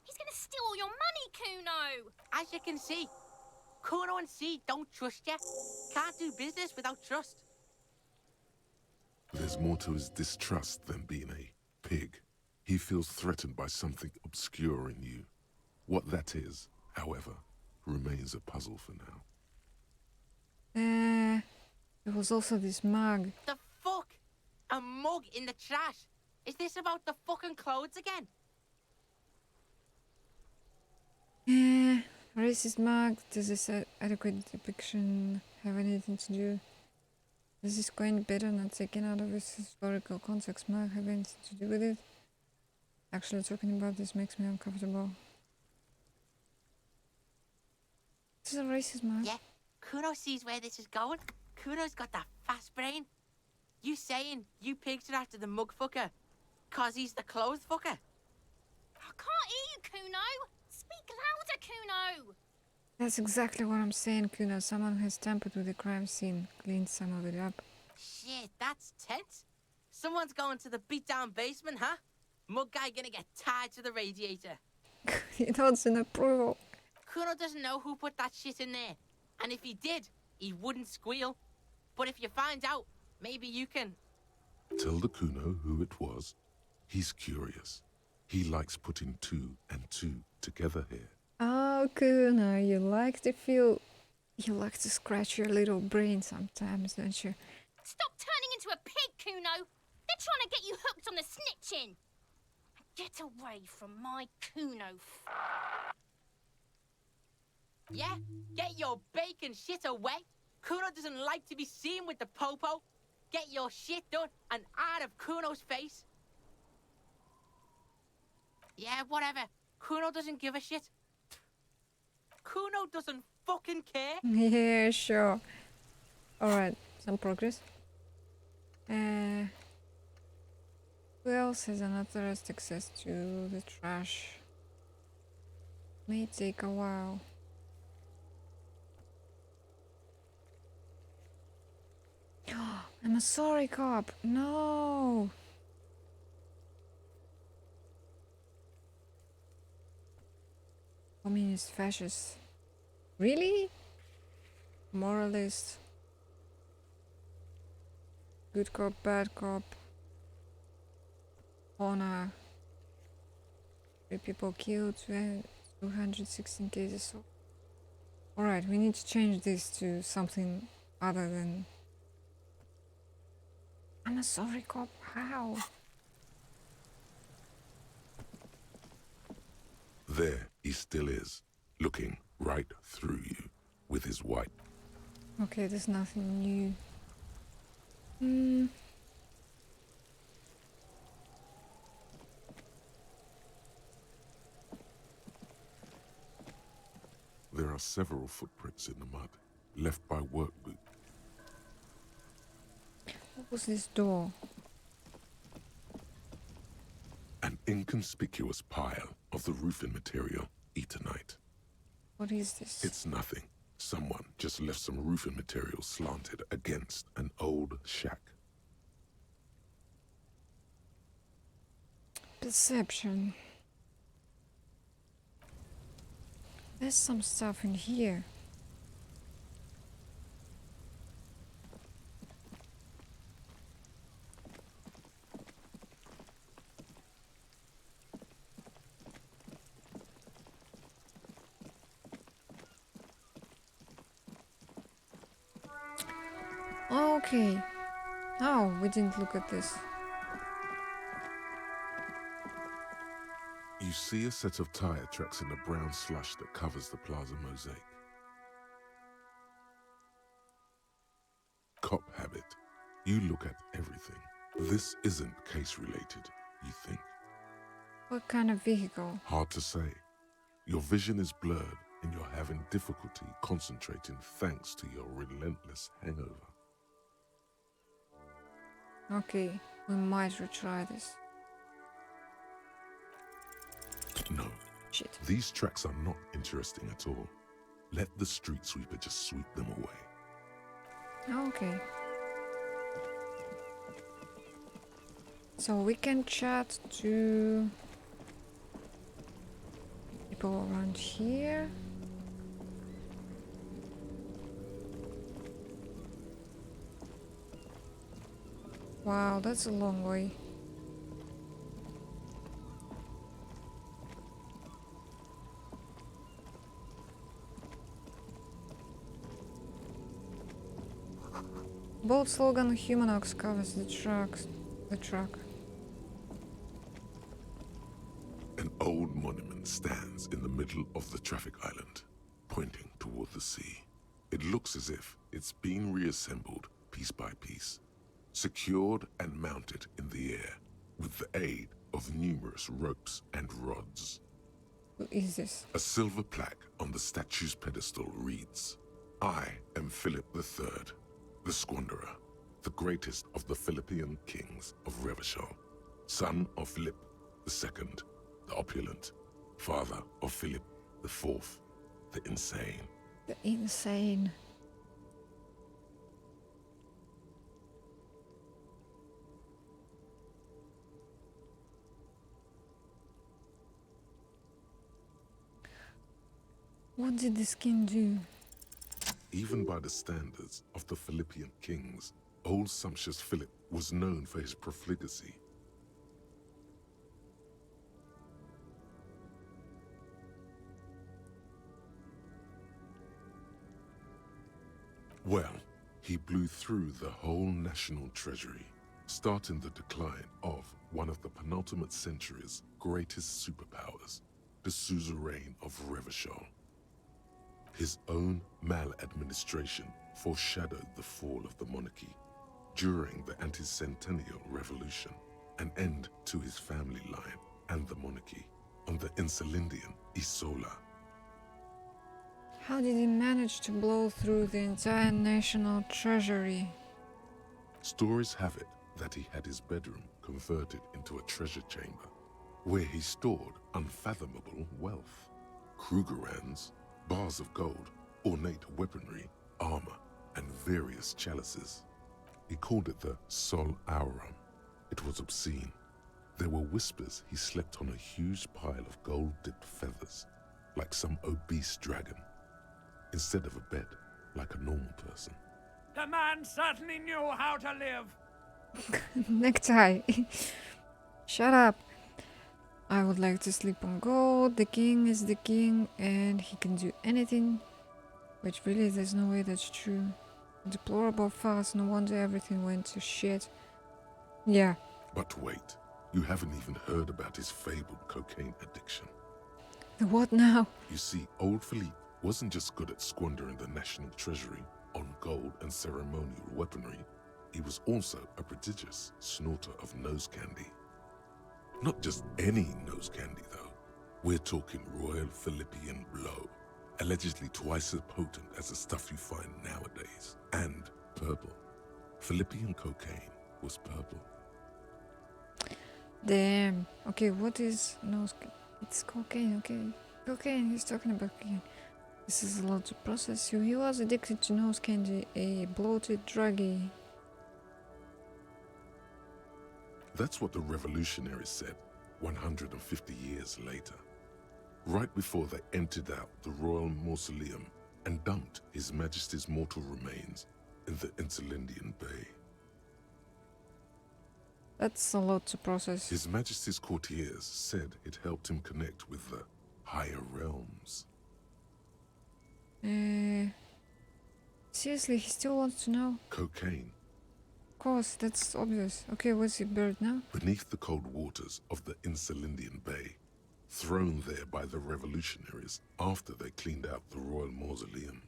He's gonna steal all your money, Kuno. As you can see, Kuno and C don't trust you. Can't do business without trust. There's more to his distrust than being a pig. He feels threatened by something obscure in you. What that is, however, remains a puzzle for now. There was also this mug. The fuck? A mug in the trash? Is this about the fucking clothes again? Racist mug. Does this adequate depiction have anything to do? Does this coin better not taken out of its historical context mug have anything to do with it? Actually talking about this makes me uncomfortable. This is a racist mug. Yeah, Kuno sees where this is going. Kuno's got that fast brain. You saying you pigs are after the mug fucker, 'cause he's the clothes fucker? I can't hear you, Kuno. Speak louder, Kuno. That's exactly what I'm saying, Kuno. Someone has tampered with the crime scene, cleaned some of it up. Shit, that's tense. Someone's going to the beat-down basement, huh? Mug guy gonna get tied to the radiator. He nods in approval. Kuno doesn't know who put that shit in there. And if he did, he wouldn't squeal. But if you find out, maybe you can... Tell the Kuno who it was. He's curious. He likes putting 2 and 2 together here. Oh, Kuna, you like to feel... You like to scratch your little brain sometimes, don't you? Stop turning into a pig, Kuno. They're trying to get you hooked on the snitching. Get away from my Kuno. Yeah? Get your bacon shit away. Kuno doesn't like to be seen with the popo. Get your shit done and out of Kuno's face. Yeah, whatever. Kuno doesn't give a shit. Kuno doesn't fucking care. Yeah, sure. Alright, some progress. Who else has unauthorized access to the trash? May take a while. I'm a sorry cop. No. Communist fascist. Really? Moralist. Good cop, bad cop. Honor. 3 people killed, 216 cases. Alright, we need to change this to something other than... I'm a sorry cop. How? There he still is, looking right through you with his white. Okay, there's nothing new. There are several footprints in the mud, left by work boots. What was this door? An inconspicuous pile of the roofing material, Eternite. What is this? It's nothing. Someone just left some roofing material slanted against an old shack. Perception. There's some stuff in here. Okay. Oh, we didn't look at this. You see a set of tire tracks in the brown slush that covers the plaza mosaic. Cop habit. You look at everything. This isn't case-related, you think. What kind of vehicle? Hard to say. Your vision is blurred and you're having difficulty concentrating thanks to your relentless hangover. Okay, we might retry this. No. Shit. These tracks are not interesting at all. Let the street sweeper just sweep them away. Okay. So we can chat to people around here. Wow, that's a long way. Bold slogan Humanox covers the truck. An old monument stands in the middle of the traffic island, pointing toward the sea. It looks as if it's been reassembled piece by piece, secured and mounted in the air with the aid of numerous ropes and rods. Who is this? A silver plaque on the statue's pedestal reads, "I am Philip III, the Squanderer, the greatest of the Philippian kings of Revachol, son of Philip II, the opulent, father of Philip IV, the insane." The insane. What did the skin do? even by the standards of the Philippian kings, old sumptuous Philip was known for his profligacy. Well, he blew through the whole national treasury, starting the decline of one of the penultimate century's greatest superpowers, the suzerain of Revachol. His own maladministration foreshadowed the fall of the monarchy during the anti-centennial revolution, an end to his family line and the monarchy on the Insulindian Isola. How did he manage to blow through the entire national treasury? Stories have it that he had his bedroom converted into a treasure chamber, where he stored unfathomable wealth. Krugerrands, bars of gold, ornate weaponry, armor, and various chalices. He called it the Sol Aurum. It was obscene. There were whispers he slept on a huge pile of gold-dipped feathers, like some obese dragon, instead of a bed, like a normal person. The man certainly knew how to live. Necktie. Shut up. I would like to sleep on gold. The king is the king and he can do anything. Which really, there's no way that's true. Deplorable farce, no wonder everything went to shit. Yeah. But wait, you haven't even heard about his fabled cocaine addiction. The what now? You see, old Philippe wasn't just good at squandering the national treasury on gold and ceremonial weaponry, he was also a prodigious snorter of nose candy. Not just any nose candy, though. We're talking Royal Philippian Blow, allegedly twice as potent as the stuff you find nowadays, and purple. Philippian cocaine was purple. Damn. Okay, what is nose? It's cocaine. Okay, cocaine. He's talking about cocaine. This is a lot to process. So he was addicted to nose candy, a bloated druggie. That's what the revolutionaries said 150 years later, right before they emptied out the royal mausoleum and dumped His Majesty's mortal remains in the Insulindian Bay. That's a lot to process. His Majesty's courtiers said it helped him connect with the higher realms. Seriously, he still wants to know? Cocaine. Of course, that's obvious. Okay, what's he buried now? Beneath the cold waters of the Insulindian Bay, thrown there by the revolutionaries after they cleaned out the royal mausoleum.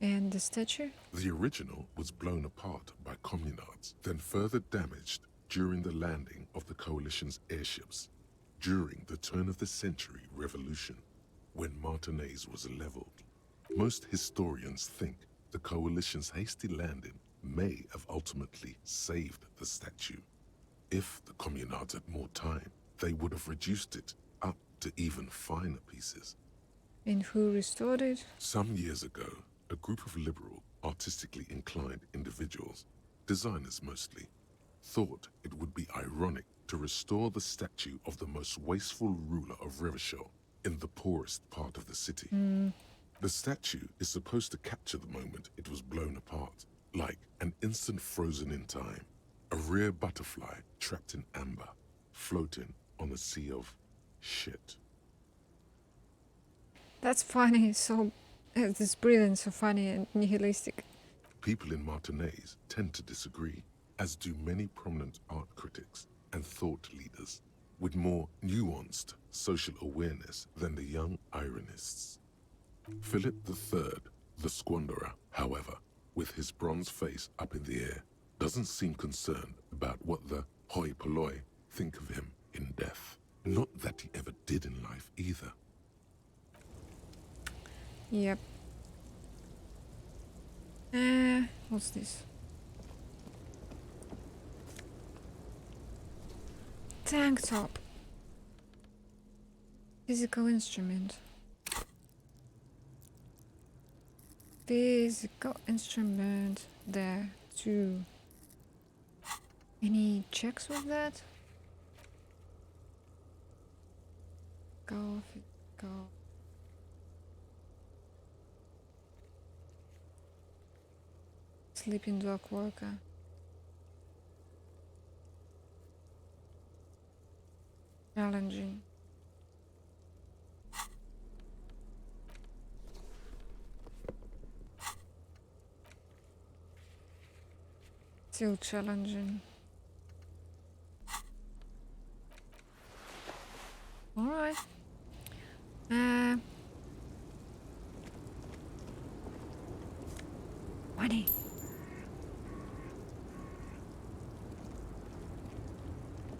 And the statue? The original was blown apart by communards, then further damaged during the landing of the coalition's airships during the turn-of-the-century revolution, when Martinez was leveled. Most historians think the coalition's hasty landing may have ultimately saved the statue. If the communards had more time, they would have reduced it up to even finer pieces. And who restored it? Some years ago, a group of liberal, artistically inclined individuals, designers mostly, thought it would be ironic to restore the statue of the most wasteful ruler of Revachol in the poorest part of the city. The statue is supposed to capture the moment it was blown apart, like an instant frozen in time, a rare butterfly trapped in amber, floating on a sea of shit. That's funny, so... it's brilliant, so funny and nihilistic. People in Martinez tend to disagree, as do many prominent art critics and thought leaders with more nuanced social awareness than the young ironists. Philip III, the squanderer, however, with his bronze face up in the air, doesn't seem concerned about what the hoi polloi think of him in death. Not that he ever did in life either. Yep. What's this? Tank top. Physical instrument. Physical instrument there too. Any checks with that? Go. Sleeping dog worker. Challenging. Still challenging. Alright. Money.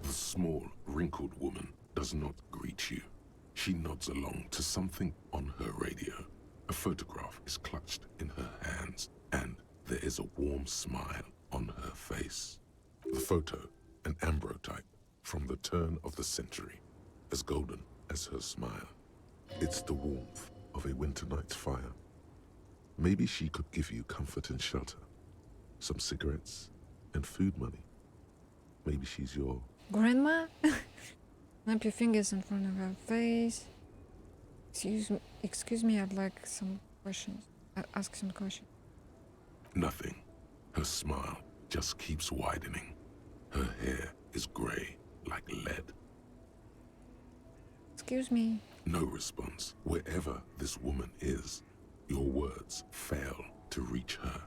The small, wrinkled woman does not greet you. She nods along to something on her radio. A photograph is clutched in her hands, and there is a warm smile on her face. The photo, an ambrotype from the turn of the century, as golden as her smile. It's the warmth of a winter night's fire. Maybe she could give you comfort and shelter, some cigarettes and food money. Maybe she's your... Grandma? Snap your fingers in front of her face. Excuse me, I'd like some questions. Ask some questions. Nothing. Her smile just keeps widening. Her hair is gray like lead. Excuse me. No response. Wherever this woman is, your words fail to reach her.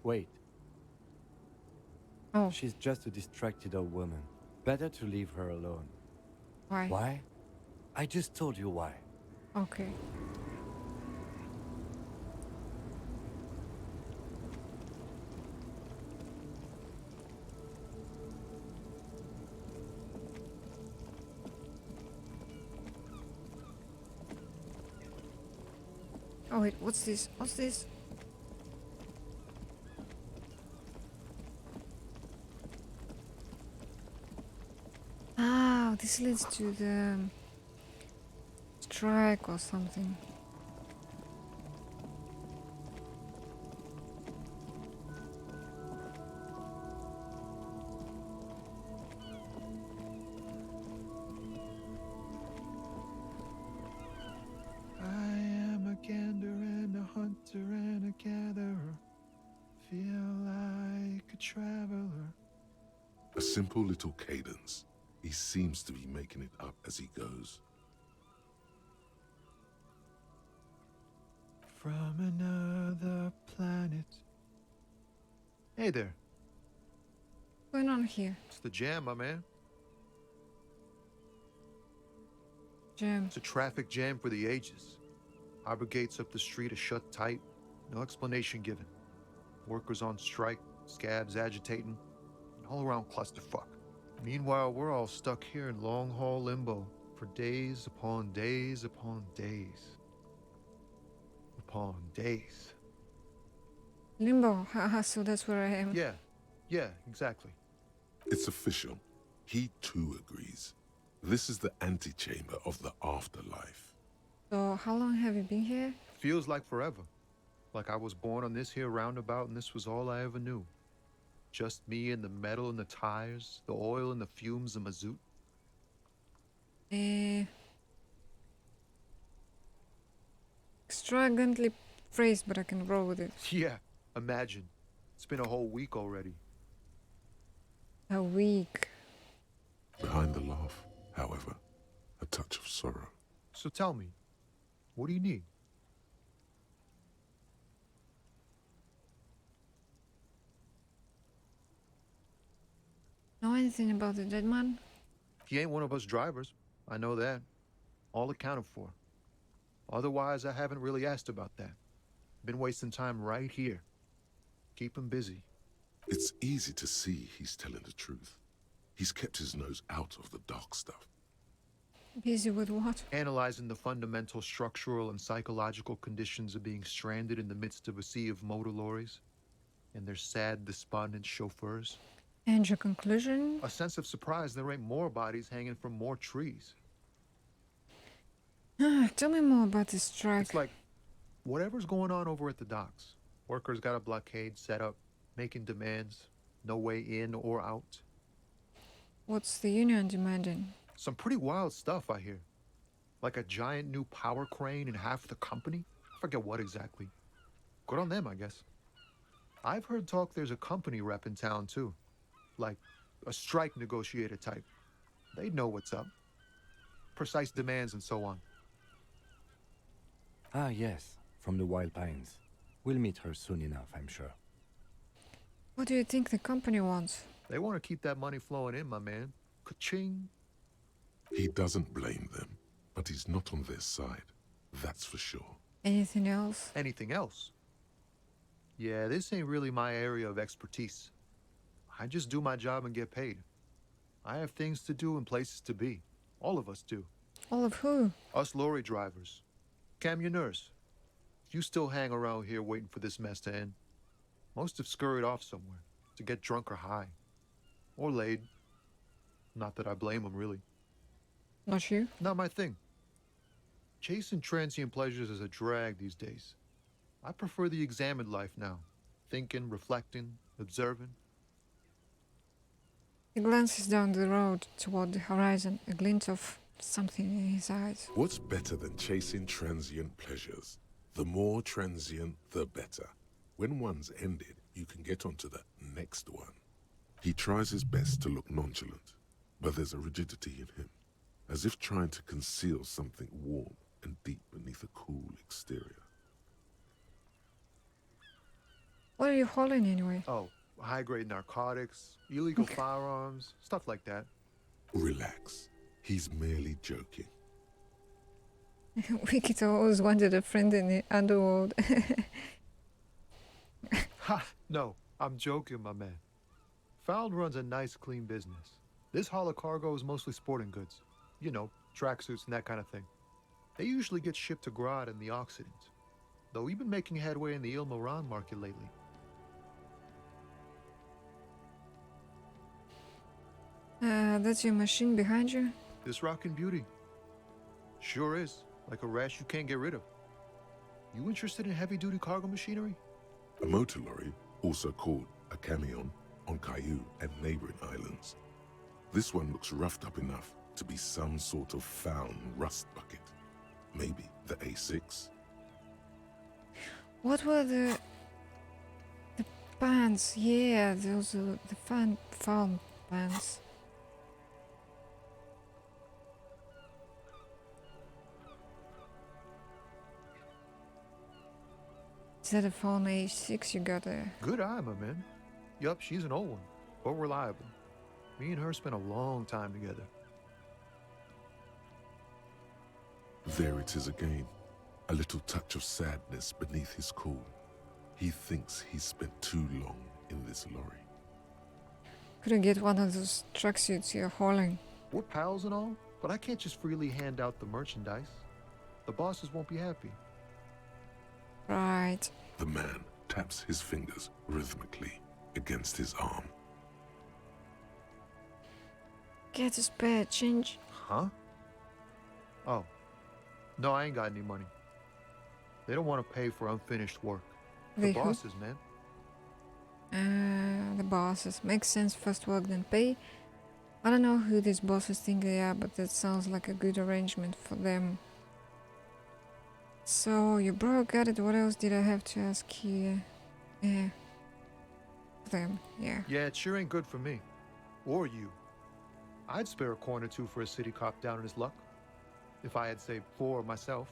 Wait. Oh. She's just a distracted old woman. Better to leave her alone. Why? Why? I just told you why. Okay. Oh wait, what's this? What's this? Ah, this leads to the strike or something. I am a gander and a hunter and a gatherer. Feel like a traveler. A simple little cadence. He seems to be making it up as he goes. From another planet. Hey there. What's going on here? It's the jam, my man. Jam. It's a traffic jam for the ages. Harbor gates up the street are shut tight. No explanation given. Workers on strike, scabs agitating, an all-around clusterfuck. Meanwhile, we're all stuck here in long-haul limbo for days upon days upon days. Upon days. Limbo. Haha, so that's where I am. Yeah, exactly. It's official. He too agrees. This is the antechamber of the afterlife. So how long have you been here? Feels like forever. Like I was born on this here roundabout and this was all I ever knew. Just me and the metal and the tires, the oil and the fumes of mazout. Extravagantly phrased, but I can roll with it. Yeah, imagine. It's been a whole week already. A week. Behind the laugh, however, a touch of sorrow. So tell me, what do you need? Know anything about the dead man? He ain't one of us drivers. I know that. All accounted for. Otherwise, I haven't really asked about that. Been wasting time right here. Keep him busy. It's easy to see he's telling the truth. He's kept his nose out of the dark stuff. Busy with what? Analyzing the fundamental structural and psychological conditions of being stranded in the midst of a sea of motor lorries and their sad, despondent chauffeurs. And your conclusion? A sense of surprise there ain't more bodies hanging from more trees. Tell me more about this strike. It's like whatever's going on over at the docks. Workers got a blockade set up, making demands, no way in or out. What's the union demanding? Some pretty wild stuff, I hear. Like a giant new power crane in half the company? I forget what exactly. Good on them, I guess. I've heard talk there's a company rep in town too. Like a strike negotiator type. They'd know what's up. Precise demands and so on. Ah, yes, from the Wild Pines. We'll meet her soon enough, I'm sure. What do you think the company wants? They want to keep that money flowing in, my man. Ka-ching. He doesn't blame them, but he's not on their side. That's for sure. Anything else? Anything else? Yeah, this ain't really my area of expertise. I just do my job and get paid. I have things to do and places to be. All of us do. All of who? Us lorry drivers. Camionneurs. You still hang around here waiting for this mess to end. Most have scurried off somewhere to get drunk or high. Or laid. Not that I blame them, really. Not you? Not my thing. Chasing transient pleasures is a drag these days. I prefer the examined life now. Thinking, reflecting, observing. He glances down the road toward the horizon, a glint of something in his eyes. What's better than chasing transient pleasures? The more transient, the better. When one's ended, you can get onto the next one. He tries his best to look nonchalant, but there's a rigidity in him, as if trying to conceal something warm and deep beneath a cool exterior. What are you hauling anyway? Oh, high-grade narcotics, illegal firearms, stuff like that. Relax. He's merely joking. Wicked always wanted a friend in the underworld. Ha! No, I'm joking, my man. Found runs a nice, clean business. This haul of cargo is mostly sporting goods. You know, tracksuits and that kind of thing. They usually get shipped to Grad in the Occident. Though we've been making headway in the Il Moran market lately. That's your machine behind you? This rockin' beauty. Sure is. Like a rash you can't get rid of. You interested in heavy-duty cargo machinery? A motor lorry, also called a camion, on Caillou and neighboring islands. This one looks roughed up enough to be some sort of found rust bucket. Maybe the A6? What were the bands? Yeah, those are the farm bands. Is that a phone A6 you got there? Good eye, my man. Yup, she's an old one, but reliable. Me and her spent a long time together. There it is again. A little touch of sadness beneath his cool. He thinks he's spent too long in this lorry. Could I get one of those tracksuits you're hauling? We're pals and all, but I can't just freely hand out the merchandise. The bosses won't be happy. Right. The man taps his fingers rhythmically against his arm. Get a spare change. Huh? Oh. No, I ain't got any money. They don't want to pay for unfinished work. The Who? bosses, man. The bosses. Makes sense, first work then pay. I don't know who these bosses think they are, but that sounds like a good arrangement for them. So, you bro got it, what else did I have to ask here? Yeah. Them, yeah. Yeah, it sure ain't good for me. Or you. I'd spare a coin or two for a city cop down in his luck. If I had saved 4 myself.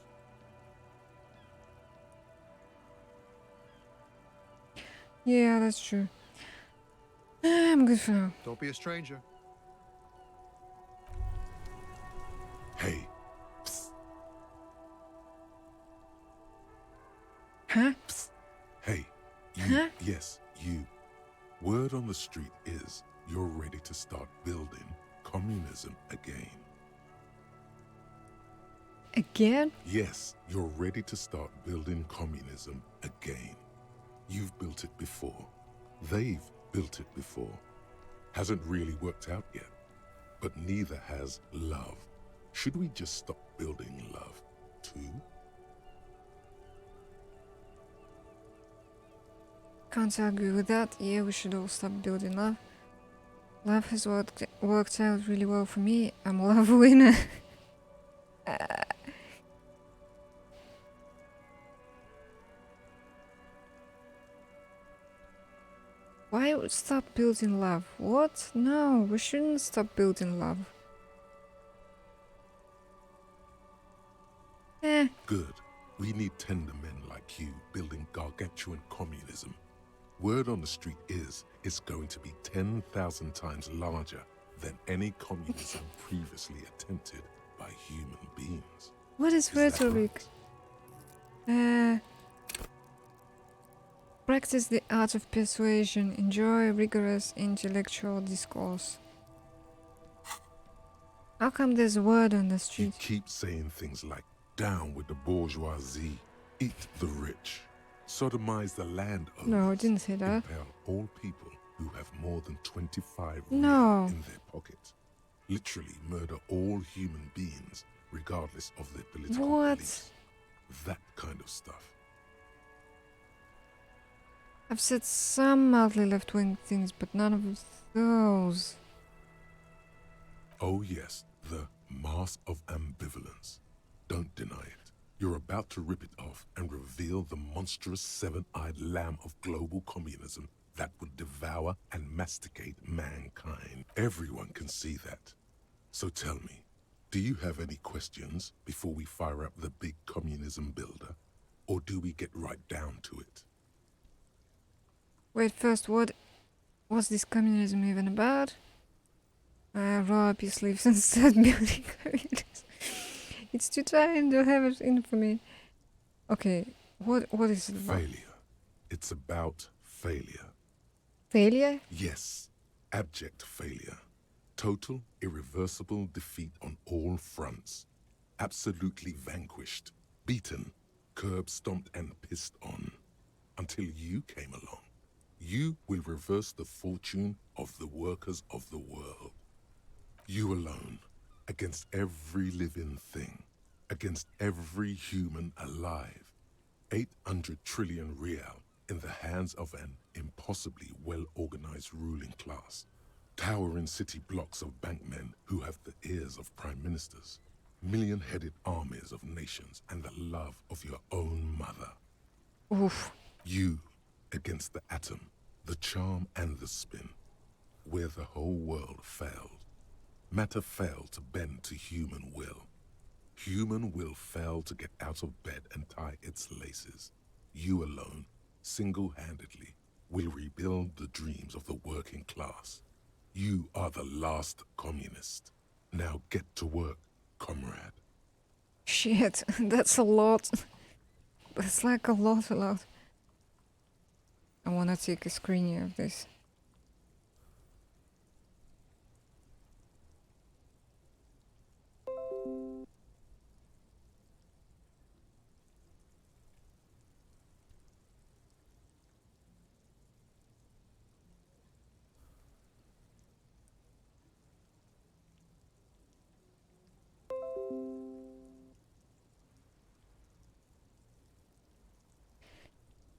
Yeah, that's true. I'm good for now. Don't be a stranger. Hey. Huh? Psst. Hey. You. Huh? Yes, you. Word on the street is you're ready to start building communism again. Again? Yes, you're ready to start building communism again. You've built it before. They've built it before. Hasn't really worked out yet. But neither has love. Should we just stop building love, too? Can't argue with that. Yeah, we should all stop building love. Love has worked out really well for me. I'm a love winner. Why would stop building love? What? No, we shouldn't stop building love. Eh. Good. We need tender men like you building gargantuan communism. Word on the street is it's going to be 10,000 times larger than any communism previously attempted by human beings. What is rhetoric? Practice the art of persuasion. Enjoy rigorous intellectual discourse. How come there's a word on the You street? keep saying things like, down with the bourgeoisie, eat the rich, sodomize the landowners, No, I didn't say that. impel all people who have more than 25 No. in their pocket. Literally murder all human beings, regardless of their political What? beliefs. That kind of stuff. I've said some mildly left-wing things, but none of those. Oh yes, the mask of ambivalence. Don't deny it. You're about to rip it off and reveal the monstrous seven-eyed lamb of global communism that would devour and masticate mankind. Everyone can see that. So tell me, do you have any questions before we fire up the big communism builder? Or do we get right down to it? Wait, first, what was this communism even about? Roll up your sleeves and start building communism. It's too tiring to have it in for me. Okay, what is it about? Failure. It's about failure. Failure? Yes, abject failure. Total, irreversible defeat on all fronts. Absolutely vanquished, beaten, curb-stomped and pissed on. Until you came along. You will reverse the fortune of the workers of the world. You alone, against every living thing, against every human alive. 800 trillion real in the hands of an impossibly well-organized ruling class. Towering city blocks of bankmen who have the ears of prime ministers. Million-headed armies of nations and the love of your own mother. Oof. You against the atom, the charm and the spin. Where the whole world failed. Matter failed to bend to human will. Human will failed to get out of bed and tie its laces. You alone, single-handedly, will rebuild the dreams of the working class. You are the last communist. Now get to work, comrade. Shit, that's a lot. That's like a lot. I wanna take a screening of this.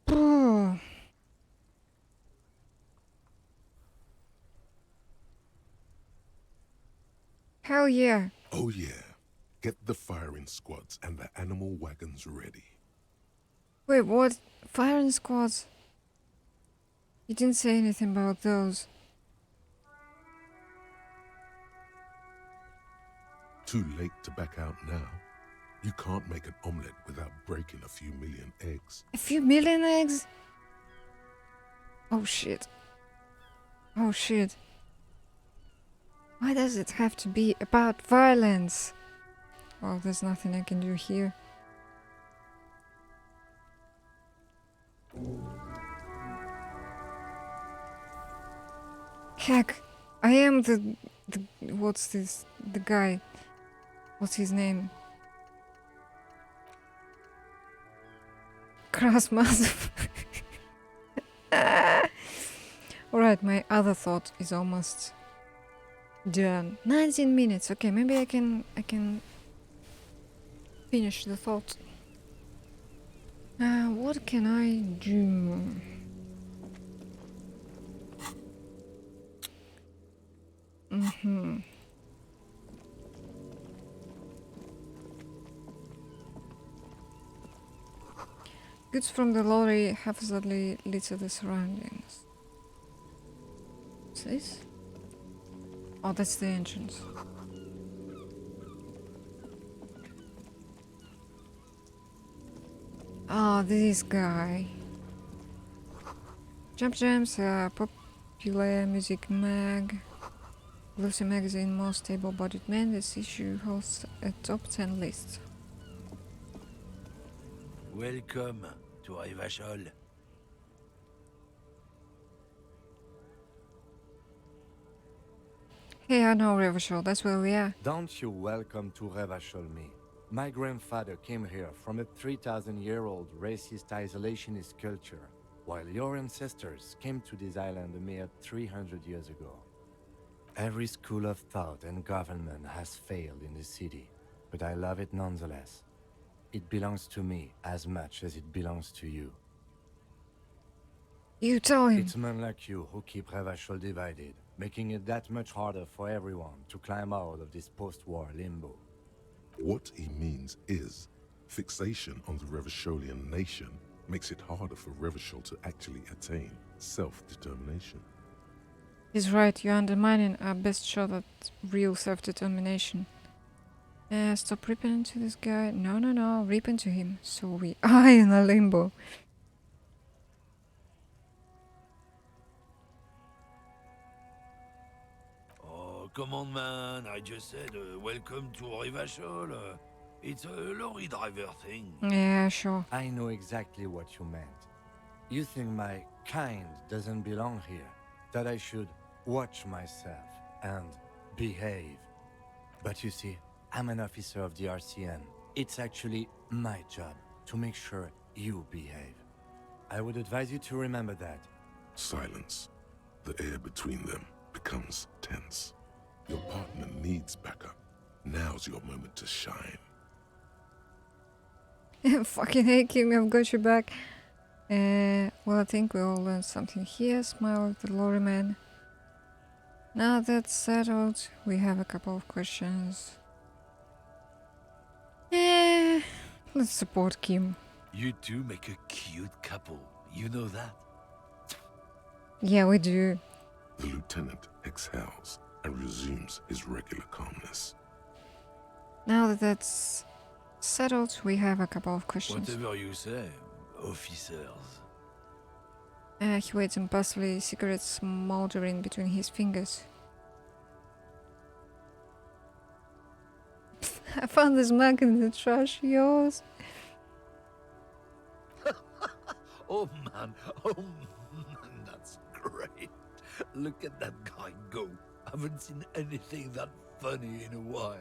Oh. Hell yeah. Oh yeah. Get the firing squads and the animal wagons ready. Wait, what? Firing squads? You didn't say anything about those. Too late to back out now. You can't make an omelette without breaking a few million eggs. A few million eggs? Oh shit. Oh shit. Why does it have to be about violence? Well, there's nothing I can do here. Heck, I am the what's this? The guy. What's his name? Krasmazov. Alright, my other thought is almost done. 19 minutes. Okay, maybe I can finish the thought. What can I do? Goods from the lorry haphazardly litter the surroundings. What's this? Oh, that's the entrance. Oh, this guy. Jump Jams, popular music mag. Elysium magazine most able-bodied man. This issue hosts a top 10 list. Welcome to Revachol. Hey, I know Revachol, that's where we are. Don't you welcome to Revachol me. My grandfather came here from a 3,000-year-old racist isolationist culture, while your ancestors came to this island a mere 300 years ago. Every school of thought and government has failed in the city, but I love it nonetheless. It belongs to me as much as it belongs to you. You tell him. It's men like you who keep Revachol divided, making it that much harder for everyone to climb out of this post-war limbo. What he means is, fixation on the Revacholian nation makes it harder for Revachol to actually attain self-determination. He's right, you're undermining our best shot at real self-determination. Stop ripping into this guy. No, rip into him. So we are in a limbo. Oh, come on, man. I just said, welcome to Revachol. It's a lorry driver thing. Yeah, sure. I know exactly what you meant. You think my kind doesn't belong here, that I should watch myself and behave. But you see, I'm an officer of the RCN. It's actually my job to make sure you behave. I would advise you to remember that. Silence. The air between them becomes tense. Your partner needs backup. Now's your moment to shine. Fucking hey, Kim, I've got your back. Well, I think we all learned something here. Smile at the lorry man. Now that's settled, we have a couple of questions. Let's support Kim. You two make a cute couple. You know that? Yeah, we do. The lieutenant exhales and resumes his regular calmness. Now that that's settled, we have a couple of questions. Whatever you say, officers. He waits impulsively, cigarettes smoldering between his fingers. I found this mug in the trash, yours. Oh man, that's great. Look at that guy go. Haven't seen anything that funny in a while.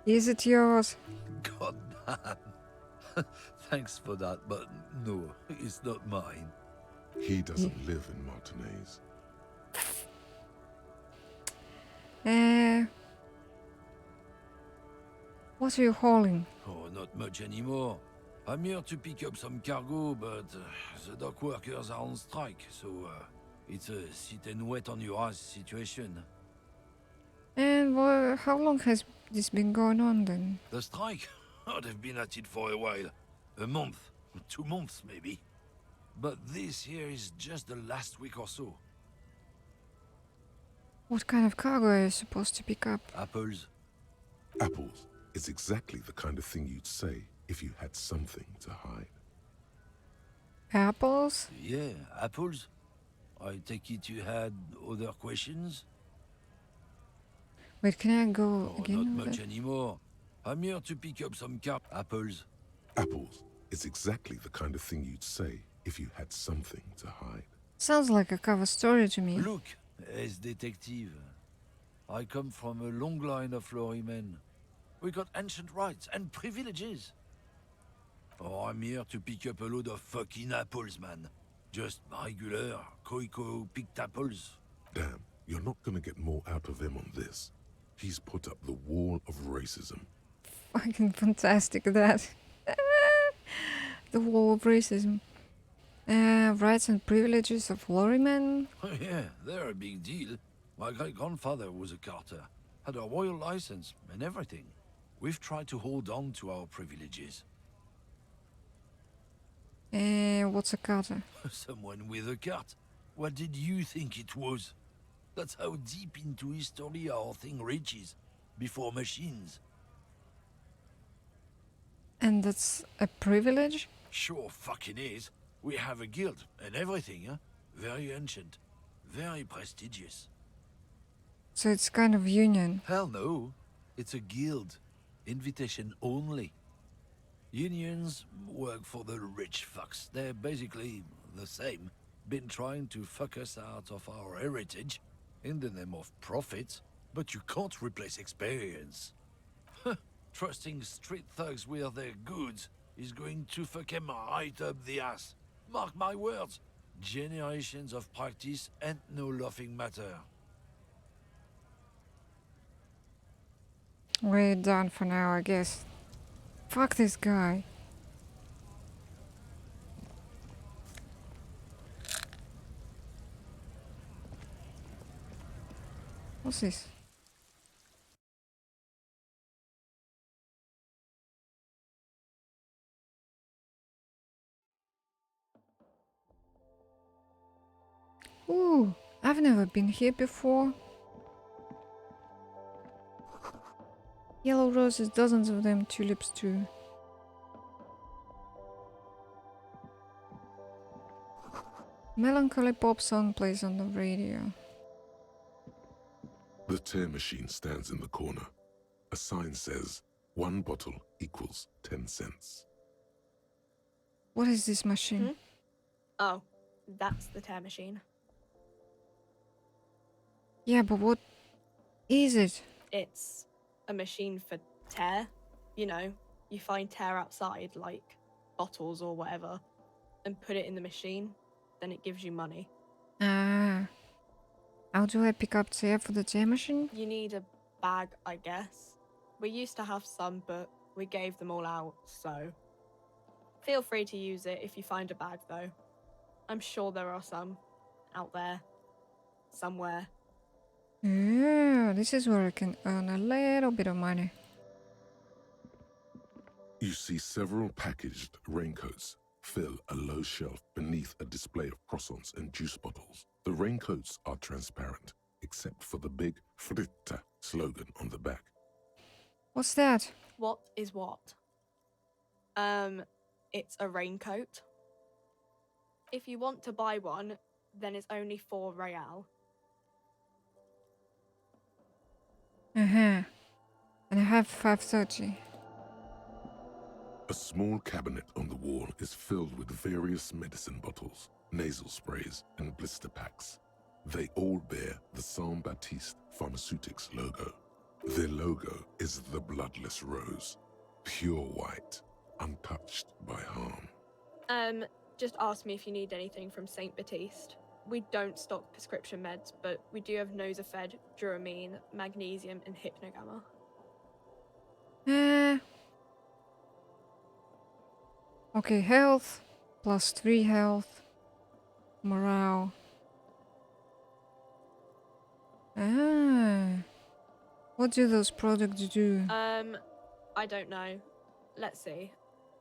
Is it yours? God damn. Thanks for that, but no, it's not mine. He doesn't live in Martinez. What are you hauling? Oh, not much anymore. I'm here to pick up some cargo, but the dock workers are on strike, so it's a sit and wait on your ass situation. And how long has this been going on then? The strike? Oh, they've been at it for a while. A month, 2 months maybe. But this here is just the last week or so. What kind of cargo are you supposed to pick up? Apples. Apples is exactly the kind of thing you'd say if you had something to hide. Apples? Yeah, apples. I take it you had other questions? Wait, can I go Oh, again? not much anymore. I'm here to pick up some apples. Apples is exactly the kind of thing you'd say if you had something to hide. Sounds like a cover story to me. Look, as detective, I come from a long line of lorrymen. We got ancient rights and privileges. Oh, I'm here to pick up a load of fucking apples, man. Just regular, Koiko-picked apples. Damn, you're not gonna get more out of him on this. He's put up the wall of racism. Fucking fantastic, that. The wall of racism. Rights and privileges of lorrymen. Oh, yeah, they're a big deal. My great-grandfather was a carter, had a royal license and everything. We've tried to hold on to our privileges. What's a carter? Someone with a cart. What did you think it was? That's how deep into history our thing reaches, before machines. And that's a privilege? Sure fucking is. We have a guild and everything, huh? Very ancient. Very prestigious. So it's kind of union. Hell no. It's a guild. Invitation only. Unions work for the rich fucks. They're basically the same. Been trying to fuck us out of our heritage in the name of profit, but you can't replace experience. Trusting street thugs with their goods is going to fuck them right up the ass. Mark my words. Generations of practice and no laughing matter. We're done for now, I guess. Fuck this guy. What's this? Ooh, I've never been here before. Yellow roses, dozens of them, tulips too. Melancholy pop song plays on the radio. The tear machine stands in the corner. A sign says, 1 bottle equals 10 cents. What is this machine? Oh, that's the tear machine. Yeah, but what is it? It's a machine for tear. You know, you find tear outside, like bottles or whatever, and put it in the machine, then it gives you money. Ah. How do I pick up tear for the tear machine? You need a bag, I guess. We used to have some, but we gave them all out, so... Feel free to use it if you find a bag, though. I'm sure there are some out there, somewhere. Yeah, this is where I can earn a little bit of money. You see several packaged raincoats fill a low shelf beneath a display of croissants and juice bottles. The raincoats are transparent, except for the big Fritta slogan on the back. What's that? What is what? It's a raincoat. If you want to buy one, then it's only 4 real. And I have 530. A small cabinet on the wall is filled with various medicine bottles, nasal sprays, and blister packs. They all bear the Saint Baptiste Pharmaceutics logo. Their logo is the bloodless rose, pure white, untouched by harm. Just ask me if you need anything from St. Baptiste. We don't stock prescription meds, but we do have Nosafed, Duramine, Magnesium, and Hypnogamma. Okay, health, +3 health, morale. What do those products do? I don't know. Let's see.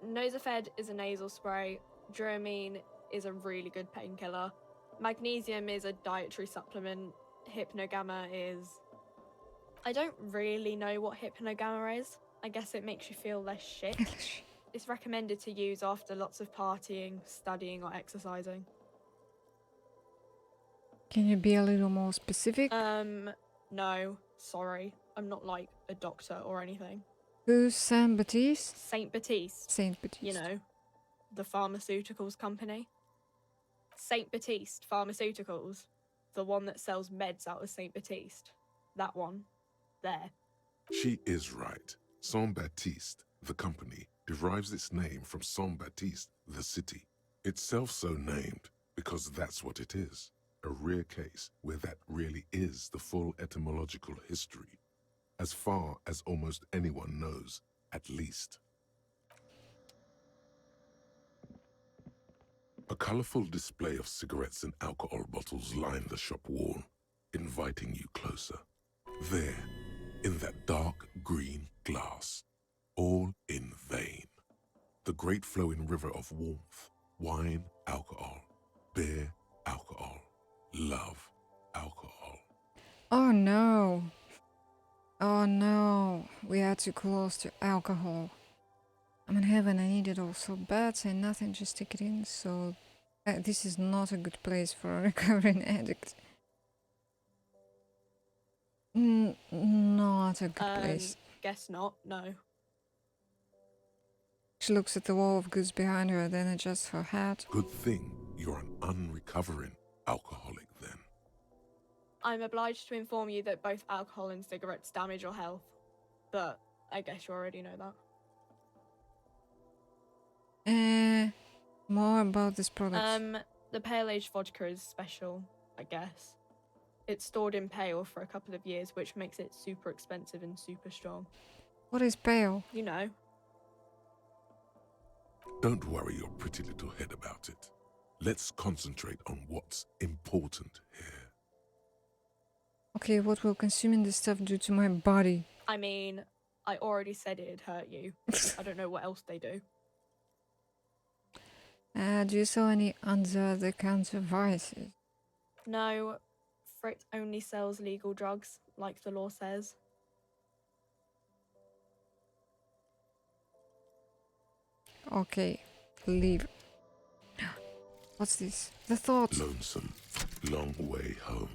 Nosafed is a nasal spray. Duramine is a really good painkiller. Magnesium is a dietary supplement. Hypnogamma is... I don't really know what Hypnogamma is. I guess it makes you feel less shit. It's recommended to use after lots of partying, studying, or exercising. Can you be a little more specific? No. Sorry. I'm not like a doctor or anything. Who's Saint Baptiste? Saint Baptiste. Saint Baptiste. You know, the pharmaceuticals company. Saint Baptiste Pharmaceuticals. The one that sells meds out of Saint Baptiste. That one. There. She is right. Saint Baptiste, the company, derives its name from Saint Baptiste, the city. Itself so named because that's what it is. A rare case where that really is the full etymological history. As far as almost anyone knows, at least. A colorful display of cigarettes and alcohol bottles line the shop wall, inviting you closer. There, in that dark green glass, all in vain. The great flowing river of warmth, wine, alcohol, beer, alcohol, love, alcohol. Oh no. Oh no. We are too close to alcohol. I'm in heaven. I need it all so bad. Say nothing, just take it in. So this is not a good place for a recovering addict. Not a good place. Guess not, no. She looks at the wall of goods behind her, then adjusts her hat. Good thing you're an unrecovering alcoholic then. I'm obliged to inform you that both alcohol and cigarettes damage your health. But I guess you already know that. More about this product. The pale aged vodka is special, I guess. It's stored in pale for a couple of years, which makes it super expensive and super strong. What is pale? You know. Don't worry your pretty little head about it. Let's concentrate on what's important here. Okay, what will consuming this stuff do to my body? I mean, I already said it'd hurt you. I don't know what else they do. Do you sell any under-the-counter vices? No, Frick only sells legal drugs, like the law says. Okay, leave. What's this? The thought. Lonesome, long way home.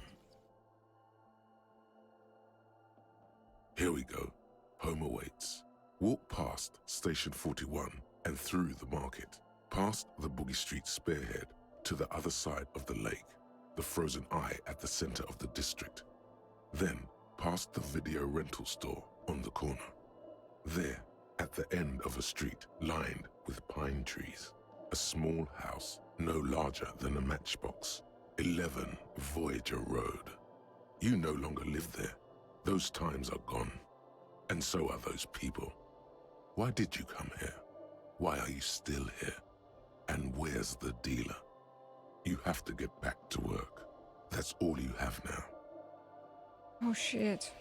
Here we go. Home awaits. Walk past Station 41 and through the market, past the Boogie Street spearhead to the other side of the lake, the frozen eye at the center of the district. Then past the video rental store on the corner. There, at the end of a street lined with pine trees, a small house no larger than a matchbox, 11 Voyager Road. You no longer live there. Those times are gone. And so are those people. Why did you come here? Why are you still here? And where's the dealer? You have to get back to work. That's all you have now. Oh shit.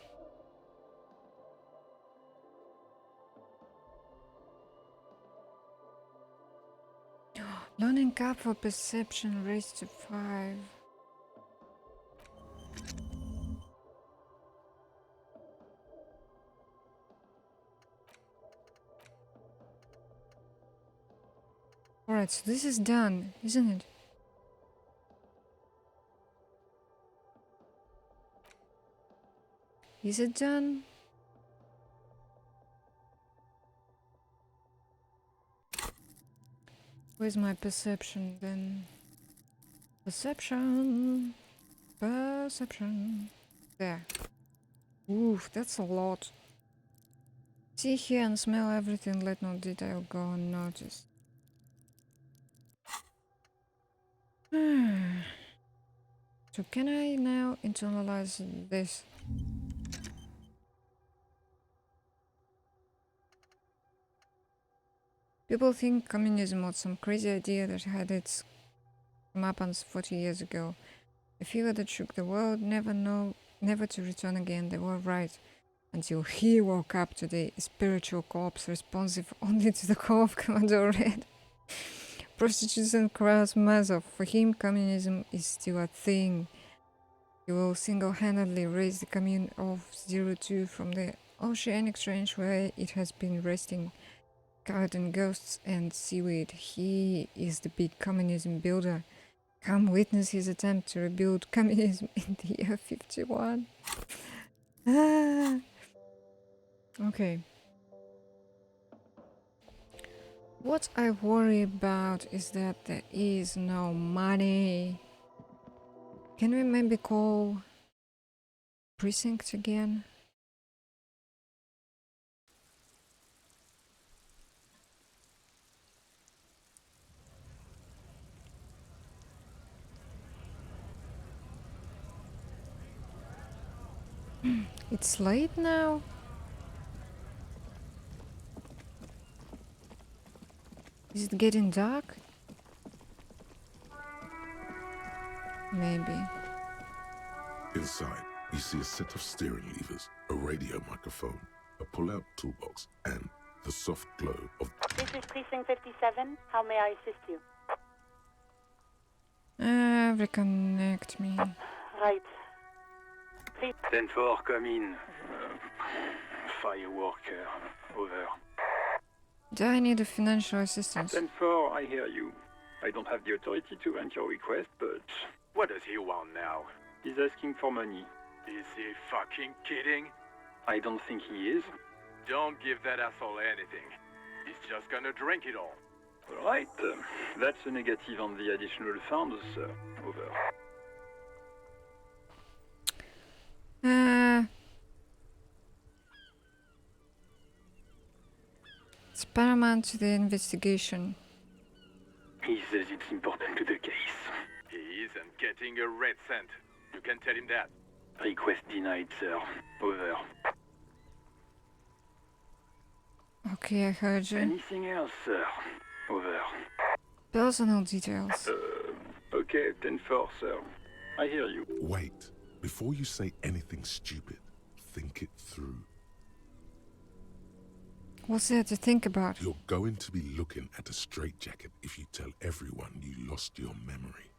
Learning cap for perception raised to 5. Alright, so this is done, isn't it? Is it done? Where's my perception then? Perception. Perception. There. Oof, that's a lot. See, hear and smell everything, let no detail go unnoticed. So can I now internalize this? People think communism was some crazy idea that had its comeuppance 40 years ago. A fever that shook the world, never to return again. They were right. Until he woke up today, a spiritual corpse responsive only to the call of Commodore Red. Prostitutes and crowds Mazov. For him, communism is still a thing. He will single-handedly raise the commune of s02e from the oceanic trench where it has been resting, covered in ghosts and seaweed. He is the big communism builder. Come witness his attempt to rebuild communism in the year 51. Okay. What I worry about is that there is no money. Can we maybe call precinct again? It's late now. Is it getting dark? Maybe. Inside, you see a set of steering levers, a radio microphone, a pull-out toolbox, and the soft glow of... This is Precinct 57. How may I assist you? Reconnect me. Right. 10-4, come in. Fireworker, over. Do I need a financial assistance? 10-4, I hear you. I don't have the authority to grant your request, but... What does he want now? He's asking for money. Is he fucking kidding? I don't think he is. Don't give that asshole anything. He's just gonna drink it all. All right, that's a negative on the additional funds, sir. Over. It's paramount to the investigation. He says it's important to the case. He isn't getting a red cent. You can tell him that. Request denied, sir. Over. Okay, I heard you. Anything else, sir? Over. Personal details. Okay, 10-4, sir. I hear you. Wait. Before you say anything stupid, think it through. What's there to think about? You're going to be looking at a straitjacket if you tell everyone you lost your memory.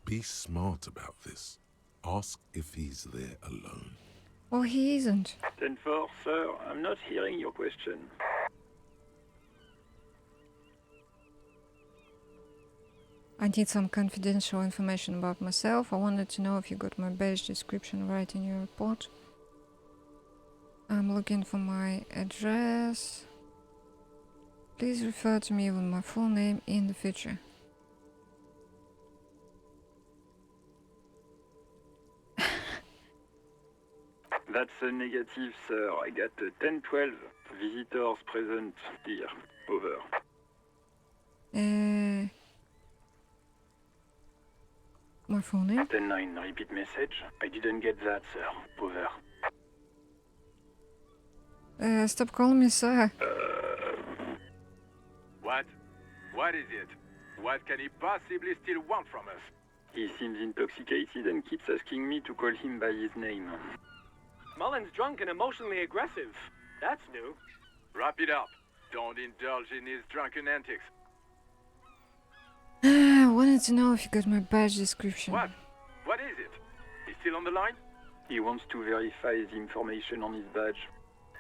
Be smart about this. Ask if he's there alone. Well, he isn't. 10-4, sir. I'm not hearing your question. I need some confidential information about myself. I wanted to know if you got my badge description right in your report. I'm looking for my address. Please refer to me with my full name in the future. That's a negative, sir. I got 10-12 visitors present here. Over. My full name? 10-9, repeat message. I didn't get that, sir. Over. Stop calling me sir. What? What is it? What can he possibly still want from us? He seems intoxicated and keeps asking me to call him by his name. Mullen's drunk and emotionally aggressive. That's new. Wrap it up. Don't indulge in his drunken antics. I wanted to know if you got my badge description. What? What is it? He's still on the line? He wants to verify the information on his badge.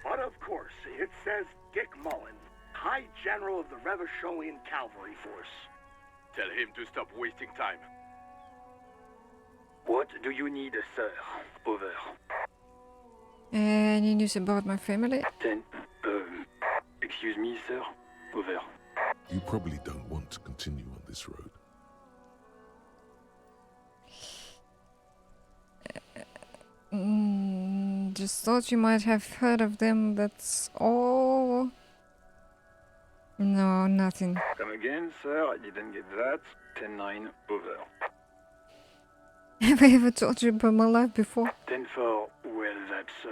But of course, it says Dick Mullen, High General of the Revacholian Cavalry Force. Tell him to stop wasting time. What do you need, sir? Over. Any news about my family? 10. Excuse me, sir. Over. You probably don't want to continue on this road. Just thought you might have heard of them, that's all. No, nothing. Come again, sir. I didn't get that. 10-9. Over. Have I ever told you about my life before? 10-4. Well, that's,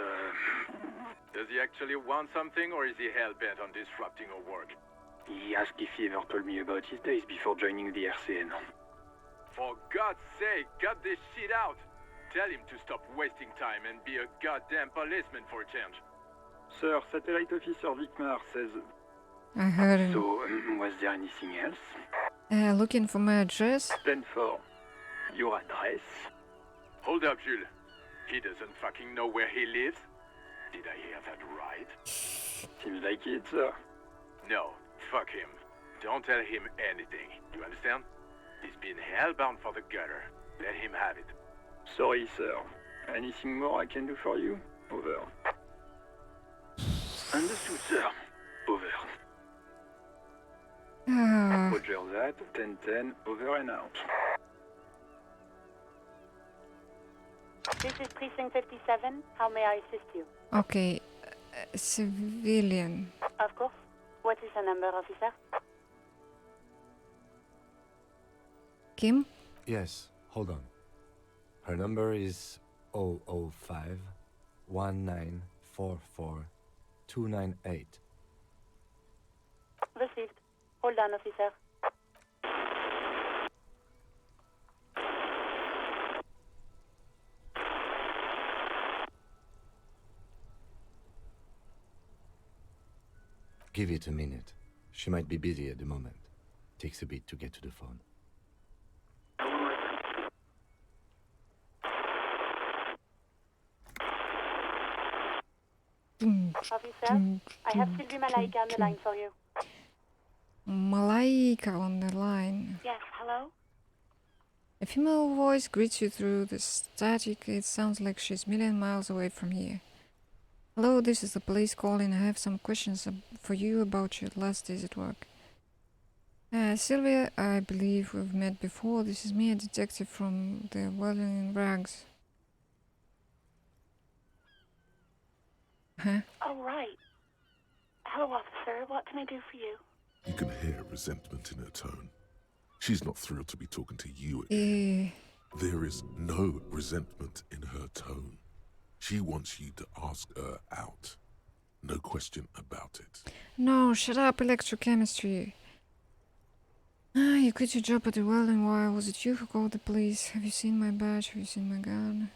Does he actually want something, or is he hell-bent on disrupting our work? He asked if he ever told me about his days before joining the RCN. For God's sake, cut this shit out! Tell him to stop wasting time and be a goddamn policeman for a change. Sir, Satellite Officer Vicmar says... I heard him. So, was there anything else? Looking for my address? 10-4. Your address? Hold up, Jules. He doesn't fucking know where he lives? Did I hear that right? Seems like it, sir. No, fuck him. Don't tell him anything. You understand? He's been hellbound for the gutter. Let him have it. Sorry, sir. Anything more I can do for you? Over. Understood, sir. Over. Roger that. 10-10. Over and out. This is Precinct 57. How may I assist you? Okay, civilian. Of course. What is the number, officer? Kim? Yes, hold on. Her number is 005 1944 298. Received. Hold on, officer. Give it a minute. She might be busy at the moment. Takes a bit to get to the phone. Officer, I have Sylvie Malaika on the line for you. Malaika on the line. Yes, hello? A female voice greets you through the static. It sounds like she's a million miles away from here. Hello, this is the police calling. I have some questions for you about your last days at work. Sylvia, I believe we've met before. This is me, a detective from the Welling Rags. Huh? Oh, right. Hello, officer. What can I do for you? You can hear resentment in her tone. She's not thrilled to be talking to you again. There is no resentment in her tone. She wants you to ask her out. No question about it. No, shut up, electrochemistry. You quit your job at the Welding. Why was it you who called the police? Have you seen my badge? Have you seen my gun?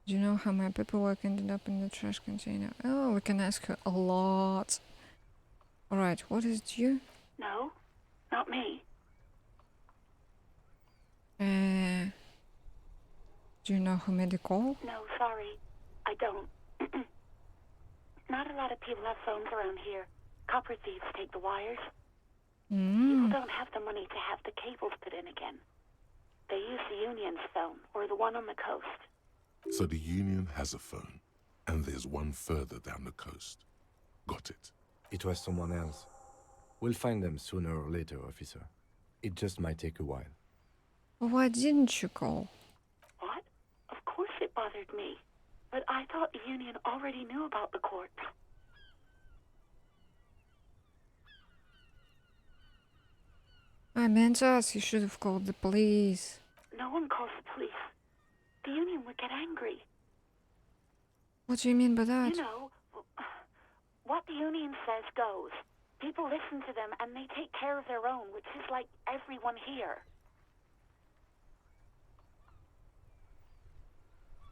Do you know how my paperwork ended up in the trash container? Oh, we can ask her a lot. Alright, what is it you? No, not me. Do you know who made the call? No, sorry. I don't. Not a lot of people have phones around here. Copper thieves take the wires. People don't have the money to have the cables put in again. They use the Union's phone, or the one on the coast. So the Union has a phone, and there's one further down the coast. Got it. It was someone else. We'll find them sooner or later, officer. It just might take a while. Why didn't you call? What? Of course it bothered me. But I thought the Union already knew about the corpse. I meant us. You should have called the police. No one calls the police. The Union would get angry. What do you mean by that? You know, what the Union says goes. People listen to them and they take care of their own, which is like everyone here.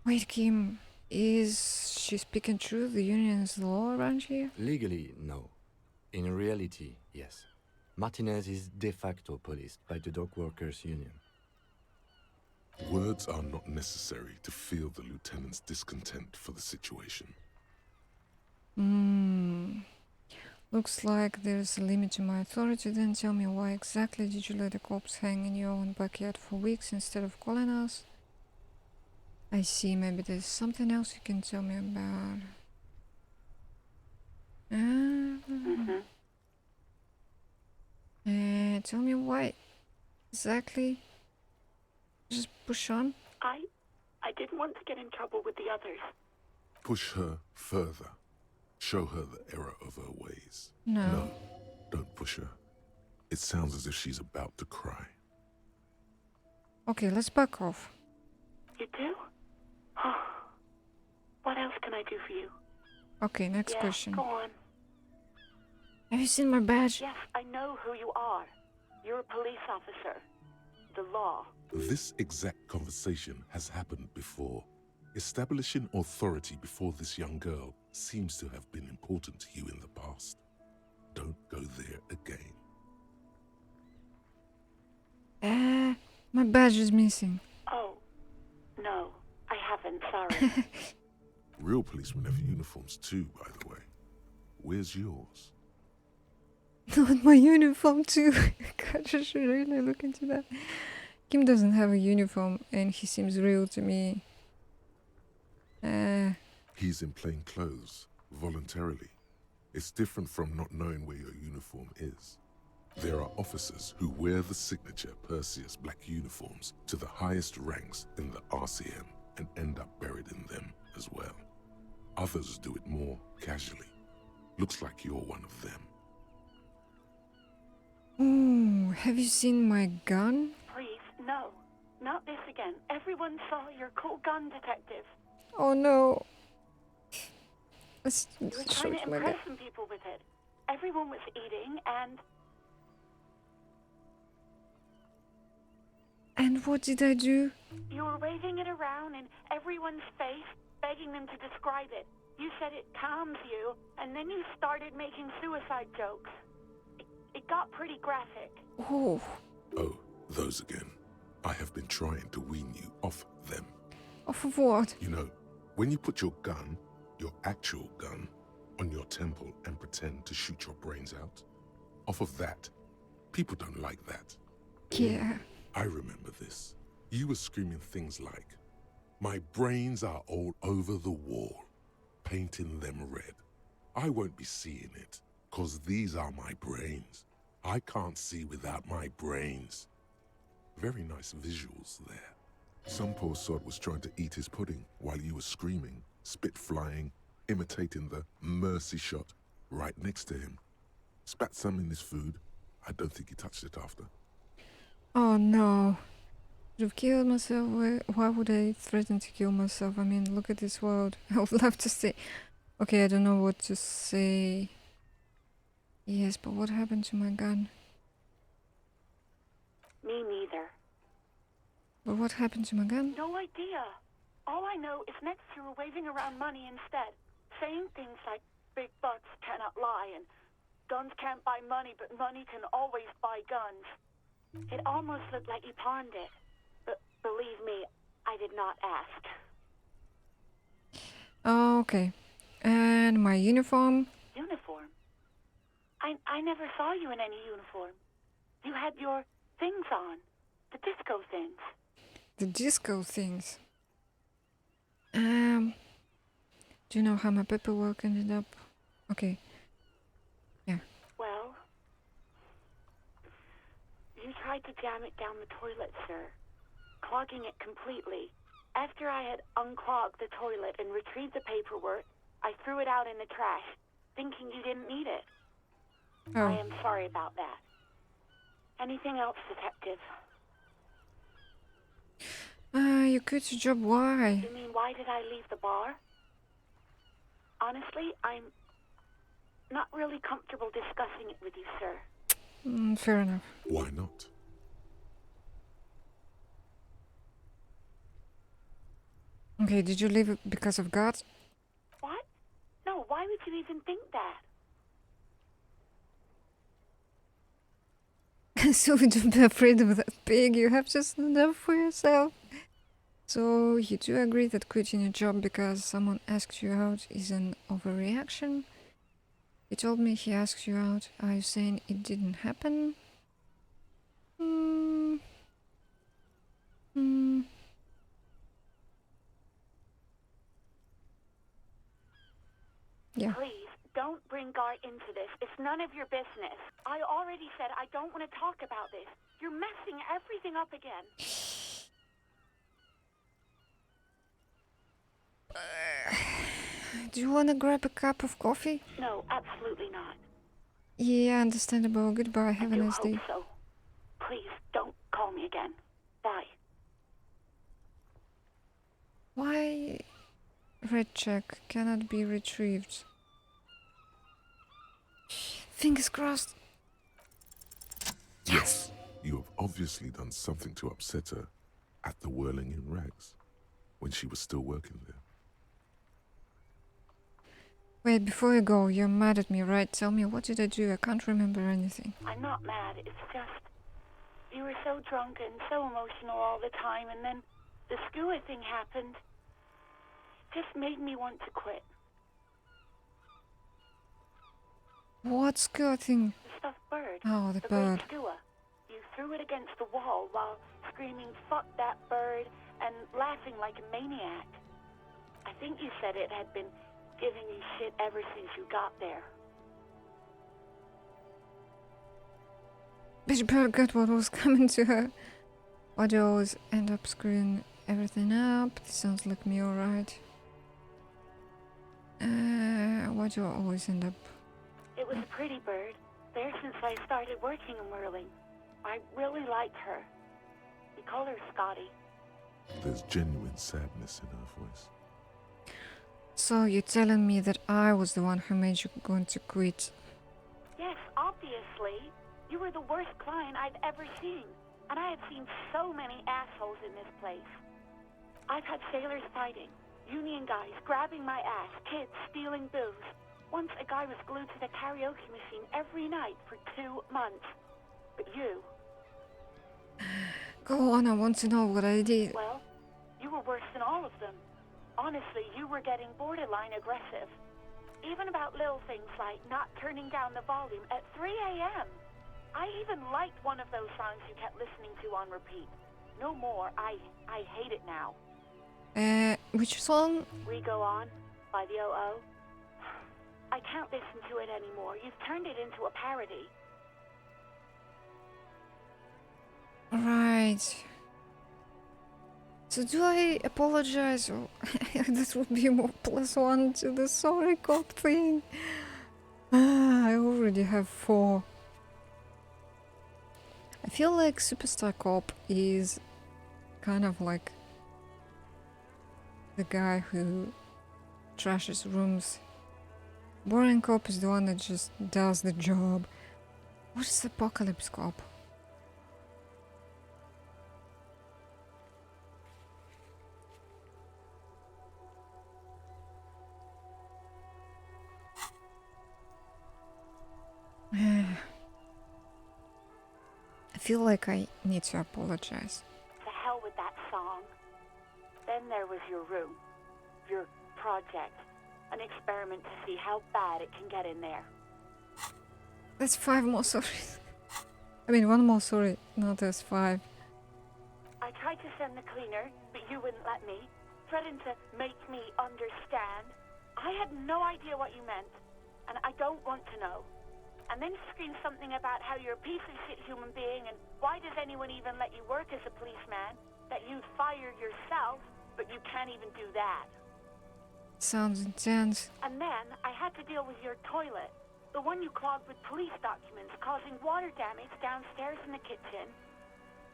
Wait, Kim. Is she speaking true? The Union is the law around here? Legally, no. In reality, yes. Martinez is de facto policed by the Dock Workers Union. Words are not necessary to feel the lieutenant's discontent for the situation. Looks like there's a limit to my authority. Then tell me, why exactly did you let the corpse hang in your own backyard for weeks instead of calling us? I see, maybe there's something else you can tell me about. Tell me why exactly. Just push on. I didn't want to get in trouble with the others. Push her further. Show her the error of her ways. No, don't push her. It sounds as if she's about to cry. Okay, let's back off. You do? What else can I do for you? Okay, next question. Go on. Have you seen my badge? Yes, I know who you are. You're a police officer. The law. This exact conversation has happened before. Establishing authority before this young girl seems to have been important to you in the past. Don't go there again. My badge is missing. Oh, no, I haven't, sorry. Real policemen have uniforms too, by the way. Where's yours? Not my uniform too. God, I should really look into that. Kim doesn't have a uniform and he seems real to me. He's in plain clothes, voluntarily. It's different from not knowing where your uniform is. There are officers who wear the signature Perseus black uniforms to the highest ranks in the RCM and end up buried in them as well. Others do it more casually. Looks like you're one of them. Ooh, have you seen my gun? Please, no. Not this again. Everyone saw your cool gun, detective. Oh no. Let's You were show trying it to to my impress guy. some people with it. Everyone was eating and... And what did I do? You were waving it around in everyone's face, begging them to describe it. You said it calms you, and then you started making suicide jokes. It got pretty graphic. Oh. Oh, those again. I have been trying to wean you off them. Off of what? You know, when you put your gun, your actual gun, on your temple and pretend to shoot your brains out? Off of that, people don't like that. Yeah. I remember this. You were screaming things like, "My brains are all over the wall, painting them red. I won't be seeing it, 'cause these are my brains. I can't see without my brains." Very nice visuals there. Some poor sod was trying to eat his pudding while you were screaming, spit flying, imitating the mercy shot right next to him. Spat some in his food. I don't think he touched it after. Oh no. You've killed myself. Why would I threaten to kill myself? I mean, look at this world. I would love to say. Okay, I don't know what to say. Yes, but what happened to my gun? Me neither. But what happened to my gun? No idea. All I know is next you were waving around money instead, saying things like big bucks cannot lie and guns can't buy money, but money can always buy guns. It almost looked like you pawned it. But believe me, I did not ask. Oh, okay. And my uniform? Uniform? I never saw you in any uniform. You had your things on. The disco things. The disco things. Do you know how my paperwork ended up? Okay. Yeah. Well, you tried to jam it down the toilet, sir, clogging it completely. After I had unclogged the toilet and retrieved the paperwork, I threw it out in the trash, thinking you didn't need it. Oh. I am sorry about that. Anything else, detective? You quit your job, why? You mean, why did I leave the bar? Honestly, I'm not really comfortable discussing it with you, sir. Fair enough. Why not? Okay, did you leave it because of God? What? No, why would you even think that? So don't be afraid of that pig, you have to stand up for yourself. So you do agree that quitting your job because someone asks you out is an overreaction? He told me he asked you out. Are you saying it didn't happen? Yeah. Please, don't bring Gar into this. It's none of your business. I already said I don't want to talk about this. You're messing everything up again. Do you want to grab a cup of coffee? No, absolutely not. Yeah, understandable. Goodbye. Have a nice day. I hope so. Please, don't call me again. Bye. Why red check cannot be retrieved? Fingers crossed. Yes. You have obviously done something to upset her at the Whirling in Rags when she was still working there. Wait, before you go, you're mad at me, right? Tell me, what did I do? I can't remember anything. I'm not mad. It's just you were so drunk and so emotional all the time, and then the skua thing happened. It just made me want to quit. What skua thing? The stuffed bird. Oh, the great bird. skua. You threw it against the wall while screaming, "Fuck that bird," and laughing like a maniac. I think you said it had been giving you shit ever since you got there. Bitch bird got what was coming to her. Why do I always end up screwing everything up? This sounds like me, alright. Why do I always end up? It was a pretty bird. There since I started working in whirling. I really liked her. We call her Scotty. There's genuine sadness in her voice. So you're telling me that I was the one who made you going to quit? Yes, obviously. You were the worst client I've ever seen. And I have seen so many assholes in this place. I've had sailors fighting, union guys grabbing my ass, kids stealing booze. Once a guy was glued to the karaoke machine every night for 2 months. But you... Go on, I want to know what I did. Well, you were worse than all of them. Honestly, you were getting borderline aggressive. Even about little things like not turning down the volume at 3 a.m. I even liked one of those songs you kept listening to on repeat. No more. I hate it now. Which song? We Go On by the s02e02. I can't listen to it anymore. You've turned it into a parody. Right. So do I apologize, or that would be more +1 to the sorry cop thing? I already have 4. I feel like Superstar Cop is kind of like the guy who trashes rooms. Boring Cop is the one that just does the job. What is Apocalypse Cop? I feel like I need to apologize. To hell with that song. Then there was your room. Your project. An experiment to see how bad it can get in there. That's 5 more sorries. I mean, 1 more sorry, not as 5. I tried to send the cleaner, but you wouldn't let me. Threatened to make me understand. I had no idea what you meant, and I don't want to know. And then you screamed something about how you're a piece of shit human being, and why does anyone even let you work as a policeman? That you'd fire yourself, but you can't even do that. Sounds intense. And then I had to deal with your toilet. The one you clogged with police documents, causing water damage downstairs in the kitchen.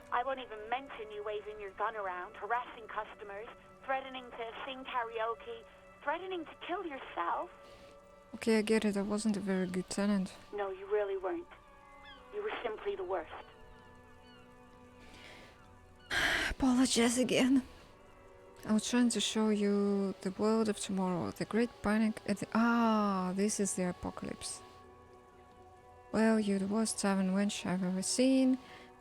I won't even mention you waving your gun around, harassing customers, threatening to sing karaoke, threatening to kill yourself. Okay, I get it. I wasn't a very good tenant. No, you really weren't. You were simply the worst. Apologize again. I was trying to show you the world of tomorrow, the great panic at the... Ah, this is the apocalypse. Well, you're the worst tavern wench I've ever seen.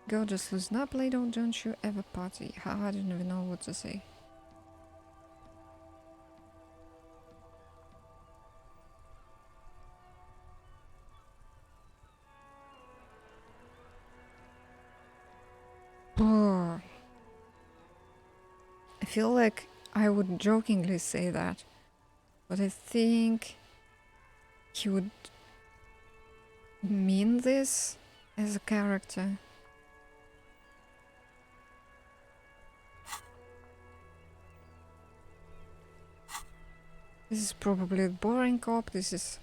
Go just loosen up, lady, don't you ever party. I don't even know what to say. I feel like I would jokingly say that, but I think he would mean this as a character. This is probably a boring cop, this is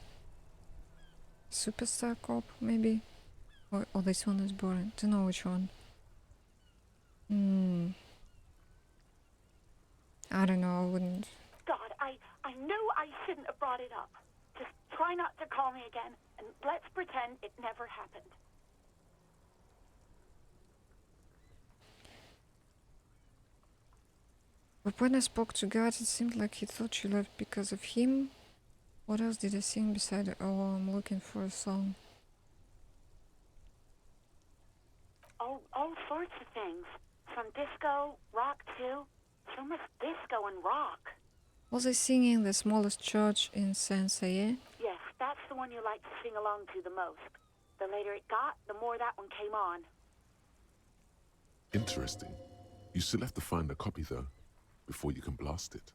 Superstar Cop, maybe? Or this one is boring, don't know which one. I don't know, I wouldn't. God, I knew I shouldn't have brought it up. Just try not to call me again, and let's pretend it never happened. But when I spoke to God, it seemed like he thought you left because of him. What else did I sing beside Oh, I'm looking for a song? All sorts of things. From disco, rock too. So much disco and rock. Was I singing The Smallest Church in Saint-Cyr? Yes, that's the one you like to sing along to the most. The later it got, the more that one came on. Interesting. You still have to find a copy, though, before you can blast it.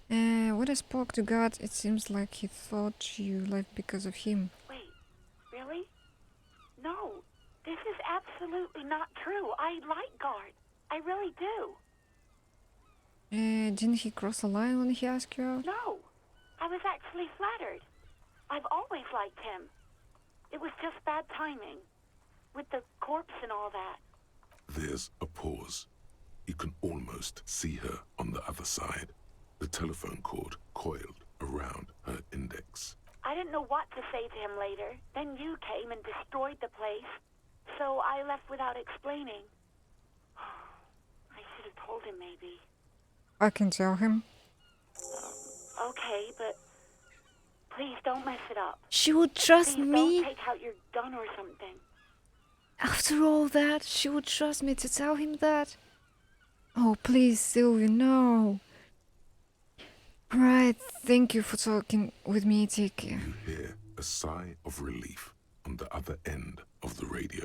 When I spoke to God, it seems like he thought you left because of him. Wait, really? No, this is absolutely not true. I like Guard. I really do. Didn't he cross the line when he asked you out? No, I was actually flattered. I've always liked him. It was just bad timing. With the corpse and all that. There's a pause. You can almost see her on the other side. The telephone cord coiled around her index. I didn't know what to say to him later. Then you came and destroyed the place. So I left without explaining. I should have told him, maybe. I can tell him. Okay, but please don't mess it up. She would trust Please me. Don't take out your gun or something. After all that, she would trust me to tell him that? Oh, please, Sylvia, no. Right, thank you for talking with me, take care. You hear a sigh of relief on the other end of the radio.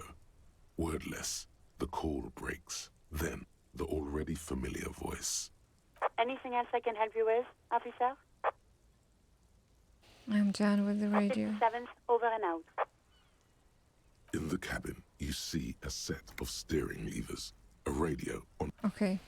Wordless, the call breaks. Then, the already familiar voice. Anything else I can help you with, officer? I'm done with the radio. 7th, over and out. In the cabin, you see a set of steering levers, a radio on. Okay.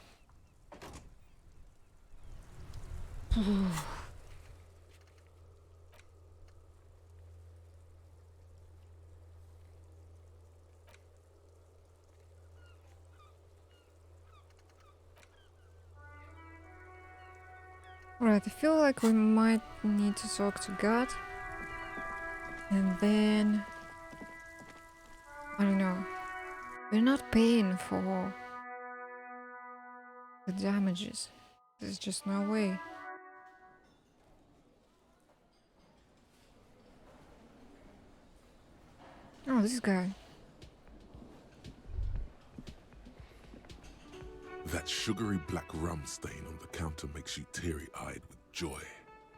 Right, I feel like we might need to talk to God. And then... I don't know. We're not paying for the damages. There's just no way. Oh, this guy. That sugary black rum stain on the counter makes you teary-eyed with joy.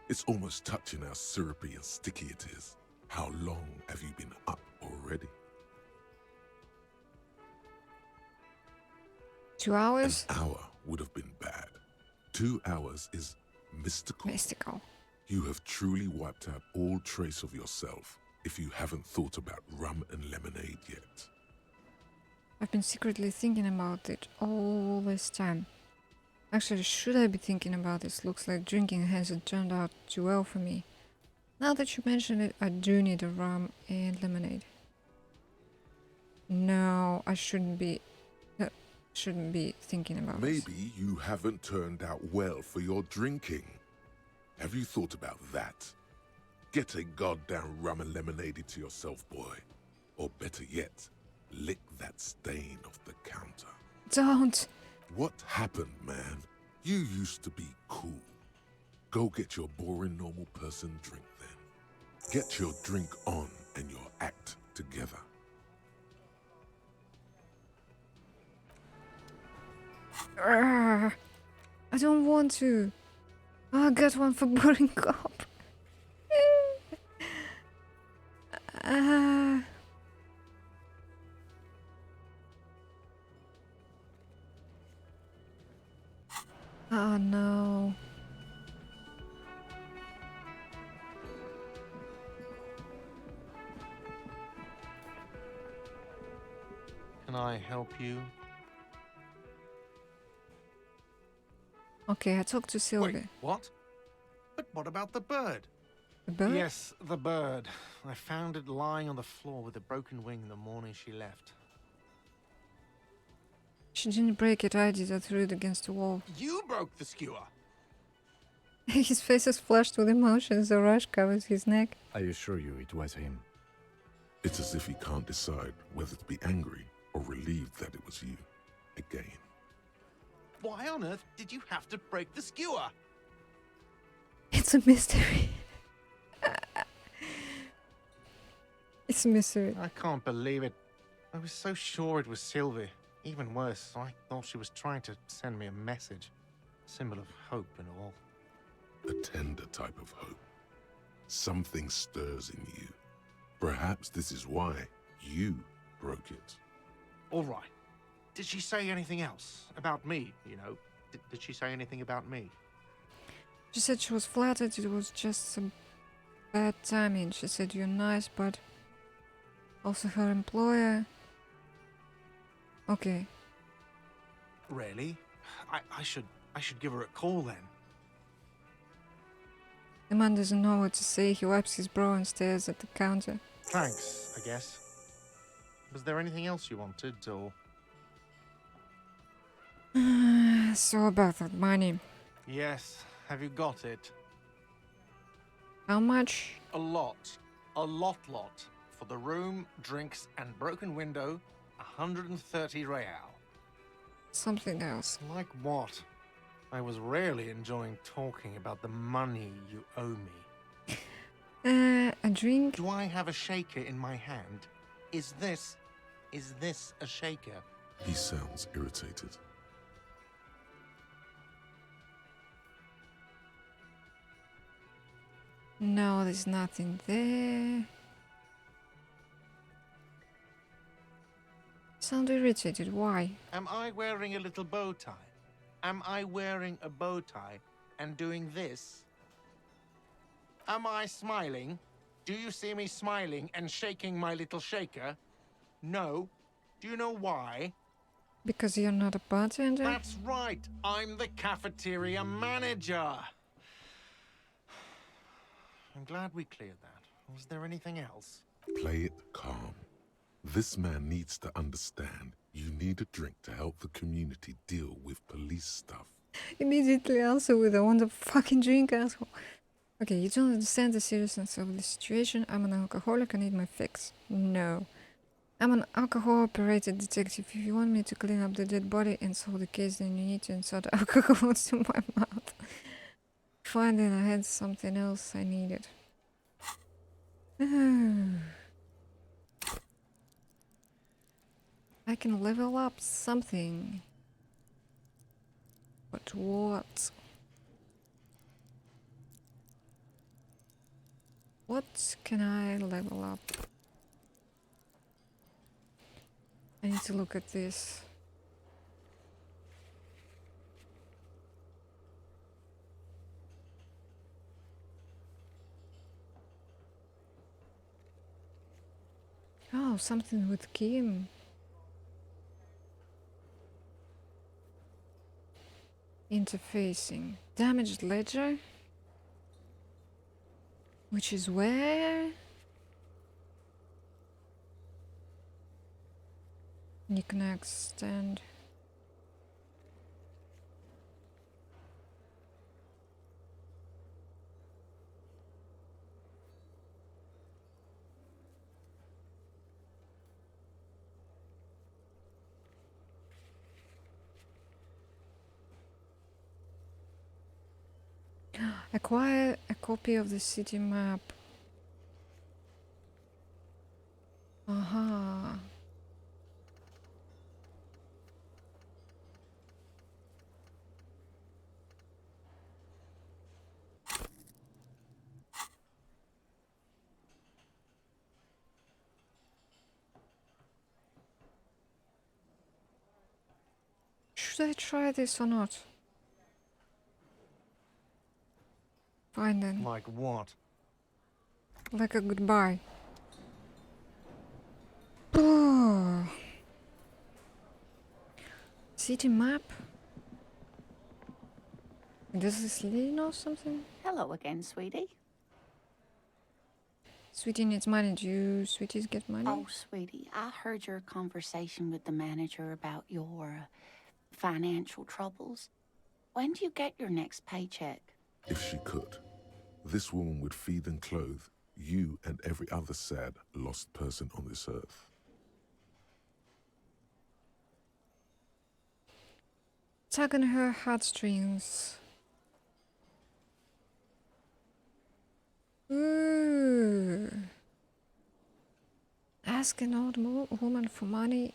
It's almost touching how syrupy and sticky it is. How long have you been up already? 2 hours? An hour would have been bad. 2 hours is mystical. Mystical. You have truly wiped out all trace of yourself if you haven't thought about rum and lemonade yet. I've been secretly thinking about it all this time. Actually, should I be thinking about this? Looks like drinking hasn't turned out too well for me. Now that you mention it, I do need a rum and lemonade. No, I shouldn't be thinking about this. Maybe you haven't turned out well for your drinking. Have you thought about that? Get a goddamn rum and lemonade to yourself, boy. Or better yet, lick that stain off the counter. Don't! What happened, man? You used to be cool. Go get your boring normal person drink then. Get your drink on and your act together. I don't want to. I got one for boring cop. Oh no. Can I help you? Okay, I talked to Sylvie. Wait, what? But what about the bird? The bird? Yes, the bird. I found it lying on the floor with a broken wing the morning she left. She didn't break it, I did. I threw it against the wall. You broke the skewer! His face is flushed with emotion, the rush covers his neck. I assure you it was him. It's as if he can't decide whether to be angry or relieved that it was you. Again. Why on earth did you have to break the skewer? It's a mystery. It's a mystery. I can't believe it. I was so sure it was Sylvie. Even worse, I thought she was trying to send me a message. Symbol of hope and all. A tender type of hope. Something stirs in you. Perhaps this is why you broke it. All right. Did she say anything else? About me, you know? Did she say anything about me? She said she was flattered, it was just some bad timing. She said you're nice, but also her employer. Okay. Really? I should give her a call then. The man doesn't know what to say. He wipes his brow and stares at the counter. Thanks, I guess. Was there anything else you wanted, or...? So about that money. Yes, have you got it? How much? A lot. A lot. For the room, drinks, and broken window, 130 real. Something else. Like what? I was really enjoying talking about the money you owe me. A drink? Do I have a shaker in my hand? Is this a shaker? He sounds irritated. No, there's nothing there. Sound irritated, why? Am I wearing a little bow tie? Am I wearing a bow tie and doing this? Am I smiling? Do you see me smiling and shaking my little shaker? No. Do you know why? Because you're not a bartender? That's right. I'm the cafeteria manager. I'm glad we cleared that. Was there anything else? Play it calm. This man needs to understand you need a drink to help the community deal with police stuff. Immediately answer with I want a fucking drink, asshole. Okay, you don't understand the seriousness of the situation. I'm an alcoholic, I need my fix. No. I'm an alcohol-operated detective. If you want me to clean up the dead body and solve the case, then you need to insert alcohol into my mouth. Finding I had something else I needed. I can level up something. But what? What can I level up? I need to look at this. Oh, something with Kim. Interfacing. Damaged ledger? Which is where? Knickknack stand. Acquire a copy of the city map. Aha. Should I try this or not? Fine then. Like what? Like a goodbye. Oh. City map? Does this lead or something? Hello again, sweetie. Sweetie needs money. Do you sweeties get money? Oh, sweetie, I heard your conversation with the manager about your financial troubles. When do you get your next paycheck? If she could, this woman would feed and clothe you and every other sad, lost person on this earth. Tugging her heartstrings. Ooh. Ask an old woman for money.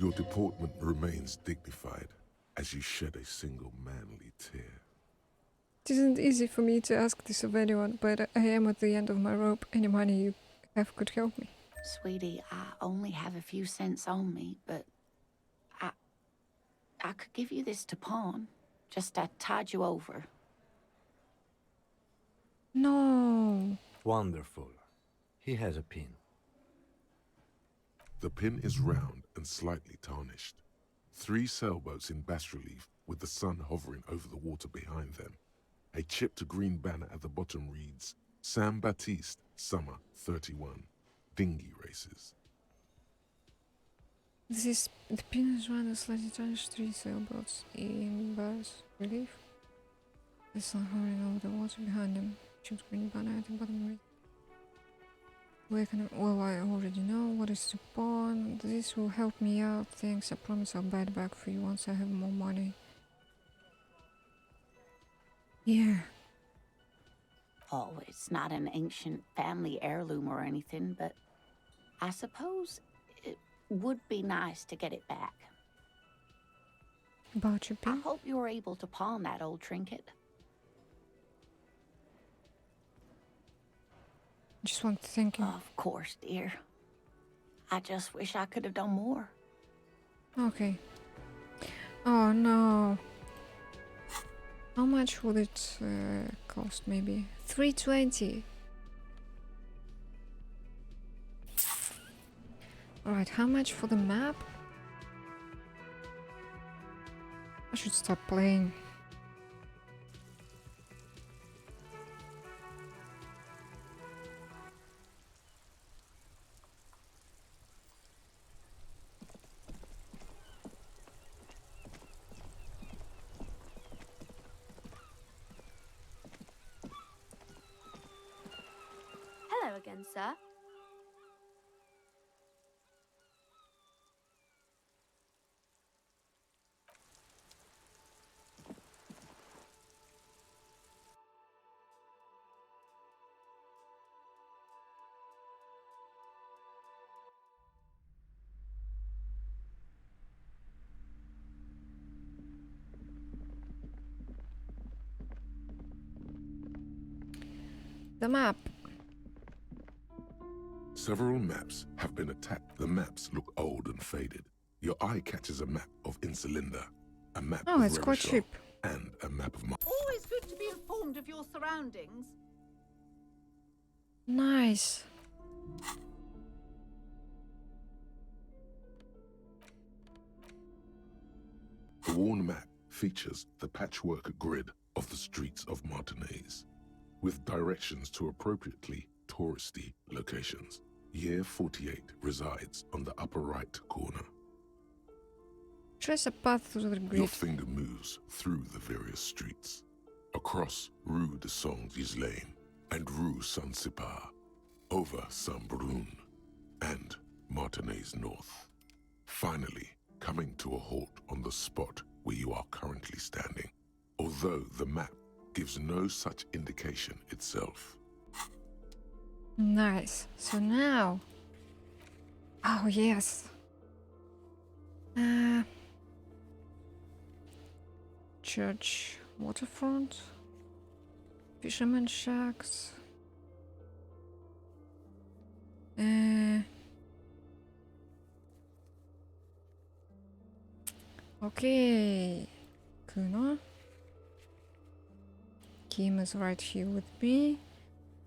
Your deportment remains dignified as you shed a single manly tear. It isn't easy for me to ask this of anyone, but I am at the end of my rope. Any money you have could help me. Sweetie, I only have a few cents on me, but I could give you this to pawn. Just to tide you over. No. Wonderful. He has a pin. The pin is round and slightly tarnished. 3 sailboats in bas-relief with the sun hovering over the water behind them. A chipped green banner at the bottom reads, San Baptiste, Summer 31. Dinghy races. The pin is round and slightly tarnished. 3 sailboats in bas-relief. The sun hovering over the water behind them. Chipped green banner at the bottom reads. Well, I already know what is to pawn. This will help me out. Thanks. I promise I'll buy it back for you once I have more money. Yeah. Oh, it's not an ancient family heirloom or anything, but I suppose it would be nice to get it back. About your I pin? hope you were able to pawn that old trinket. Just want to thank you. Of course, dear. I just wish I could have done more. Okay. Oh no. How much would it cost? Maybe 320. Alright, how much for the map? I should stop playing. Hello again, sir. The map. Several maps have been attacked. The maps look old and faded. Your eye catches a map of Insulinda, a map Oh, of it's quite Revachol, cheap. and a map of Always good to be informed of your surroundings. Nice. The worn map features the patchwork grid of the streets of Martinez, with directions to appropriately touristy locations. Year 48 resides on the upper right corner. Trace a path through the Your grid. finger moves through the various streets, across Rue de Saint-Ghislain and Rue Saint-Sipar, over Saint-Brun and Martinez North. Finally, coming to a halt on the spot where you are currently standing, although the map gives no such indication itself. Nice. So now. Oh, yes. Church waterfront. Fisherman shacks. Okay. Kuno. Kim is right here with me.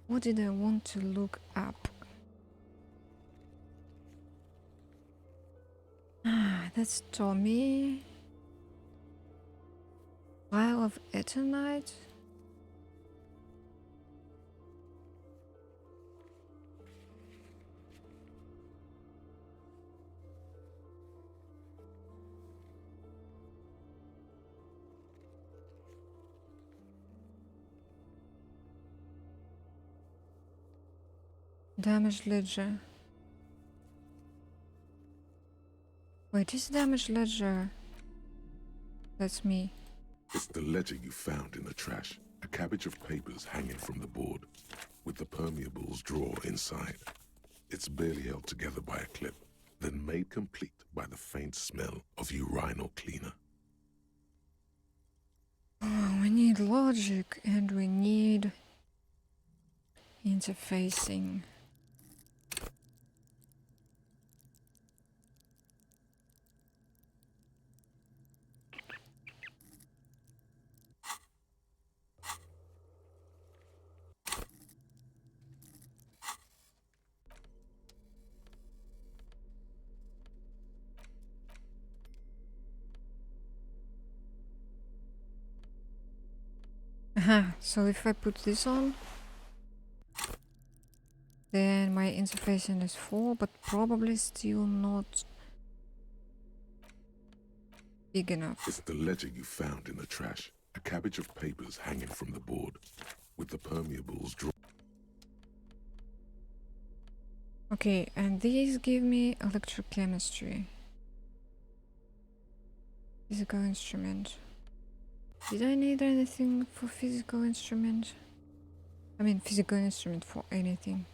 What did I want to look up? Ah, that's Tommy. Isle of Eternite. Damage ledger. Wait, is damage ledger? That's me. It's the ledger you found in the trash, a cabbage of papers hanging from the board, with the permeables drawer inside. It's barely held together by a clip, then made complete by the faint smell of urinal cleaner. Oh, we need logic and we need interfacing. Aha, so if I put this on, then my interfacing is 4, but probably still not big enough. It's the ledger you found in the trash, a cabbage of papers hanging from the board, with the permeables drawer. Okay, and these give me electrochemistry. Physical instrument. Did I need anything for physical instrument? I mean physical instrument for anything.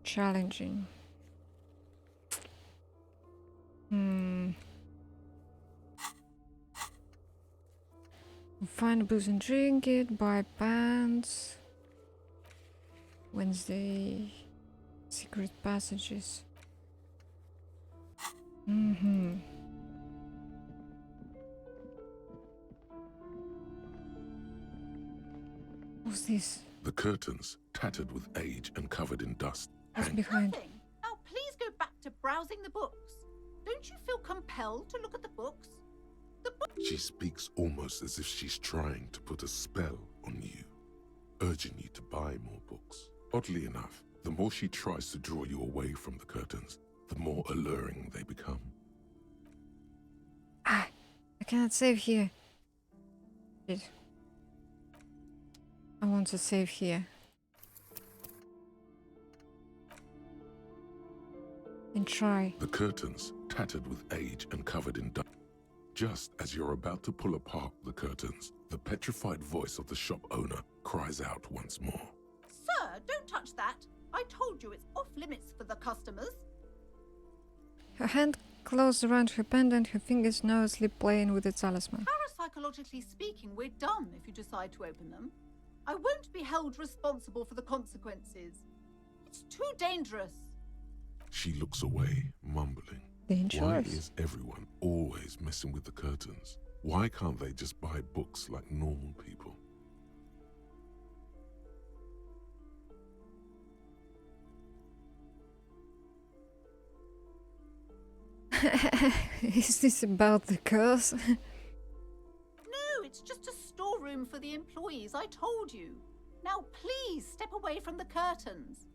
Challenging. Find a booze and drink it, buy pants. Wednesday, secret passages. What's this? The curtains, tattered with age and covered in dust. What's behind? Nothing. Now please go back to browsing the books. Don't you feel compelled to look at the books? She speaks almost as if she's trying to put a spell on you, urging you to buy more books. Oddly enough, the more she tries to draw you away from the curtains, the more alluring they become. I cannot save here. Shit. I want to save here. And try. The curtains, tattered with age and covered in dust. Just as you're about to pull apart the curtains, the petrified voice of the shop owner cries out once more. Sir, don't touch that. I told you it's off limits for the customers. Her hand closed around her pendant, her fingers nervously playing with the talisman. Parapsychologically speaking, we're done if you decide to open them. I won't be held responsible for the consequences. It's too dangerous. She looks away, mumbling. Dangerous. Why is everyone always messing with the curtains? Why can't they just buy books like normal people? Is this about the curse? No, it's just a storeroom for the employees, I told you. Now please step away from the curtains.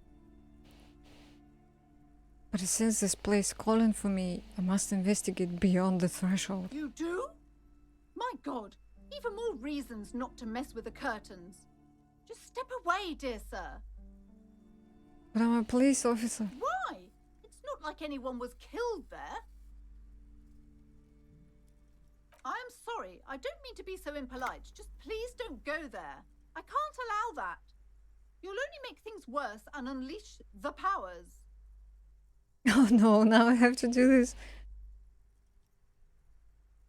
But since this place calling for me, I must investigate beyond the threshold. You do? My God, even more reasons not to mess with the curtains. Just step away, dear sir. But I'm a police officer. Why? It's not like anyone was killed there. I'm sorry, I don't mean to be so impolite. Just please don't go there. I can't allow that. You'll only make things worse and unleash the powers. Oh no, now I have to do this.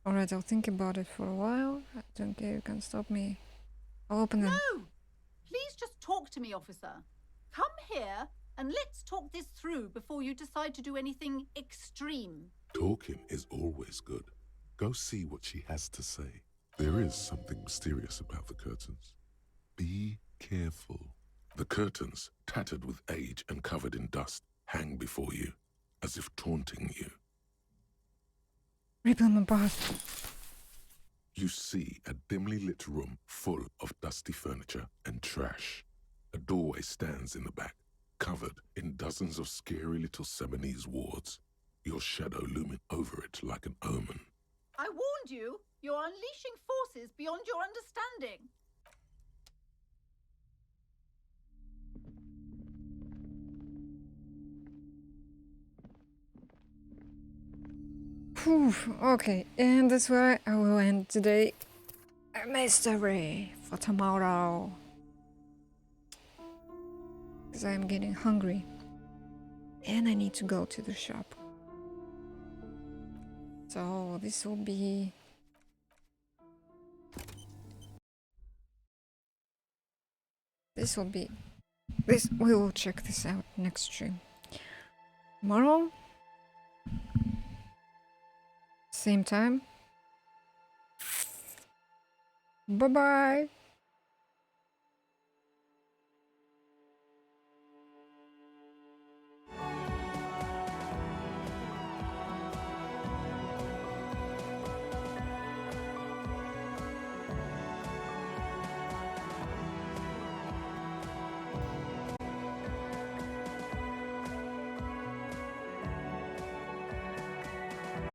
Alright, I'll think about it for a while. I don't care, you can stop me. I'll open them. No! Please just talk to me, officer. Come here and let's talk this through before you decide to do anything extreme. Talking is always good. Go see what she has to say. There is something mysterious about the curtains. Be careful. The curtains, tattered with age and covered in dust, hang before you, as if taunting you. Rip them apart. You see a dimly lit room full of dusty furniture and trash. A doorway stands in the back, covered in dozens of scary little Seminese wards, your shadow looming over it like an omen. I warned you, you're unleashing forces beyond your understanding. Whew, okay, and that's where I will end today. My story for tomorrow. Because I'm getting hungry. And I need to go to the shop. So this will be... we will check this out next stream. Tomorrow? Same time. Bye bye.